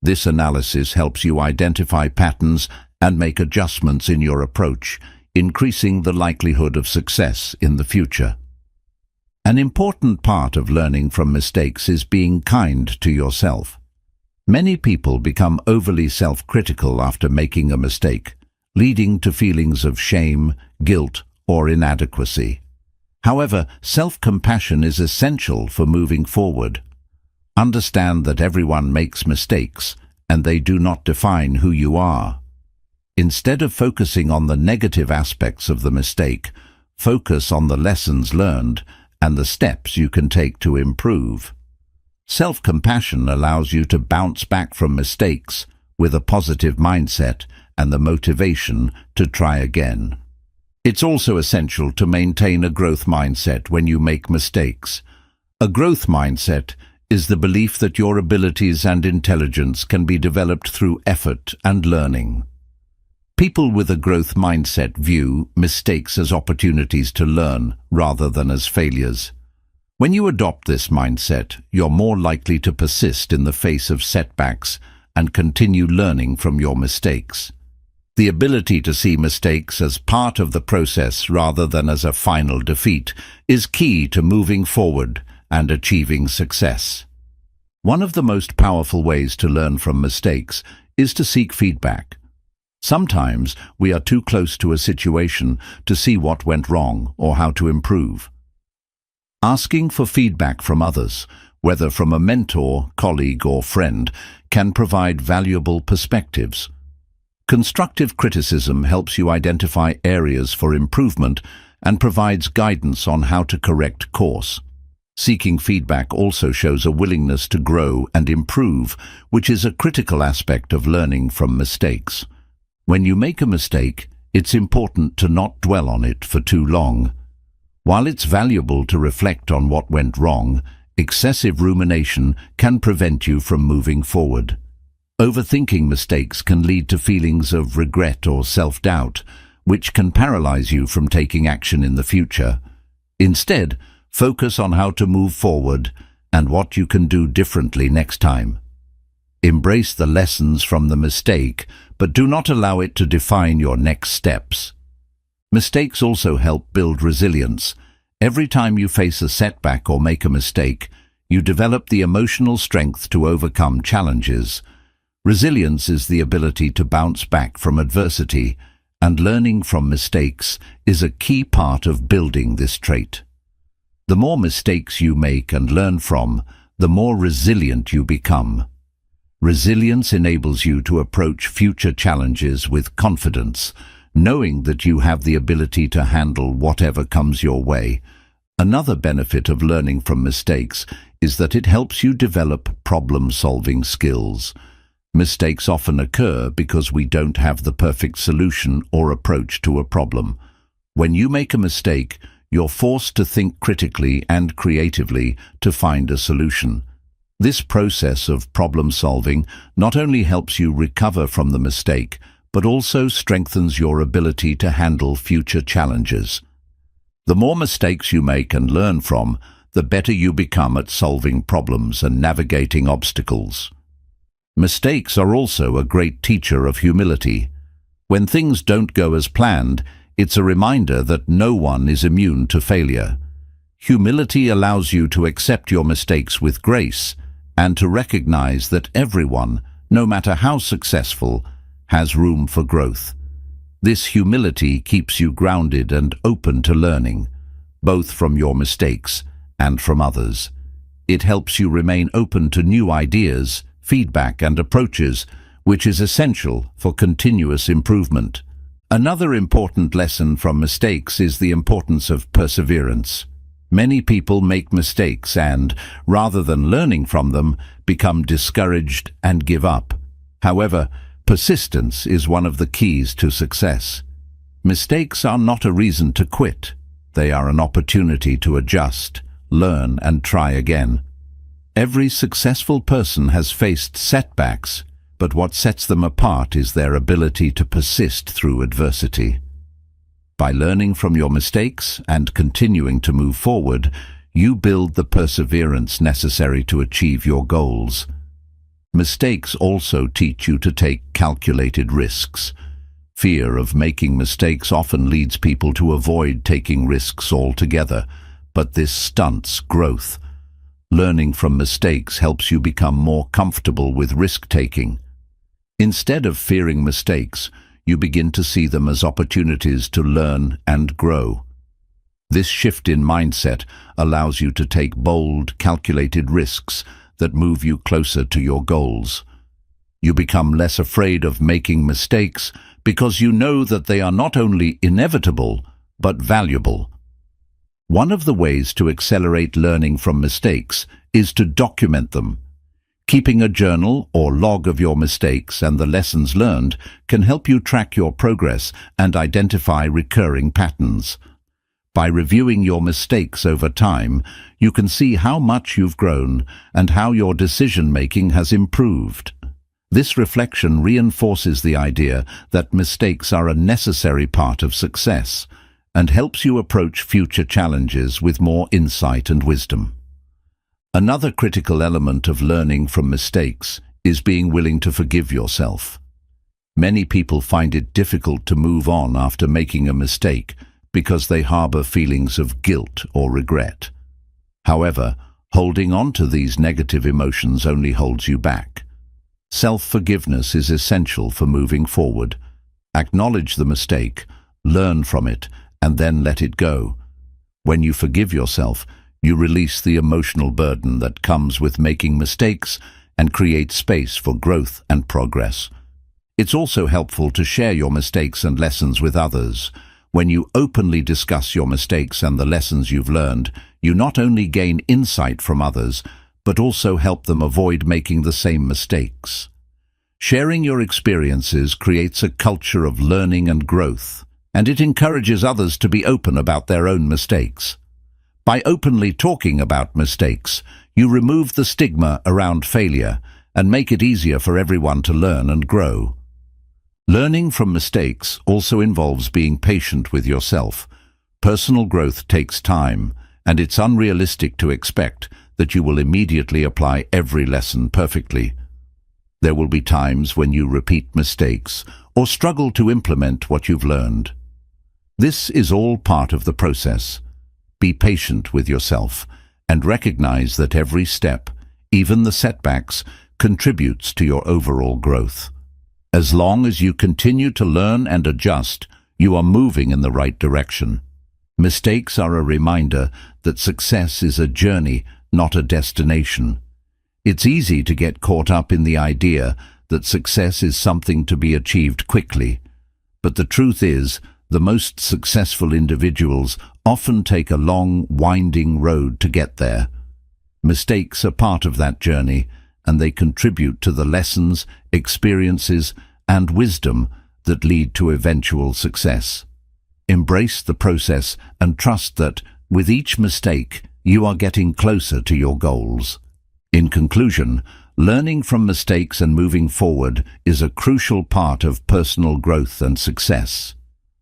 This analysis helps you identify patterns and make adjustments in your approach, increasing the likelihood of success in the future. An important part of learning from mistakes is being kind to yourself. Many people become overly self-critical after making a mistake, leading to feelings of shame, guilt, or inadequacy. However, self-compassion is essential for moving forward. Understand that everyone makes mistakes, and they do not define who you are. Instead of focusing on the negative aspects of the mistake, focus on the lessons learned and the steps you can take to improve. Self-compassion allows you to bounce back from mistakes with a positive mindset and the motivation to try again. It's also essential to maintain a growth mindset when you make mistakes. A growth mindset is the belief that your abilities and intelligence can be developed through effort and learning. People with a growth mindset view mistakes as opportunities to learn rather than as failures. When you adopt this mindset, you're more likely to persist in the face of setbacks and continue learning from your mistakes. The ability to see mistakes as part of the process rather than as a final defeat is key to moving forward and achieving success. One of the most powerful ways to learn from mistakes is to seek feedback. Sometimes we are too close to a situation to see what went wrong or how to improve. Asking for feedback from others, whether from a mentor, colleague, or friend, can provide valuable perspectives. Constructive criticism helps you identify areas for improvement and provides guidance on how to correct course. Seeking feedback also shows a willingness to grow and improve, which is a critical aspect of learning from mistakes. When you make a mistake, it's important to not dwell on it for too long. While it's valuable to reflect on what went wrong, excessive rumination can prevent you from moving forward. Overthinking mistakes can lead to feelings of regret or self-doubt, which can paralyze you from taking action in the future. Instead, focus on how to move forward and what you can do differently next time. Embrace the lessons from the mistake, but do not allow it to define your next steps. Mistakes also help build resilience. Every time you face a setback or make a mistake, you develop the emotional strength to overcome challenges. Resilience is the ability to bounce back from adversity, and learning from mistakes is a key part of building this trait. The more mistakes you make and learn from, the more resilient you become. Resilience enables you to approach future challenges with confidence, knowing that you have the ability to handle whatever comes your way. Another benefit of learning from mistakes is that it helps you develop problem-solving skills. Mistakes often occur because we don't have the perfect solution or approach to a problem. When you make a mistake, you're forced to think critically and creatively to find a solution. This process of problem-solving not only helps you recover from the mistake, but also strengthens your ability to handle future challenges. The more mistakes you make and learn from, the better you become at solving problems and navigating obstacles. Mistakes are also a great teacher of humility. When things don't go as planned, it's a reminder that no one is immune to failure. Humility allows you to accept your mistakes with grace and to recognize that everyone, no matter how successful, has room for growth. This humility keeps you grounded and open to learning, both from your mistakes and from others. It helps you remain open to new ideas, feedback and approaches, which is essential for continuous improvement. Another important lesson from mistakes is the importance of perseverance. Many people make mistakes and, rather than learning from them, become discouraged and give up. However, persistence is one of the keys to success. Mistakes are not a reason to quit. They are an opportunity to adjust, learn, and try again. Every successful person has faced setbacks, but what sets them apart is their ability to persist through adversity. By learning from your mistakes and continuing to move forward, you build the perseverance necessary to achieve your goals. Mistakes also teach you to take calculated risks. Fear of making mistakes often leads people to avoid taking risks altogether, but this stunts growth. Learning from mistakes helps you become more comfortable with risk-taking. Instead of fearing mistakes, you begin to see them as opportunities to learn and grow. This shift in mindset allows you to take bold, calculated risks that move you closer to your goals. You become less afraid of making mistakes because you know that they are not only inevitable, but valuable. One of the ways to accelerate learning from mistakes is to document them. Keeping a journal or log of your mistakes and the lessons learned can help you track your progress and identify recurring patterns. By reviewing your mistakes over time, you can see how much you've grown and how your decision-making has improved. This reflection reinforces the idea that mistakes are a necessary part of success and helps you approach future challenges with more insight and wisdom. Another critical element of learning from mistakes is being willing to forgive yourself. Many people find it difficult to move on after making a mistake because they harbor feelings of guilt or regret. However, holding on to these negative emotions only holds you back. Self-forgiveness is essential for moving forward. Acknowledge the mistake, learn from it, and then let it go. When you forgive yourself, you release the emotional burden that comes with making mistakes and create space for growth and progress. It's also helpful to share your mistakes and lessons with others. When you openly discuss your mistakes and the lessons you've learned, you not only gain insight from others, but also help them avoid making the same mistakes. Sharing your experiences creates a culture of learning and growth, and it encourages others to be open about their own mistakes. By openly talking about mistakes, you remove the stigma around failure and make it easier for everyone to learn and grow. Learning from mistakes also involves being patient with yourself. Personal growth takes time, and it's unrealistic to expect that you will immediately apply every lesson perfectly. There will be times when you repeat mistakes or struggle to implement what you've learned. This is all part of the process. Be patient with yourself and recognize that every step, even the setbacks, contributes to your overall growth. As long as you continue to learn and adjust, you are moving in the right direction. Mistakes are a reminder that success is a journey, not a destination. It's easy to get caught up in the idea that success is something to be achieved quickly. But the truth is, the most successful individuals often take a long, winding road to get there. Mistakes are part of that journey, and they contribute to the lessons, experiences, and wisdom that lead to eventual success. Embrace the process and trust that, with each mistake, you are getting closer to your goals. In conclusion, learning from mistakes and moving forward is a crucial part of personal growth and success.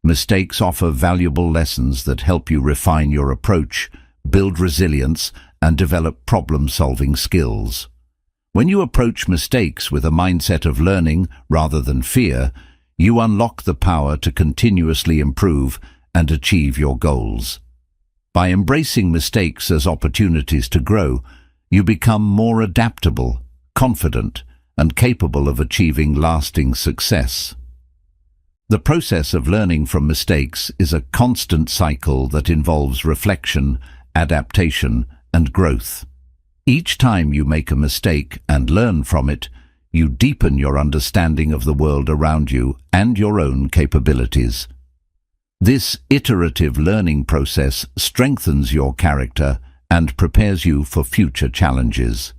Mistakes offer valuable lessons that help you refine your approach, build resilience, and develop problem-solving skills. When you approach mistakes with a mindset of learning rather than fear, you unlock the power to continuously improve and achieve your goals. By embracing mistakes as opportunities to grow, you become more adaptable, confident, and capable of achieving lasting success. The process of learning from mistakes is a constant cycle that involves reflection, adaptation, and growth. Each time you make a mistake and learn from it, you deepen your understanding of the world around you and your own capabilities. This iterative learning process strengthens your character and prepares you for future challenges.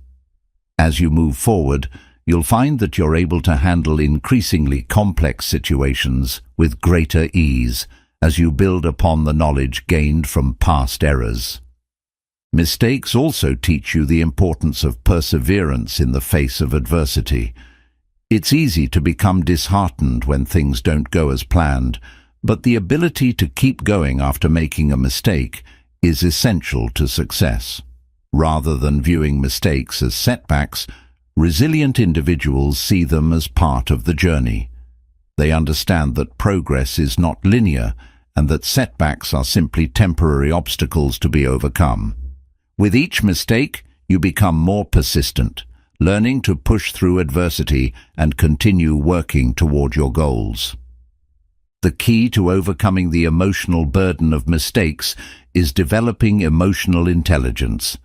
As you move forward, you'll find that you're able to handle increasingly complex situations with greater ease as you build upon the knowledge gained from past errors. Mistakes also teach you the importance of perseverance in the face of adversity. It's easy to become disheartened when things don't go as planned, but the ability to keep going after making a mistake is essential to success. Rather than viewing mistakes as setbacks, resilient individuals see them as part of the journey. They understand that progress is not linear and that setbacks are simply temporary obstacles to be overcome. With each mistake, you become more persistent, learning to push through adversity and continue working toward your goals. The key to overcoming the emotional burden of mistakes is developing emotional intelligence.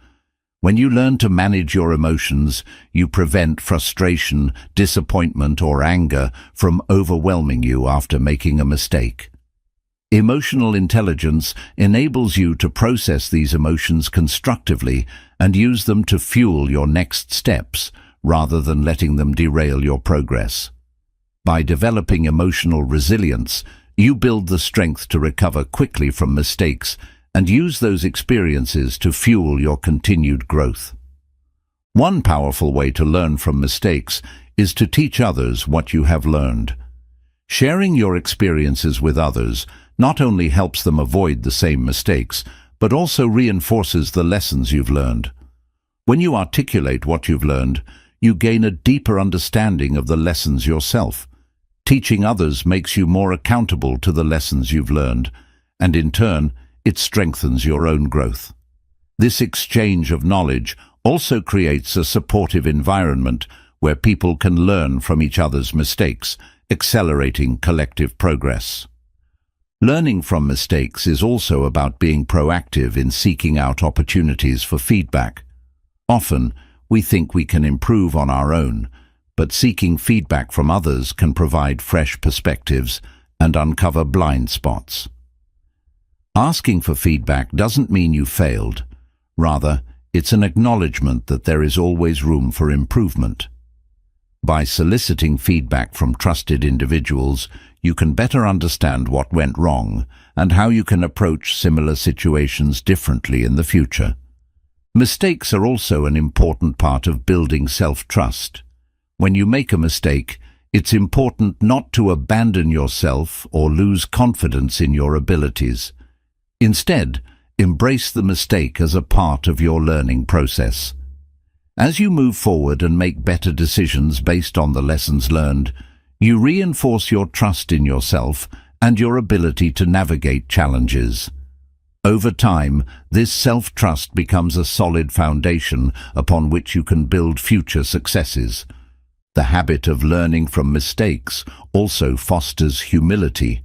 When you learn to manage your emotions, you prevent frustration, disappointment, or anger from overwhelming you after making a mistake. Emotional intelligence enables you to process these emotions constructively and use them to fuel your next steps, rather than letting them derail your progress. By developing emotional resilience, you build the strength to recover quickly from mistakes and use those experiences to fuel your continued growth. One powerful way to learn from mistakes is to teach others what you have learned. Sharing your experiences with others not only helps them avoid the same mistakes, but also reinforces the lessons you've learned. When you articulate what you've learned, you gain a deeper understanding of the lessons yourself. Teaching others makes you more accountable to the lessons you've learned, and in turn, it strengthens your own growth. This exchange of knowledge also creates a supportive environment where people can learn from each other's mistakes, accelerating collective progress. Learning from mistakes is also about being proactive in seeking out opportunities for feedback. Often, we think we can improve on our own, but seeking feedback from others can provide fresh perspectives and uncover blind spots. Asking for feedback doesn't mean you failed. Rather, it's an acknowledgement that there is always room for improvement. By soliciting feedback from trusted individuals, you can better understand what went wrong and how you can approach similar situations differently in the future. Mistakes are also an important part of building self-trust. When you make a mistake, it's important not to abandon yourself or lose confidence in your abilities. Instead, embrace the mistake as a part of your learning process. As you move forward and make better decisions based on the lessons learned, you reinforce your trust in yourself and your ability to navigate challenges. Over time, this self-trust becomes a solid foundation upon which you can build future successes. The habit of learning from mistakes also fosters humility.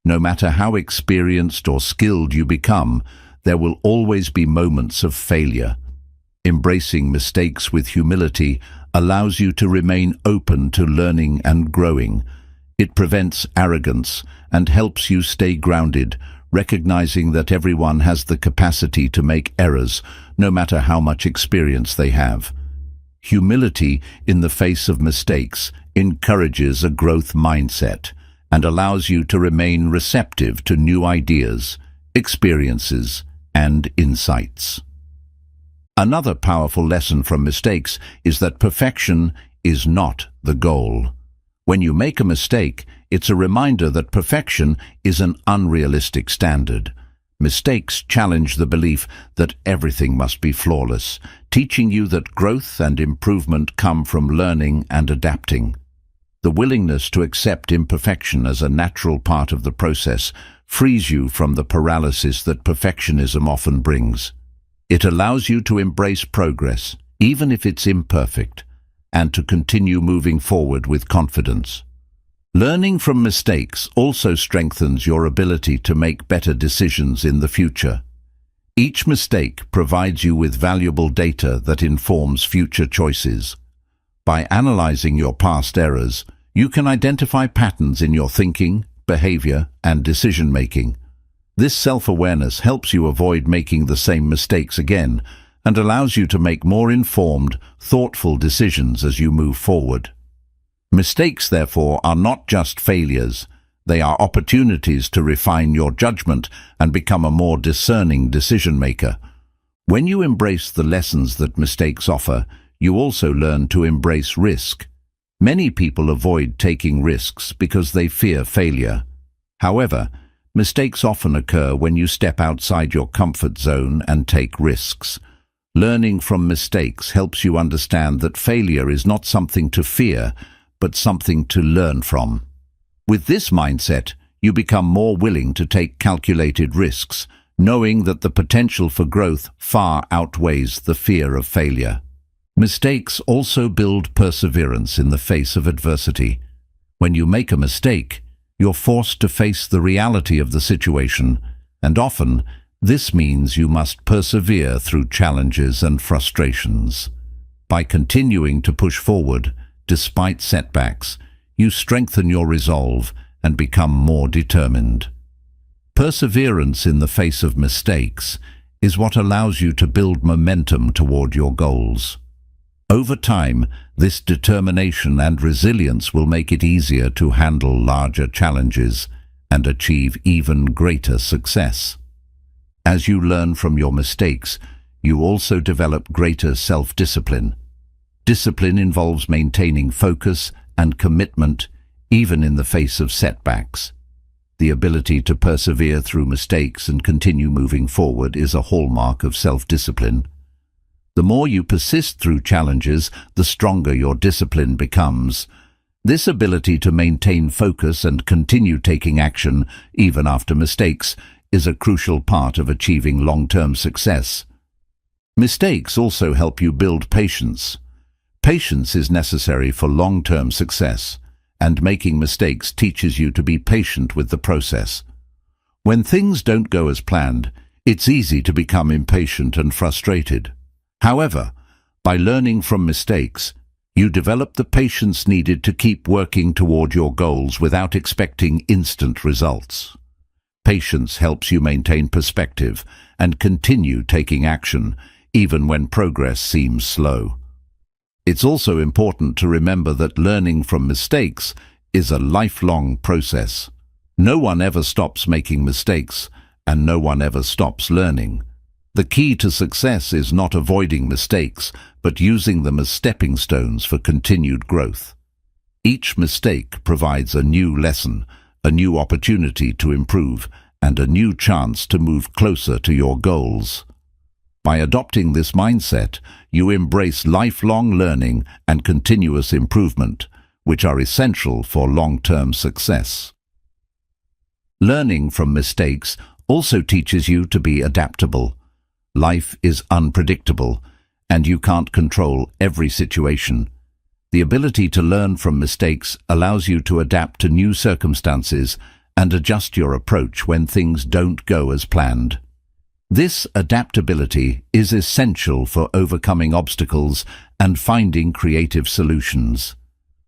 No matter how experienced or skilled you become, there will always be moments of failure. Embracing mistakes with humility allows you to remain open to learning and growing. It prevents arrogance and helps you stay grounded, recognizing that everyone has the capacity to make errors, no matter how much experience they have. Humility in the face of mistakes encourages a growth mindset and allows you to remain receptive to new ideas, experiences, and insights. Another powerful lesson from mistakes is that perfection is not the goal. When you make a mistake, it's a reminder that perfection is an unrealistic standard. Mistakes challenge the belief that everything must be flawless, teaching you that growth and improvement come from learning and adapting. The willingness to accept imperfection as a natural part of the process frees you from the paralysis that perfectionism often brings. It allows you to embrace progress, even if it's imperfect, and to continue moving forward with confidence. Learning from mistakes also strengthens your ability to make better decisions in the future. Each mistake provides you with valuable data that informs future choices. By analyzing your past errors, you can identify patterns in your thinking, behavior, and decision-making. This self-awareness helps you avoid making the same mistakes again and allows you to make more informed, thoughtful decisions as you move forward. Mistakes, therefore, are not just failures. They are opportunities to refine your judgment and become a more discerning decision-maker. When you embrace the lessons that mistakes offer, you also learn to embrace risk. Many people avoid taking risks because they fear failure. However, mistakes often occur when you step outside your comfort zone and take risks. Learning from mistakes helps you understand that failure is not something to fear, but something to learn from. With this mindset, you become more willing to take calculated risks, knowing that the potential for growth far outweighs the fear of failure. Mistakes also build perseverance in the face of adversity. When you make a mistake, you're forced to face the reality of the situation, and often this means you must persevere through challenges and frustrations. By continuing to push forward, despite setbacks, you strengthen your resolve and become more determined. Perseverance in the face of mistakes is what allows you to build momentum toward your goals. Over time, this determination and resilience will make it easier to handle larger challenges and achieve even greater success. As you learn from your mistakes, you also develop greater self-discipline. Discipline involves maintaining focus and commitment even in the face of setbacks. The ability to persevere through mistakes and continue moving forward is a hallmark of self-discipline. The more you persist through challenges, the stronger your discipline becomes. This ability to maintain focus and continue taking action, even after mistakes, is a crucial part of achieving long-term success. Mistakes also help you build patience. Patience is necessary for long-term success, and making mistakes teaches you to be patient with the process. When things don't go as planned, it's easy to become impatient and frustrated. However, by learning from mistakes, you develop the patience needed to keep working toward your goals without expecting instant results. Patience helps you maintain perspective and continue taking action, even when progress seems slow. It's also important to remember that learning from mistakes is a lifelong process. No one ever stops making mistakes, and no one ever stops learning. The key to success is not avoiding mistakes, but using them as stepping stones for continued growth. Each mistake provides a new lesson, a new opportunity to improve, and a new chance to move closer to your goals. By adopting this mindset, you embrace lifelong learning and continuous improvement, which are essential for long-term success. Learning from mistakes also teaches you to be adaptable. Life is unpredictable, and you can't control every situation. The ability to learn from mistakes allows you to adapt to new circumstances and adjust your approach when things don't go as planned. This adaptability is essential for overcoming obstacles and finding creative solutions.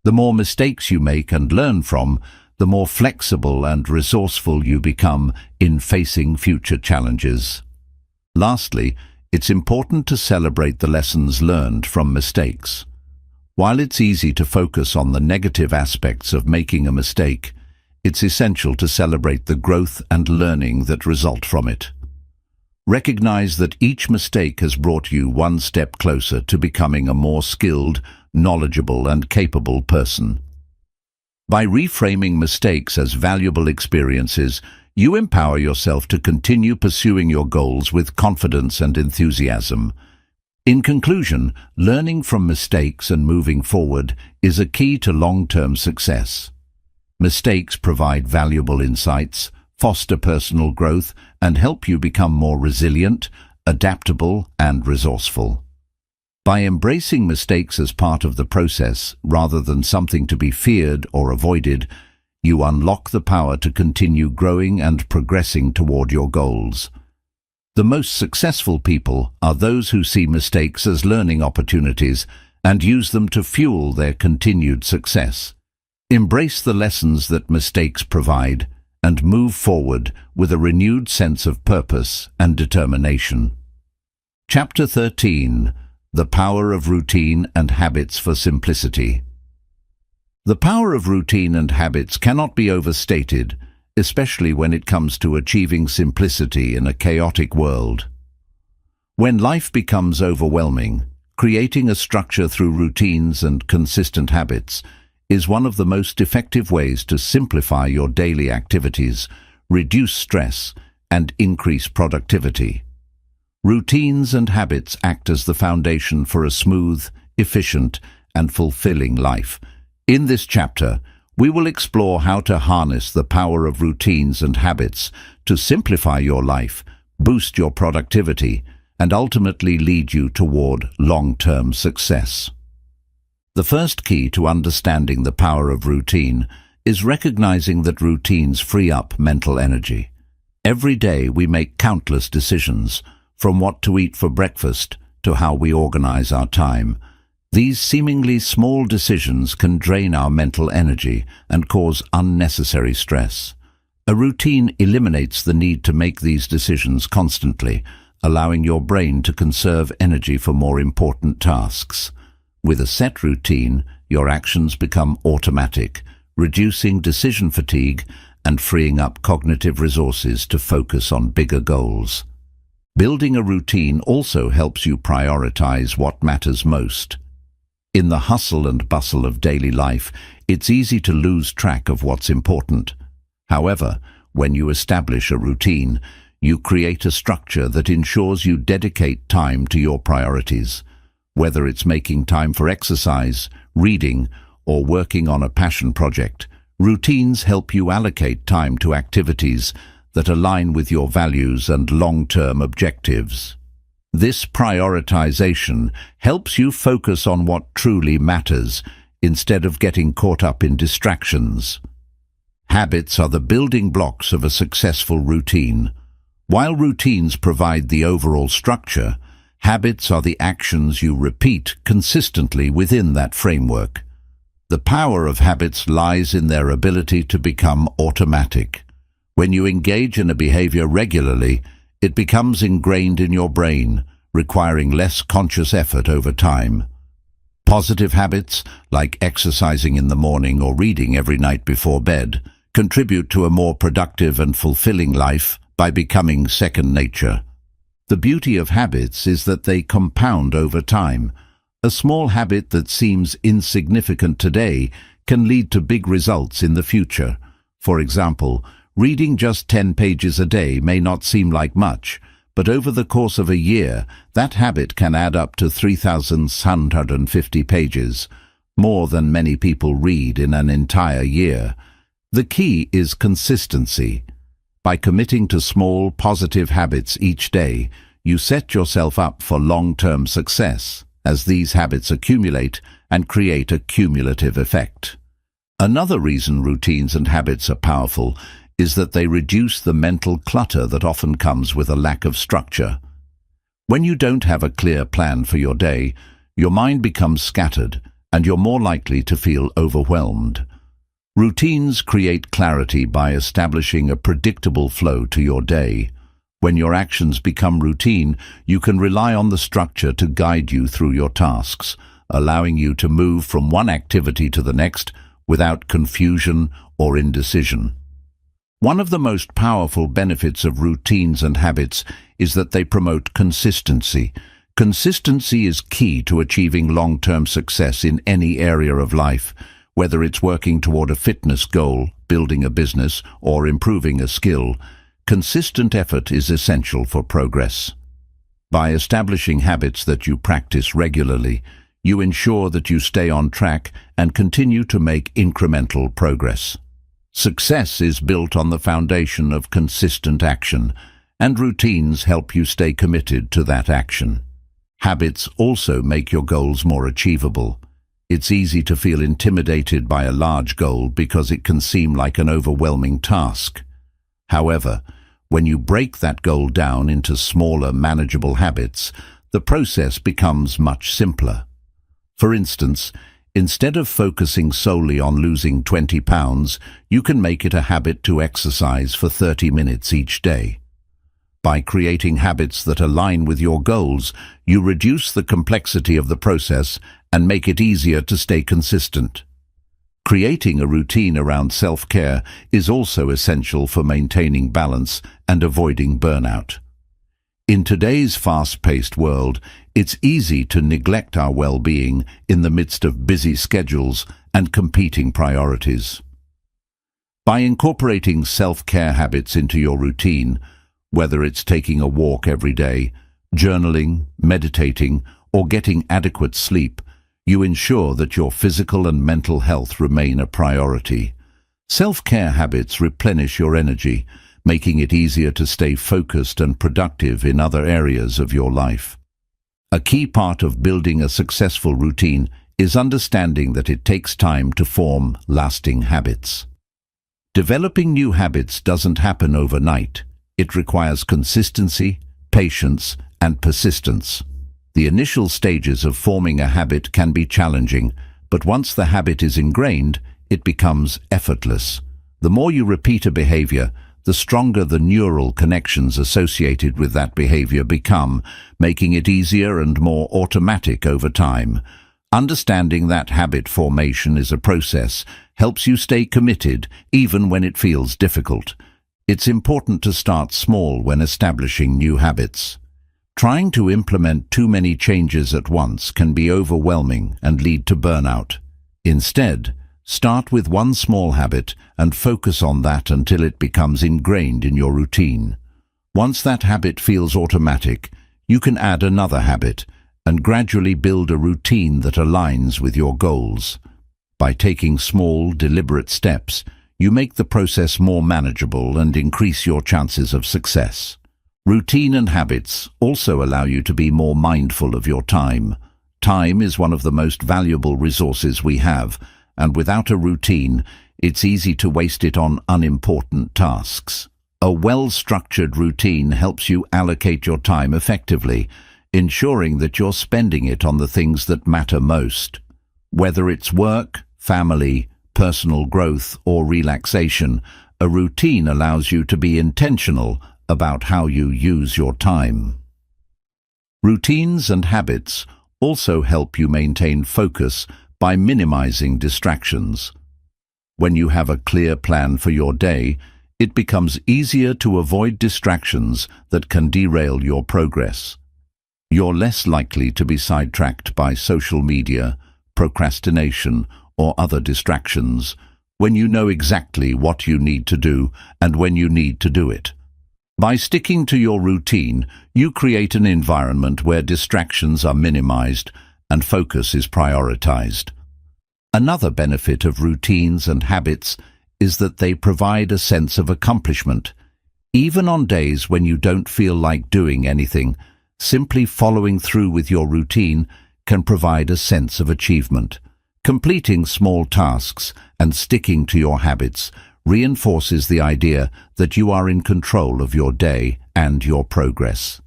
The more mistakes you make and learn from, the more flexible and resourceful you become in facing future challenges. Lastly, it's important to celebrate the lessons learned from mistakes. While it's easy to focus on the negative aspects of making a mistake, it's essential to celebrate the growth and learning that result from it. Recognize that each mistake has brought you one step closer to becoming a more skilled, knowledgeable, and capable person. By reframing mistakes as valuable experiences, you empower yourself to continue pursuing your goals with confidence and enthusiasm. In conclusion, learning from mistakes and moving forward is a key to long-term success. Mistakes provide valuable insights, foster personal growth, and help you become more resilient, adaptable, and resourceful. By embracing mistakes as part of the process, rather than something to be feared or avoided, you unlock the power to continue growing and progressing toward your goals. The most successful people are those who see mistakes as learning opportunities and use them to fuel their continued success. Embrace the lessons that mistakes provide and move forward with a renewed sense of purpose and determination. Chapter 13: The Power of Routine and Habits for Simplicity. The power of routine and habits cannot be overstated, especially when it comes to achieving simplicity in a chaotic world. When life becomes overwhelming, creating a structure through routines and consistent habits is one of the most effective ways to simplify your daily activities, reduce stress, and increase productivity. Routines and habits act as the foundation for a smooth, efficient, and fulfilling life. In this chapter, we will explore how to harness the power of routines and habits to simplify your life, boost your productivity, and ultimately lead you toward long-term success. The first key to understanding the power of routine is recognizing that routines free up mental energy. Every day we make countless decisions, from what to eat for breakfast to how we organize our time. These seemingly small decisions can drain our mental energy and cause unnecessary stress. A routine eliminates the need to make these decisions constantly, allowing your brain to conserve energy for more important tasks. With a set routine, your actions become automatic, reducing decision fatigue and freeing up cognitive resources to focus on bigger goals. Building a routine also helps you prioritize what matters most. In the hustle and bustle of daily life, it's easy to lose track of what's important. However, when you establish a routine, you create a structure that ensures you dedicate time to your priorities. Whether it's making time for exercise, reading, or working on a passion project, routines help you allocate time to activities that align with your values and long-term objectives. This prioritization helps you focus on what truly matters instead of getting caught up in distractions. Habits are the building blocks of a successful routine. While routines provide the overall structure, habits are the actions you repeat consistently within that framework. The power of habits lies in their ability to become automatic. When you engage in a behavior regularly, it becomes ingrained in your brain, requiring less conscious effort over time. Positive habits, like exercising in the morning or reading every night before bed, contribute to a more productive and fulfilling life by becoming second nature. The beauty of habits is that they compound over time. A small habit that seems insignificant today can lead to big results in the future. For example, reading just 10 pages a day may not seem like much, but over the course of a year, that habit can add up to 3,150 pages, more than many people read in an entire year. The key is consistency. By committing to small, positive habits each day, you set yourself up for long-term success, as these habits accumulate and create a cumulative effect. Another reason routines and habits are powerful is that they reduce the mental clutter that often comes with a lack of structure. When you don't have a clear plan for your day, your mind becomes scattered and you're more likely to feel overwhelmed. Routines create clarity by establishing a predictable flow to your day. When your actions become routine, you can rely on the structure to guide you through your tasks, allowing you to move from one activity to the next without confusion or indecision. One of the most powerful benefits of routines and habits is that they promote consistency. Consistency is key to achieving long-term success in any area of life, whether it's working toward a fitness goal, building a business, or improving a skill. Consistent effort is essential for progress. By establishing habits that you practice regularly, you ensure that you stay on track and continue to make incremental progress. Success is built on the foundation of consistent action, and routines help you stay committed to that action. Habits also make your goals more achievable. It's easy to feel intimidated by a large goal because it can seem like an overwhelming task. However, when you break that goal down into smaller, manageable habits, the process becomes much simpler. For instance, instead of focusing solely on losing 20 pounds, you can make it a habit to exercise for 30 minutes each day. By creating habits that align with your goals, you reduce the complexity of the process and make it easier to stay consistent. Creating a routine around self-care is also essential for maintaining balance and avoiding burnout. In today's fast-paced world, it's easy to neglect our well-being in the midst of busy schedules and competing priorities. By incorporating self-care habits into your routine, whether it's taking a walk every day, journaling, meditating, or getting adequate sleep, you ensure that your physical and mental health remain a priority. Self-care habits replenish your energy, making it easier to stay focused and productive in other areas of your life. A key part of building a successful routine is understanding that it takes time to form lasting habits. Developing new habits doesn't happen overnight. It requires consistency, patience, and persistence. The initial stages of forming a habit can be challenging, but once the habit is ingrained, it becomes effortless. The more you repeat a behavior, the stronger the neural connections associated with that behavior become, making it easier and more automatic over time. Understanding that habit formation is a process helps you stay committed even when it feels difficult. It's important to start small when establishing new habits. Trying to implement too many changes at once can be overwhelming and lead to burnout. Instead, start with one small habit and focus on that until it becomes ingrained in your routine. Once that habit feels automatic, you can add another habit and gradually build a routine that aligns with your goals. By taking small, deliberate steps, you make the process more manageable and increase your chances of success. Routine and habits also allow you to be more mindful of your time. Time is one of the most valuable resources we have, and without a routine, it's easy to waste it on unimportant tasks. A well-structured routine helps you allocate your time effectively, ensuring that you're spending it on the things that matter most. Whether it's work, family, personal growth, or relaxation, a routine allows you to be intentional about how you use your time. Routines and habits also help you maintain focus by minimizing distractions. When you have a clear plan for your day, it becomes easier to avoid distractions that can derail your progress. You're less likely to be sidetracked by social media, procrastination, or other distractions when you know exactly what you need to do and when you need to do it. By sticking to your routine, you create an environment where distractions are minimized and focus is prioritized. Another benefit of routines and habits is that they provide a sense of accomplishment. Even on days when you don't feel like doing anything, simply following through with your routine can provide a sense of achievement. Completing small tasks and sticking to your habits reinforces the idea that you are in control of your day and your progress.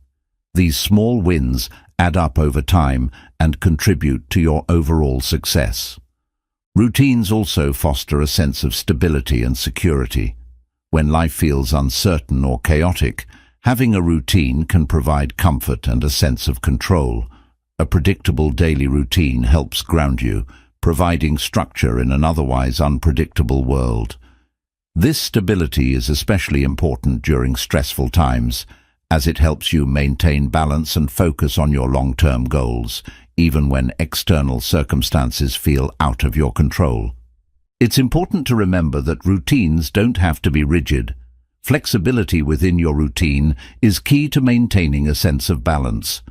These small wins add up over time and contribute to your overall success. Routines also foster a sense of stability and security. When life feels uncertain or chaotic, having a routine can provide comfort and a sense of control. A predictable daily routine helps ground you, providing structure in an otherwise unpredictable world. This stability is especially important during stressful times, as it helps you maintain balance and focus on your long-term goals, even when external circumstances feel out of your control. It's important to remember that routines don't have to be rigid. Flexibility within your routine is key to maintaining a sense of balance.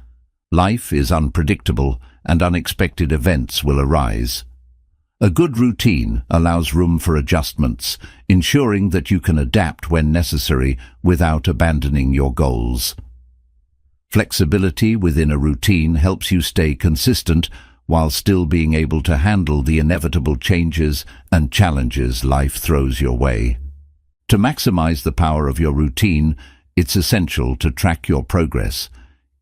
Life is unpredictable, and unexpected events will arise. A good routine allows room for adjustments, ensuring that you can adapt when necessary without abandoning your goals. Flexibility within a routine helps you stay consistent while still being able to handle the inevitable changes and challenges life throws your way. To maximize the power of your routine, it's essential to track your progress.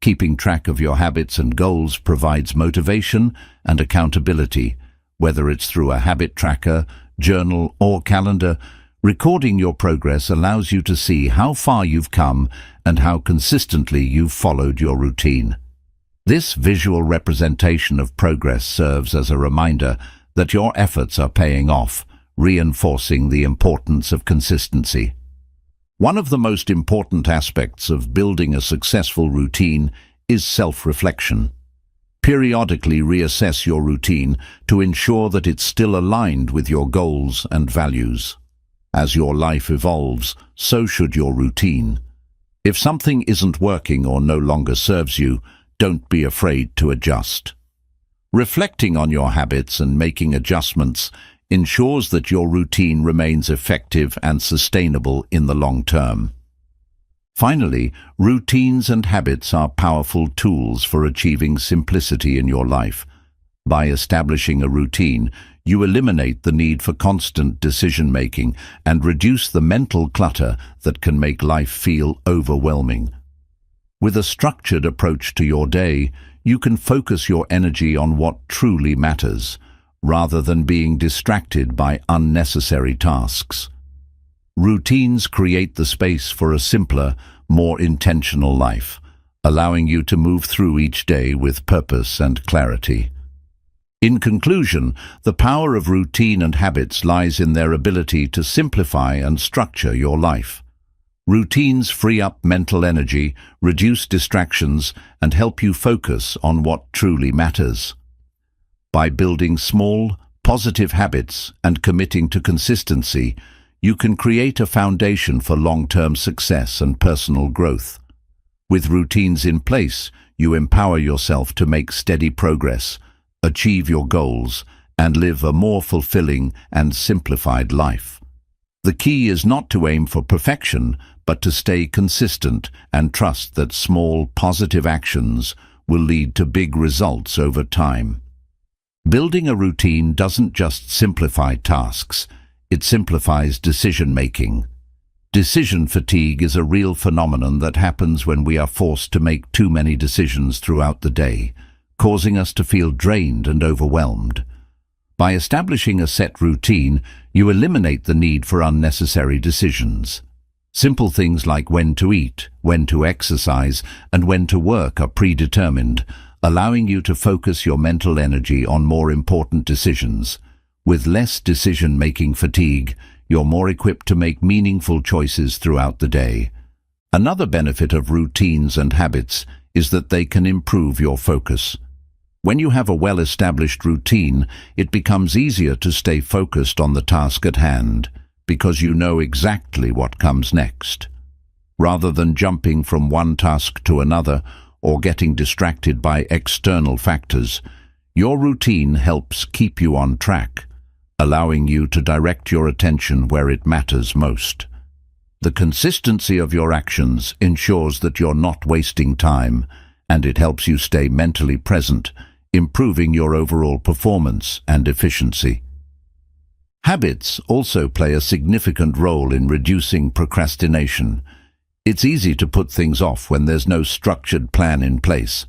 Keeping track of your habits and goals provides motivation and accountability. Whether it's through a habit tracker, journal, or calendar, recording your progress allows you to see how far you've come and how consistently you've followed your routine. This visual representation of progress serves as a reminder that your efforts are paying off, reinforcing the importance of consistency. One of the most important aspects of building a successful routine is self-reflection. Periodically reassess your routine to ensure that it's still aligned with your goals and values. As your life evolves, so should your routine. If something isn't working or no longer serves you, don't be afraid to adjust. Reflecting on your habits and making adjustments ensures that your routine remains effective and sustainable in the long term. Finally, routines and habits are powerful tools for achieving simplicity in your life. By establishing a routine, you eliminate the need for constant decision-making and reduce the mental clutter that can make life feel overwhelming. With a structured approach to your day, you can focus your energy on what truly matters, rather than being distracted by unnecessary tasks. Routines create the space for a simpler, more intentional life, allowing you to move through each day with purpose and clarity. In conclusion, the power of routine and habits lies in their ability to simplify and structure your life. Routines free up mental energy, reduce distractions, and help you focus on what truly matters. By building small, positive habits and committing to consistency, you can create a foundation for long-term success and personal growth. With routines in place, you empower yourself to make steady progress, achieve your goals, and live a more fulfilling and simplified life. The key is not to aim for perfection, but to stay consistent and trust that small, positive actions will lead to big results over time. Building a routine doesn't just simplify tasks, it simplifies decision-making. Decision fatigue is a real phenomenon that happens when we are forced to make too many decisions throughout the day, causing us to feel drained and overwhelmed. By establishing a set routine, you eliminate the need for unnecessary decisions. Simple things like when to eat, when to exercise, and when to work are predetermined, allowing you to focus your mental energy on more important decisions. With less decision-making fatigue, you're more equipped to make meaningful choices throughout the day. Another benefit of routines and habits is that they can improve your focus. When you have a well-established routine, it becomes easier to stay focused on the task at hand, because you know exactly what comes next. Rather than jumping from one task to another or getting distracted by external factors, your routine helps keep you on track, allowing you to direct your attention where it matters most. The consistency of your actions ensures that you're not wasting time, and it helps you stay mentally present, improving your overall performance and efficiency. Habits also play a significant role in reducing procrastination. It's easy to put things off when there's no structured plan in place.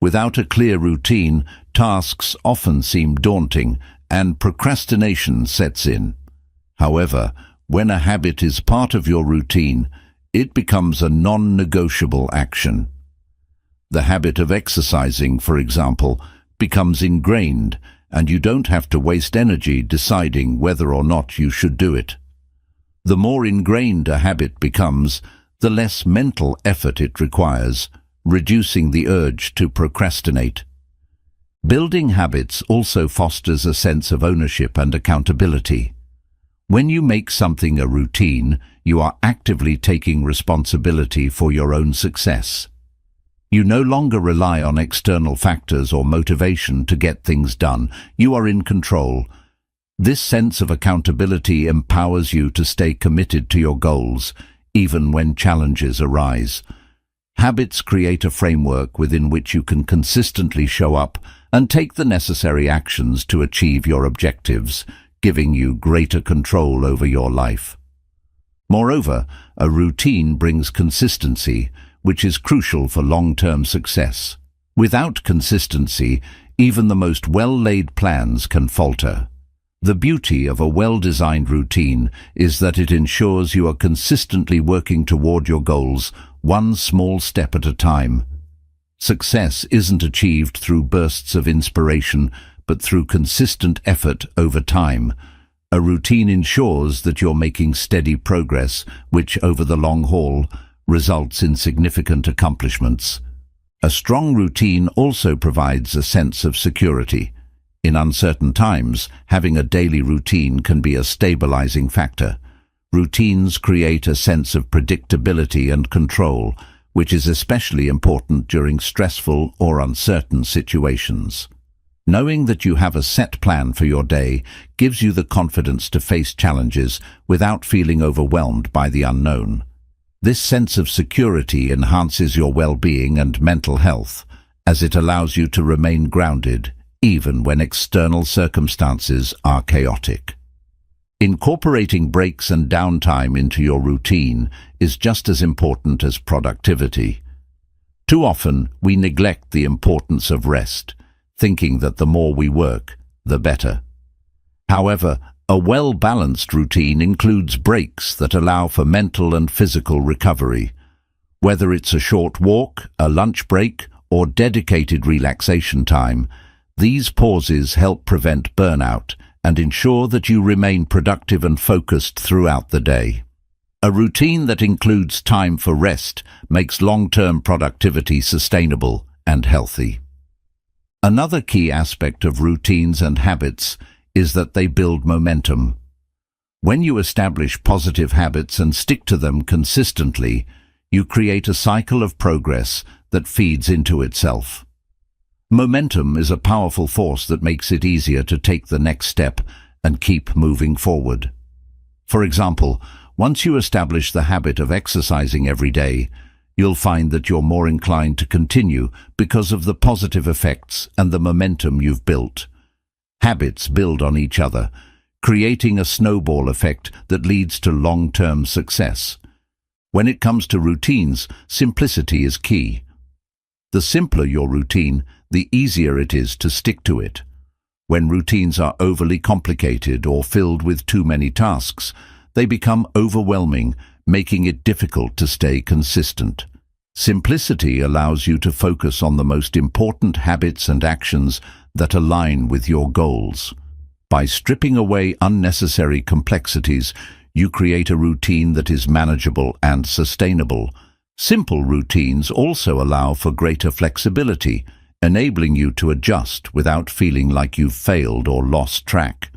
Without a clear routine, tasks often seem daunting and procrastination sets in. However, when a habit is part of your routine, it becomes a non-negotiable action. The habit of exercising, for example, becomes ingrained, and you don't have to waste energy deciding whether or not you should do it. The more ingrained a habit becomes, the less mental effort it requires, reducing the urge to procrastinate. Building habits also fosters a sense of ownership and accountability. When you make something a routine, you are actively taking responsibility for your own success. You no longer rely on external factors or motivation to get things done. You are in control. This sense of accountability empowers you to stay committed to your goals, even when challenges arise. Habits create a framework within which you can consistently show up and take the necessary actions to achieve your objectives, giving you greater control over your life. Moreover, a routine brings consistency, which is crucial for long-term success. Without consistency, even the most well-laid plans can falter. The beauty of a well-designed routine is that it ensures you are consistently working toward your goals, one small step at a time. Success isn't achieved through bursts of inspiration, but through consistent effort over time. A routine ensures that you're making steady progress, which over the long haul results in significant accomplishments. A strong routine also provides a sense of security. In uncertain times, having a daily routine can be a stabilizing factor. Routines create a sense of predictability and control, which is especially important during stressful or uncertain situations. Knowing that you have a set plan for your day gives you the confidence to face challenges without feeling overwhelmed by the unknown. This sense of security enhances your well-being and mental health, as it allows you to remain grounded even when external circumstances are chaotic. Incorporating breaks and downtime into your routine is just as important as productivity. Too often, we neglect the importance of rest, thinking that the more we work, the better. However, a well-balanced routine includes breaks that allow for mental and physical recovery. Whether it's a short walk, a lunch break, or dedicated relaxation time, these pauses help prevent burnout and ensure that you remain productive and focused throughout the day. A routine that includes time for rest makes long-term productivity sustainable and healthy. Another key aspect of routines and habits is that they build momentum. When you establish positive habits and stick to them consistently, you create a cycle of progress that feeds into itself. Momentum is a powerful force that makes it easier to take the next step and keep moving forward. For example, once you establish the habit of exercising every day, you'll find that you're more inclined to continue because of the positive effects and the momentum you've built. Habits build on each other, creating a snowball effect that leads to long-term success. When it comes to routines, simplicity is key. The simpler your routine, the easier it is to stick to it. When routines are overly complicated or filled with too many tasks, they become overwhelming, making it difficult to stay consistent. Simplicity allows you to focus on the most important habits and actions that align with your goals. By stripping away unnecessary complexities, you create a routine that is manageable and sustainable. Simple routines also allow for greater flexibility, enabling you to adjust without feeling like you've failed or lost track.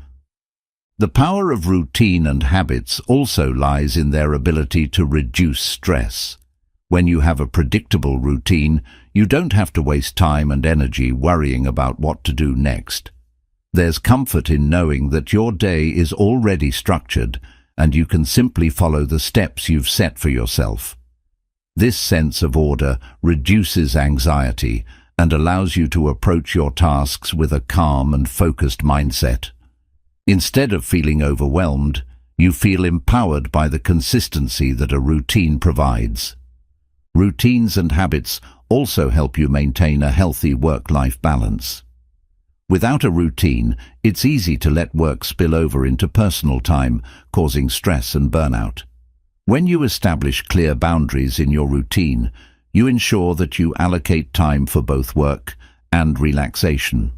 The power of routine and habits also lies in their ability to reduce stress. When you have a predictable routine, you don't have to waste time and energy worrying about what to do next. There's comfort in knowing that your day is already structured and you can simply follow the steps you've set for yourself. This sense of order reduces anxiety and allows you to approach your tasks with a calm and focused mindset. Instead of feeling overwhelmed, you feel empowered by the consistency that a routine provides. Routines and habits also help you maintain a healthy work-life balance. Without a routine, it's easy to let work spill over into personal time, causing stress and burnout. When you establish clear boundaries in your routine, you ensure that you allocate time for both work and relaxation.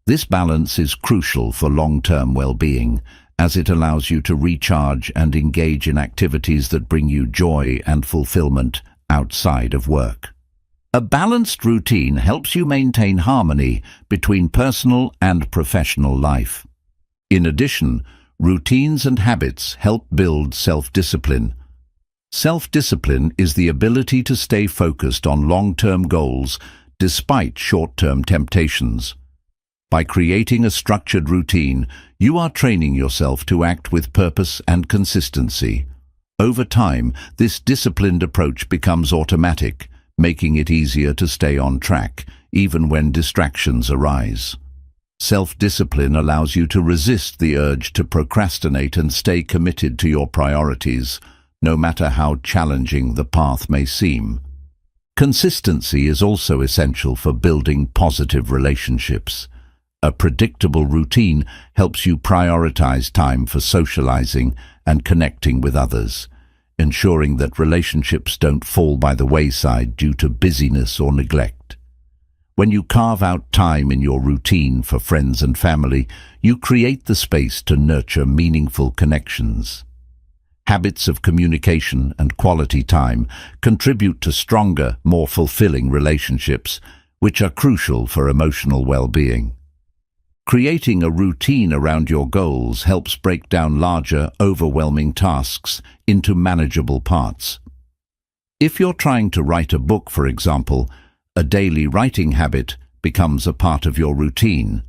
This balance is crucial for long-term well-being, as it allows you to recharge and engage in activities that bring you joy and fulfillment outside of work. A balanced routine helps you maintain harmony between personal and professional life. In addition, Routines and habits help build self-discipline. Self-discipline is the ability to stay focused on long-term goals despite short-term temptations. By creating a structured routine, you are training yourself to act with purpose and consistency. Over time, this disciplined approach becomes automatic, making it easier to stay on track, even when distractions arise. Self-discipline allows you to resist the urge to procrastinate and stay committed to your priorities, no matter how challenging the path may seem. Consistency is also essential for building positive relationships. A predictable routine helps you prioritize time for socializing and connecting with others, ensuring that relationships don't fall by the wayside due to busyness or neglect. When you carve out time in your routine for friends and family, you create the space to nurture meaningful connections. Habits of communication and quality time contribute to stronger, more fulfilling relationships, which are crucial for emotional well-being. Creating a routine around your goals helps break down larger, overwhelming tasks into manageable parts. If you're trying to write a book, for example, a daily writing habit becomes a part of your routine.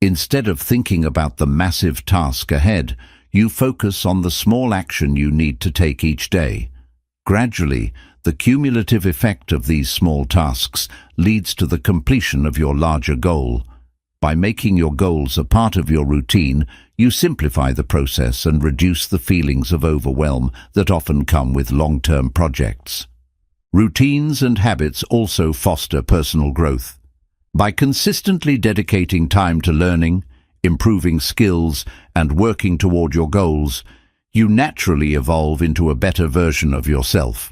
Instead of thinking about the massive task ahead, you focus on the small action you need to take each day. Gradually, the cumulative effect of these small tasks leads to the completion of your larger goal. By making your goals a part of your routine, you simplify the process and reduce the feelings of overwhelm that often come with long-term projects. Routines and habits also foster personal growth. By consistently dedicating time to learning, improving skills, and working toward your goals, you naturally evolve into a better version of yourself.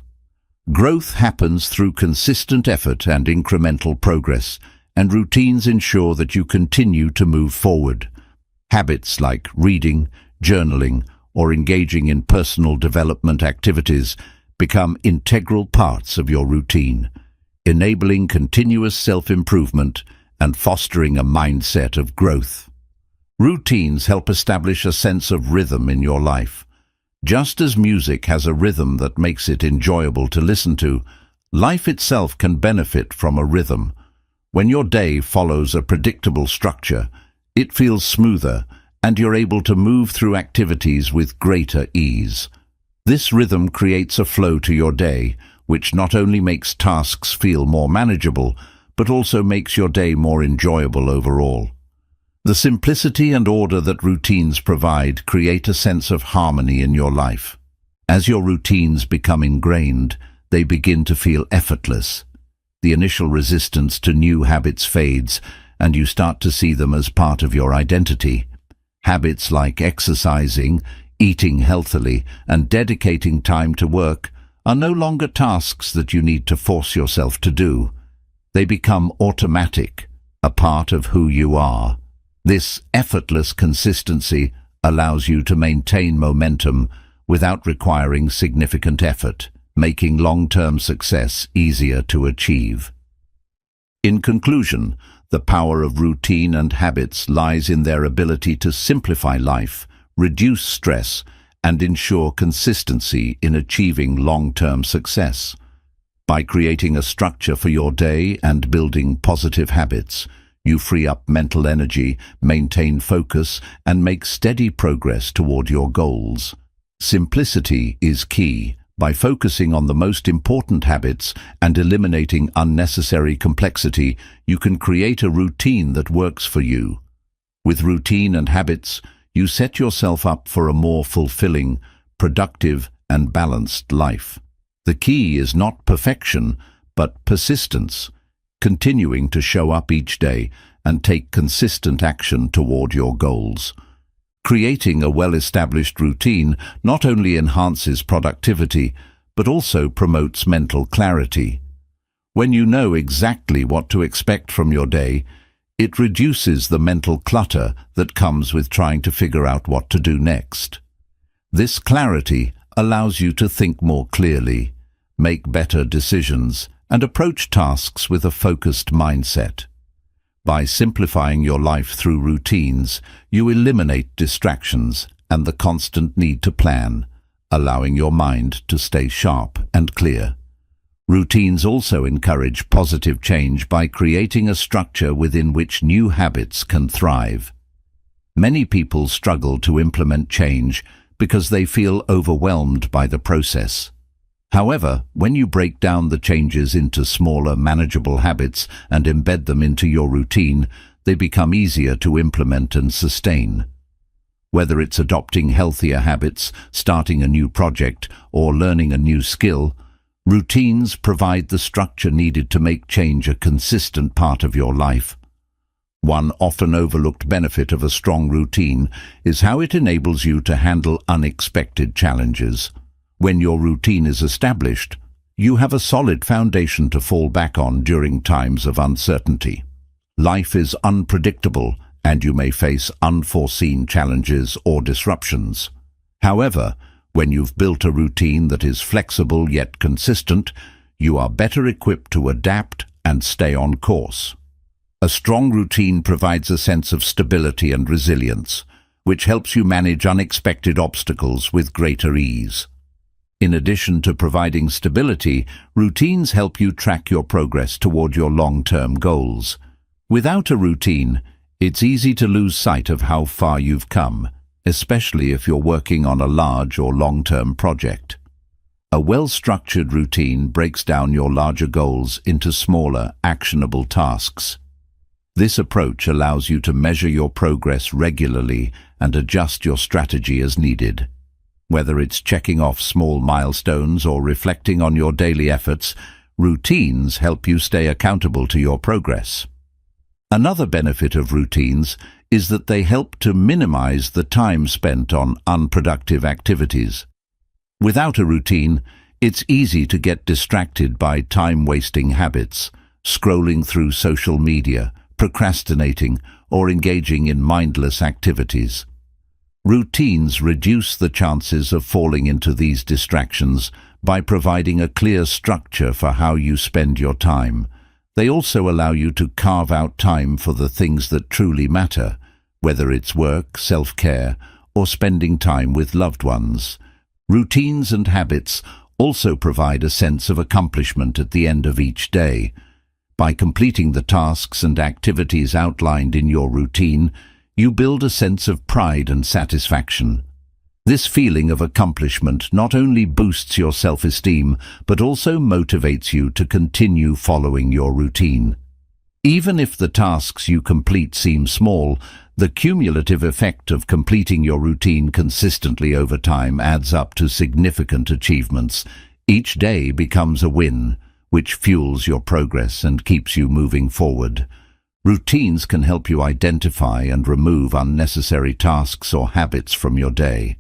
Growth happens through consistent effort and incremental progress, and routines ensure that you continue to move forward. Habits like reading, journaling, or engaging in personal development activities become integral parts of your routine, enabling continuous self-improvement and fostering a mindset of growth. Routines help establish a sense of rhythm in your life. Just as music has a rhythm that makes it enjoyable to listen to, life itself can benefit from a rhythm. When your day follows a predictable structure, it feels smoother and you're able to move through activities with greater ease. This rhythm creates a flow to your day, which not only makes tasks feel more manageable, but also makes your day more enjoyable overall. The simplicity and order that routines provide create a sense of harmony in your life. As your routines become ingrained, they begin to feel effortless. The initial resistance to new habits fades, and you start to see them as part of your identity. Habits like exercising, eating healthily, and dedicating time to work are no longer tasks that you need to force yourself to do. They become automatic, a part of who you are. This effortless consistency allows you to maintain momentum without requiring significant effort, making long-term success easier to achieve. In conclusion, the power of routine and habits lies in their ability to simplify life, reduce stress, and ensure consistency in achieving long-term success. By creating a structure for your day and building positive habits, you free up mental energy, maintain focus, and make steady progress toward your goals. Simplicity is key. By focusing on the most important habits and eliminating unnecessary complexity, you can create a routine that works for you. With routine and habits, you set yourself up for a more fulfilling, productive, and balanced life. The key is not perfection, but persistence, continuing to show up each day and take consistent action toward your goals. Creating a well-established routine not only enhances productivity, but also promotes mental clarity. When you know exactly what to expect from your day, it reduces the mental clutter that comes with trying to figure out what to do next. This clarity allows you to think more clearly, make better decisions, and approach tasks with a focused mindset. By simplifying your life through routines, you eliminate distractions and the constant need to plan, allowing your mind to stay sharp and clear. Routines also encourage positive change by creating a structure within which new habits can thrive. Many people struggle to implement change because they feel overwhelmed by the process. However, when you break down the changes into smaller, manageable habits and embed them into your routine, they become easier to implement and sustain. Whether it's adopting healthier habits, starting a new project, or learning a new skill, routines provide the structure needed to make change a consistent part of your life. One often overlooked benefit of a strong routine is how it enables you to handle unexpected challenges. When your routine is established, you have a solid foundation to fall back on during times of uncertainty. Life is unpredictable, and you may face unforeseen challenges or disruptions. However, when you've built a routine that is flexible yet consistent, you are better equipped to adapt and stay on course. A strong routine provides a sense of stability and resilience, which helps you manage unexpected obstacles with greater ease. In addition to providing stability, routines help you track your progress toward your long-term goals. Without a routine, it's easy to lose sight of how far you've come, especially if you're working on a large or long-term project. A well-structured routine breaks down your larger goals into smaller, actionable tasks. This approach allows you to measure your progress regularly and adjust your strategy as needed. Whether it's checking off small milestones or reflecting on your daily efforts, routines help you stay accountable to your progress. Another benefit of routines is that they help to minimize the time spent on unproductive activities. Without a routine, it's easy to get distracted by time-wasting habits, scrolling through social media, procrastinating, or engaging in mindless activities. Routines reduce the chances of falling into these distractions by providing a clear structure for how you spend your time. They also allow you to carve out time for the things that truly matter, whether it's work, self-care, or spending time with loved ones. Routines and habits also provide a sense of accomplishment at the end of each day. By completing the tasks and activities outlined in your routine, you build a sense of pride and satisfaction. This feeling of accomplishment not only boosts your self-esteem, but also motivates you to continue following your routine. Even if the tasks you complete seem small, the cumulative effect of completing your routine consistently over time adds up to significant achievements. Each day becomes a win, which fuels your progress and keeps you moving forward. Routines can help you identify and remove unnecessary tasks or habits from your day.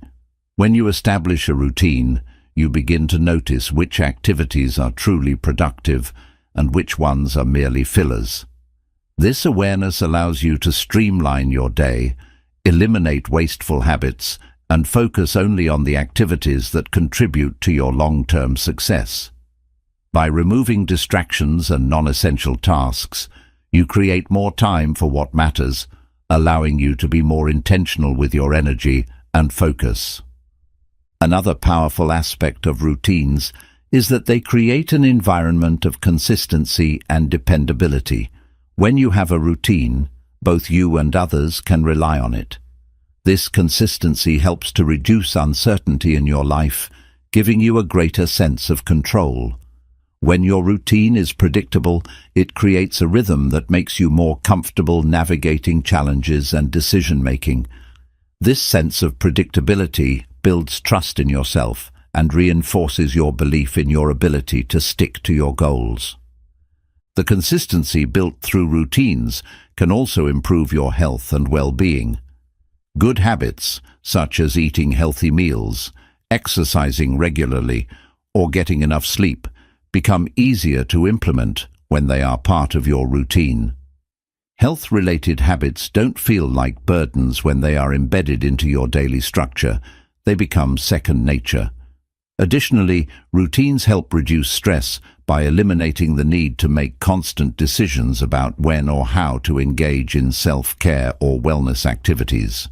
When you establish a routine, you begin to notice which activities are truly productive and which ones are merely fillers. This awareness allows you to streamline your day, eliminate wasteful habits, and focus only on the activities that contribute to your long-term success. By removing distractions and non-essential tasks, you create more time for what matters, allowing you to be more intentional with your energy and focus. Another powerful aspect of routines is that they create an environment of consistency and dependability. When you have a routine, both you and others can rely on it. This consistency helps to reduce uncertainty in your life, giving you a greater sense of control. When your routine is predictable, it creates a rhythm that makes you more comfortable navigating challenges and decision-making. This sense of predictability builds trust in yourself and reinforces your belief in your ability to stick to your goals. The consistency built through routines can also improve your health and well-being. Good habits, such as eating healthy meals, exercising regularly, or getting enough sleep, become easier to implement when they are part of your routine. Health-related habits don't feel like burdens when they are embedded into your daily structure. They become second nature. Additionally, routines help reduce stress by eliminating the need to make constant decisions about when or how to engage in self-care or wellness activities.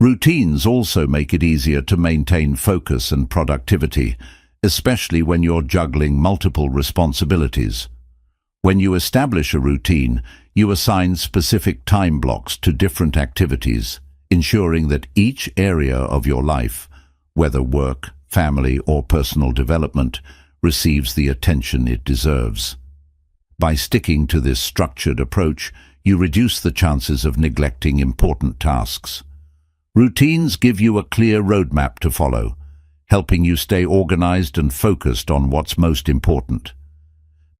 Routines also make it easier to maintain focus and productivity, especially when you're juggling multiple responsibilities. When you establish a routine, you assign specific time blocks to different activities, ensuring that each area of your life, whether work, family, or personal development, receives the attention it deserves. By sticking to this structured approach, you reduce the chances of neglecting important tasks. Routines give you a clear roadmap to follow, helping you stay organized and focused on what's most important.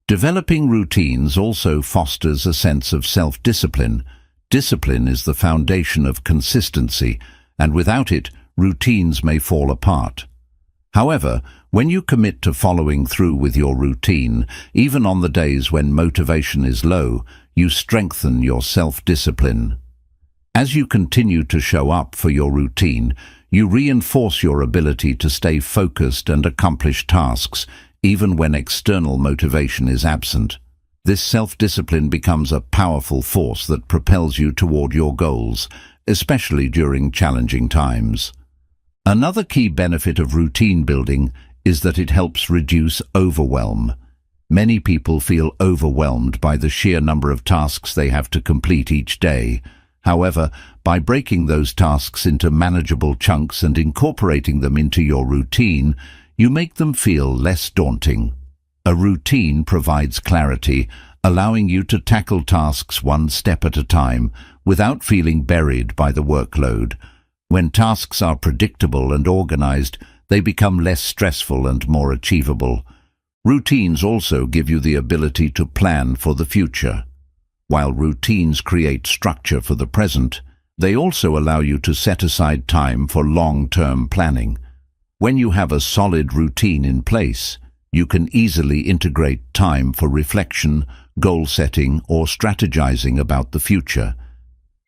Developing routines also fosters a sense of self-discipline. Discipline is the foundation of consistency, and without it, routines may fall apart. However, when you commit to following through with your routine, even on the days when motivation is low, you strengthen your self-discipline. As you continue to show up for your routine, you reinforce your ability to stay focused and accomplish tasks, even when external motivation is absent. This self-discipline becomes a powerful force that propels you toward your goals, especially during challenging times. Another key benefit of routine building is that it helps reduce overwhelm. Many people feel overwhelmed by the sheer number of tasks they have to complete each day. However, by breaking those tasks into manageable chunks and incorporating them into your routine, you make them feel less daunting. A routine provides clarity, allowing you to tackle tasks one step at a time without feeling buried by the workload. When tasks are predictable and organized, they become less stressful and more achievable. Routines also give you the ability to plan for the future. While routines create structure for the present, they also allow you to set aside time for long-term planning. When you have a solid routine in place, you can easily integrate time for reflection, goal setting, or strategizing about the future.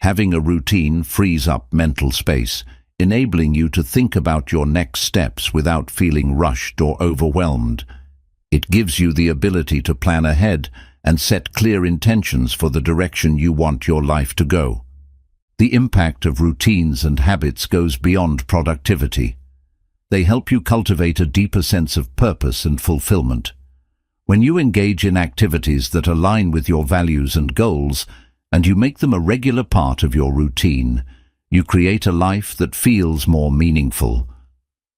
Having a routine frees up mental space, enabling you to think about your next steps without feeling rushed or overwhelmed. It gives you the ability to plan ahead and set clear intentions for the direction you want your life to go. The impact of routines and habits goes beyond productivity. They help you cultivate a deeper sense of purpose and fulfillment. When you engage in activities that align with your values and goals, and you make them a regular part of your routine, you create a life that feels more meaningful.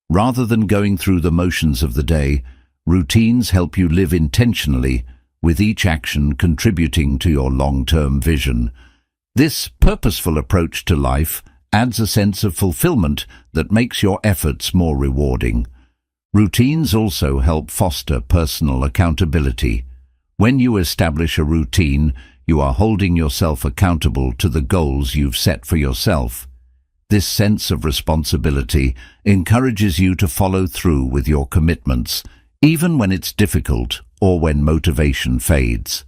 Rather than going through the motions of the day, routines help you live intentionally, with each action contributing to your long-term vision. This purposeful approach to life adds a sense of fulfillment that makes your efforts more rewarding. Routines also help foster personal accountability. When you establish a routine, you are holding yourself accountable to the goals you've set for yourself. This sense of responsibility encourages you to follow through with your commitments, even when it's difficult or when motivation fades.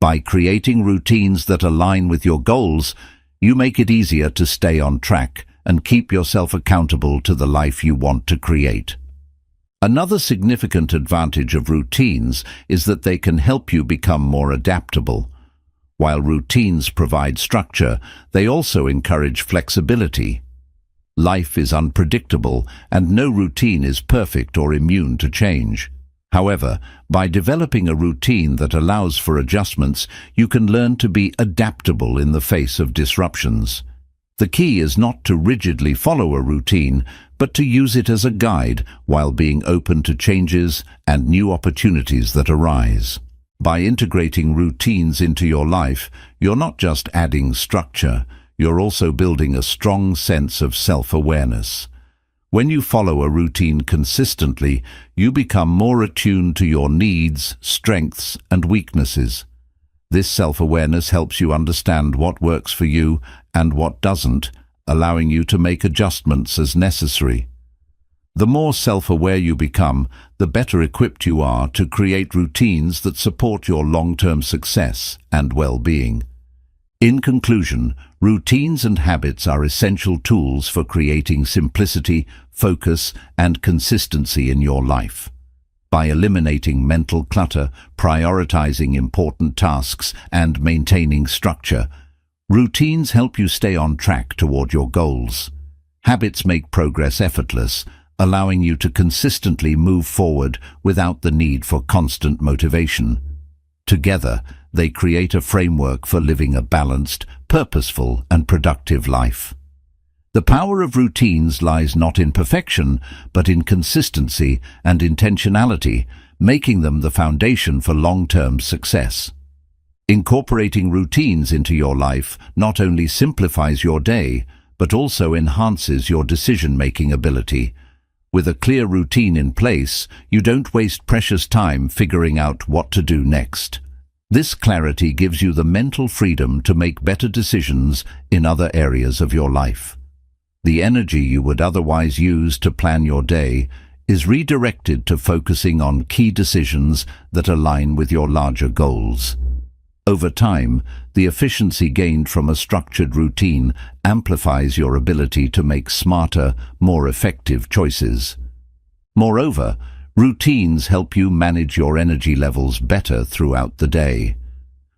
By creating routines that align with your goals, you make it easier to stay on track and keep yourself accountable to the life you want to create. Another significant advantage of routines is that they can help you become more adaptable. While routines provide structure, they also encourage flexibility. Life is unpredictable, and no routine is perfect or immune to change. However, by developing a routine that allows for adjustments, you can learn to be adaptable in the face of disruptions. The key is not to rigidly follow a routine, but to use it as a guide while being open to changes and new opportunities that arise. By integrating routines into your life, you're not just adding structure, you're also building a strong sense of self-awareness. When you follow a routine consistently, you become more attuned to your needs, strengths, and weaknesses. This self-awareness helps you understand what works for you and what doesn't, allowing you to make adjustments as necessary. The more self-aware you become, the better equipped you are to create routines that support your long-term success and well-being. In conclusion, routines and habits are essential tools for creating simplicity, focus, and consistency in your life. By eliminating mental clutter, prioritizing important tasks, and maintaining structure, routines help you stay on track toward your goals. Habits make progress effortless, allowing you to consistently move forward without the need for constant motivation. Together, they create a framework for living a balanced, purposeful, and productive life. The power of routines lies not in perfection, but in consistency and intentionality, making them the foundation for long-term success. Incorporating routines into your life not only simplifies your day, but also enhances your decision-making ability. With a clear routine in place, you don't waste precious time figuring out what to do next. This clarity gives you the mental freedom to make better decisions in other areas of your life. The energy you would otherwise use to plan your day is redirected to focusing on key decisions that align with your larger goals. Over time, the efficiency gained from a structured routine amplifies your ability to make smarter, more effective choices. Moreover, routines help you manage your energy levels better throughout the day.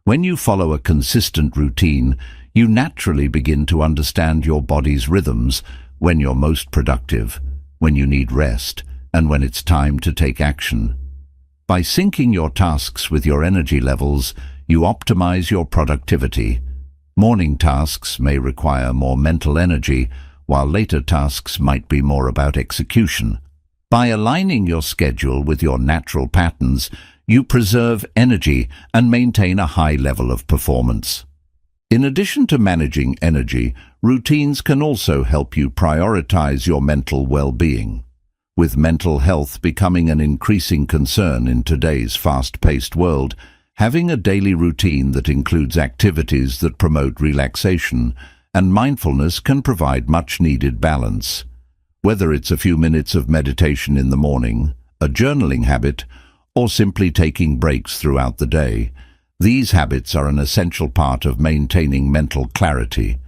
When you follow a consistent routine, you naturally begin to understand your body's rhythms, when you're most productive, when you need rest, and when it's time to take action. By syncing your tasks with your energy levels, you optimize your productivity. Morning tasks may require more mental energy, while later tasks might be more about execution. By aligning your schedule with your natural patterns, you preserve energy and maintain a high level of performance. In addition to managing energy, routines can also help you prioritize your mental well-being. With mental health becoming an increasing concern in today's fast-paced world, having a daily routine that includes activities that promote relaxation and mindfulness can provide much-needed balance. Whether it's a few minutes of meditation in the morning, a journaling habit, or simply taking breaks throughout the day, these habits are an essential part of maintaining mental clarity.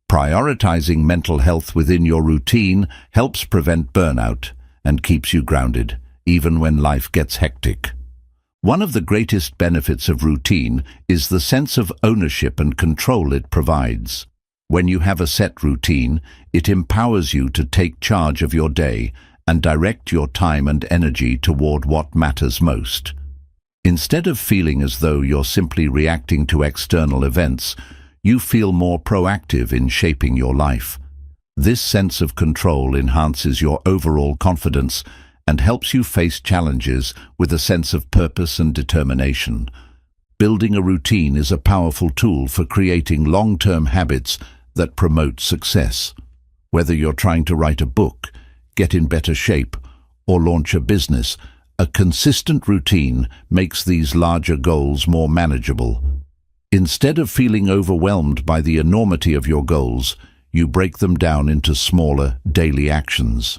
Prioritizing mental health within your routine helps prevent burnout and keeps you grounded, even when life gets hectic. One of the greatest benefits of routine is the sense of ownership and control it provides. When you have a set routine, it empowers you to take charge of your day and direct your time and energy toward what matters most. Instead of feeling as though you're simply reacting to external events, you feel more proactive in shaping your life. This sense of control enhances your overall confidence and helps you face challenges with a sense of purpose and determination. Building a routine is a powerful tool for creating long-term habits that promote success. Whether you're trying to write a book, get in better shape, or launch a business, a consistent routine makes these larger goals more manageable. Instead of feeling overwhelmed by the enormity of your goals, you break them down into smaller, daily actions.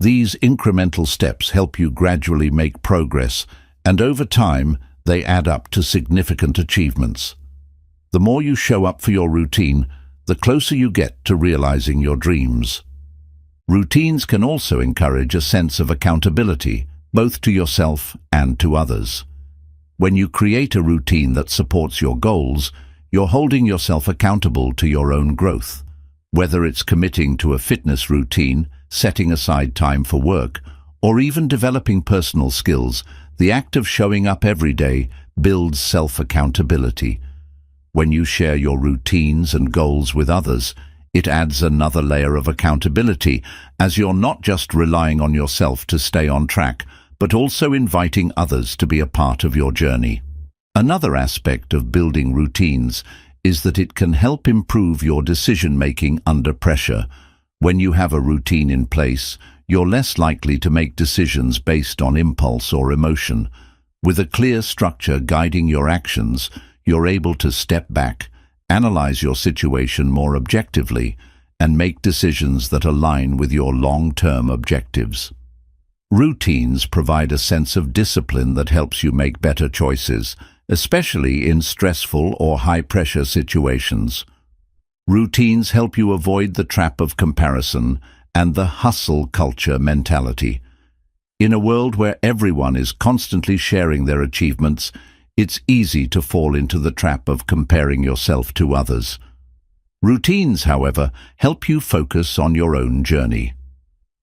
These incremental steps help you gradually make progress, and over time, they add up to significant achievements. The more you show up for your routine, the closer you get to realizing your dreams. Routines can also encourage a sense of accountability, both to yourself and to others. When you create a routine that supports your goals, you're holding yourself accountable to your own growth. Whether it's committing to a fitness routine, setting aside time for work, or even developing personal skills, the act of showing up every day builds self-accountability. When you share your routines and goals with others, it adds another layer of accountability, as you're not just relying on yourself to stay on track, but also inviting others to be a part of your journey. Another aspect of building routines is that it can help improve your decision-making under pressure. When you have a routine in place, you're less likely to make decisions based on impulse or emotion. With a clear structure guiding your actions, you're able to step back, analyze your situation more objectively, and make decisions that align with your long-term objectives. Routines provide a sense of discipline that helps you make better choices, especially in stressful or high-pressure situations. Routines help you avoid the trap of comparison and the hustle culture mentality. In a world where everyone is constantly sharing their achievements, it's easy to fall into the trap of comparing yourself to others. Routines, however, help you focus on your own journey.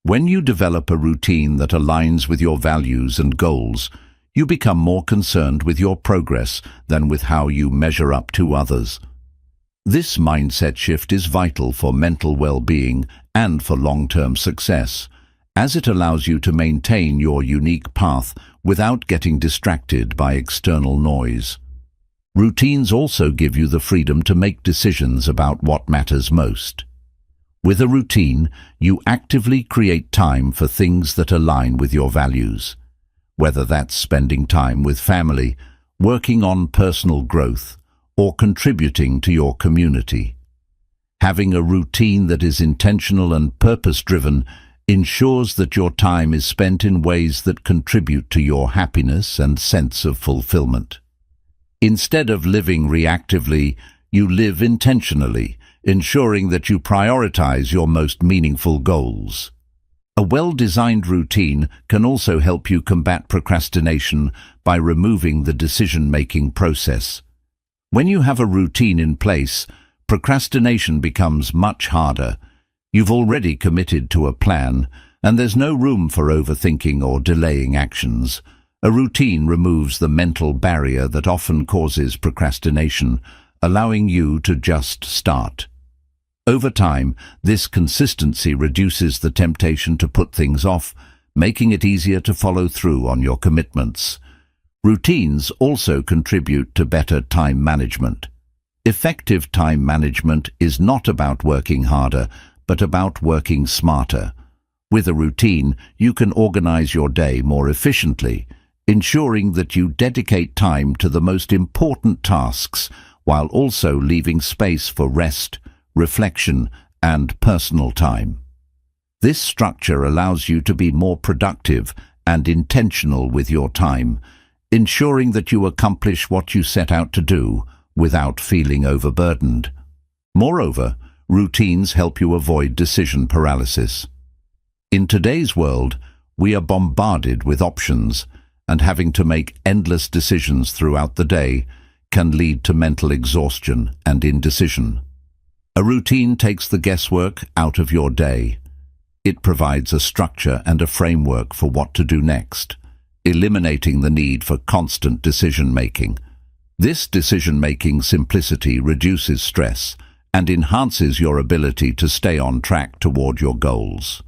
When you develop a routine that aligns with your values and goals, you become more concerned with your progress than with how you measure up to others. This mindset shift is vital for mental well-being and for long-term success, as it allows you to maintain your unique path without getting distracted by external noise. Routines also give you the freedom to make decisions about what matters most. With a routine, you actively create time for things that align with your values, whether that's spending time with family, working on personal growth, or contributing to your community. Having a routine that is intentional and purpose-driven ensures that your time is spent in ways that contribute to your happiness and sense of fulfillment. Instead of living reactively, you live intentionally, ensuring that you prioritize your most meaningful goals. A well-designed routine can also help you combat procrastination by removing the decision-making process. When you have a routine in place, procrastination becomes much harder. You've already committed to a plan, and there's no room for overthinking or delaying actions. A routine removes the mental barrier that often causes procrastination, allowing you to just start. Over time, this consistency reduces the temptation to put things off, making it easier to follow through on your commitments. Routines also contribute to better time management. Effective time management is not about working harder, but about working smarter. With a routine, you can organize your day more efficiently, ensuring that you dedicate time to the most important tasks while also leaving space for rest, reflection, and personal time. This structure allows you to be more productive and intentional with your time, ensuring that you accomplish what you set out to do without feeling overburdened. Moreover, routines help you avoid decision paralysis. In today's world, we are bombarded with options, and having to make endless decisions throughout the day can lead to mental exhaustion and indecision. A routine takes the guesswork out of your day. It provides a structure and a framework for what to do next, eliminating the need for constant decision-making. This decision-making simplicity reduces stress and enhances your ability to stay on track toward your goals.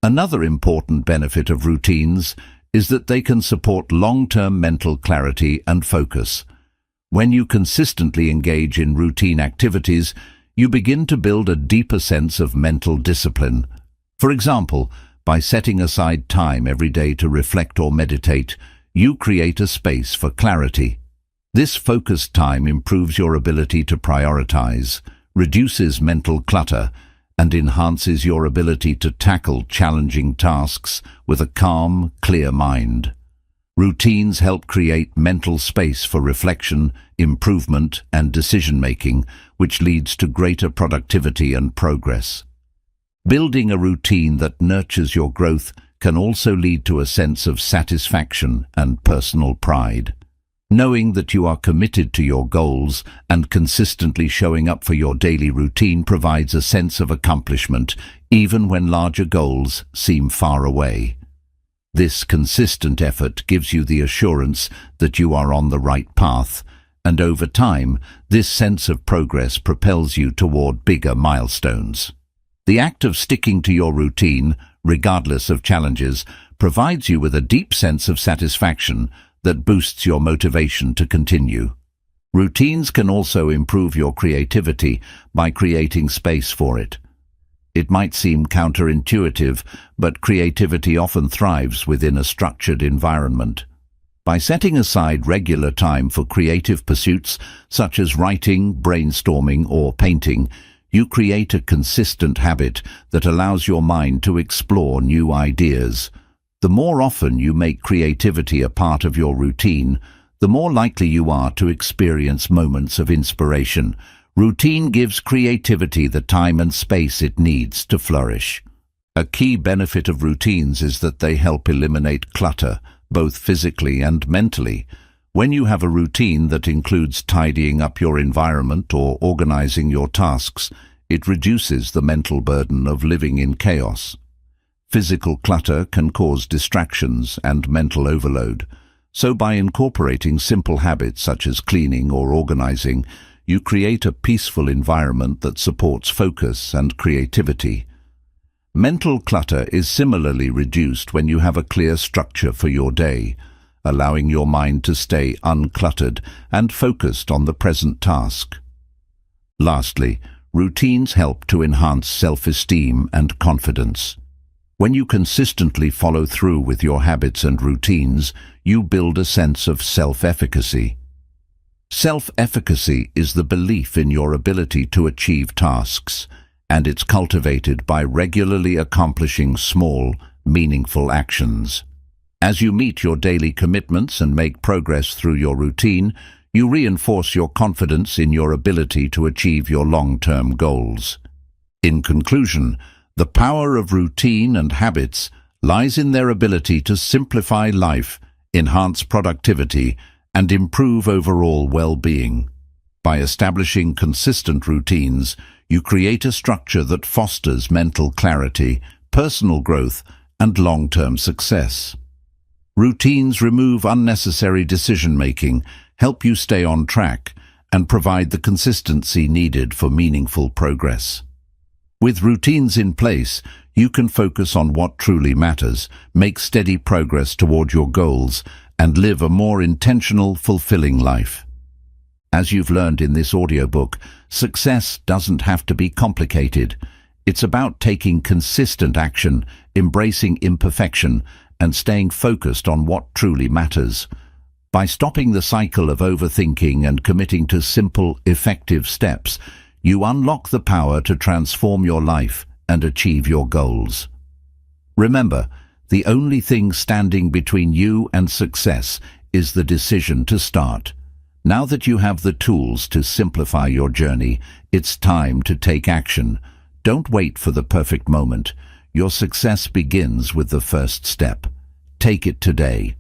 Another important benefit of routines is that they can support long-term mental clarity and focus. When you consistently engage in routine activities, you begin to build a deeper sense of mental discipline. For example, by setting aside time every day to reflect or meditate, you create a space for clarity. This focused time improves your ability to prioritize, reduces mental clutter, and enhances your ability to tackle challenging tasks with a calm, clear mind. Routines help create mental space for reflection, improvement, and decision-making, which leads to greater productivity and progress. Building a routine that nurtures your growth can also lead to a sense of satisfaction and personal pride. Knowing that you are committed to your goals and consistently showing up for your daily routine provides a sense of accomplishment, even when larger goals seem far away. This consistent effort gives you the assurance that you are on the right path, and over time, this sense of progress propels you toward bigger milestones. The act of sticking to your routine, regardless of challenges, provides you with a deep sense of satisfaction that boosts your motivation to continue. Routines can also improve your creativity by creating space for it. It might seem counterintuitive, but creativity often thrives within a structured environment. By setting aside regular time for creative pursuits such as writing, brainstorming, or painting, you create a consistent habit that allows your mind to explore new ideas. The more often you make creativity a part of your routine, the more likely you are to experience moments of inspiration. Routine gives creativity the time and space it needs to flourish. A key benefit of routines is that they help eliminate clutter, both physically and mentally. When you have a routine that includes tidying up your environment or organizing your tasks, it reduces the mental burden of living in chaos. Physical clutter can cause distractions and mental overload, so by incorporating simple habits such as cleaning or organizing, you create a peaceful environment that supports focus and creativity. Mental clutter is similarly reduced when you have a clear structure for your day, allowing your mind to stay uncluttered and focused on the present task. Lastly, routines help to enhance self-esteem and confidence. When you consistently follow through with your habits and routines, you build a sense of self-efficacy. Self-efficacy is the belief in your ability to achieve tasks, and it's cultivated by regularly accomplishing small, meaningful actions. As you meet your daily commitments and make progress through your routine, you reinforce your confidence in your ability to achieve your long-term goals. In conclusion, the power of routine and habits lies in their ability to simplify life, enhance productivity, and improve overall well-being. By establishing consistent routines, you create a structure that fosters mental clarity, personal growth, and long-term success. Routines remove unnecessary decision-making, help you stay on track, and provide the consistency needed for meaningful progress. With routines in place, you can focus on what truly matters, make steady progress toward your goals, and live a more intentional, fulfilling life. As you've learned in this audiobook, success doesn't have to be complicated. It's about taking consistent action, embracing imperfection, and staying focused on what truly matters. By stopping the cycle of overthinking and committing to simple, effective steps, you unlock the power to transform your life and achieve your goals. Remember, the only thing standing between you and success is the decision to start. Now that you have the tools to simplify your journey, it's time to take action. Don't wait for the perfect moment. Your success begins with the first step. Take it today.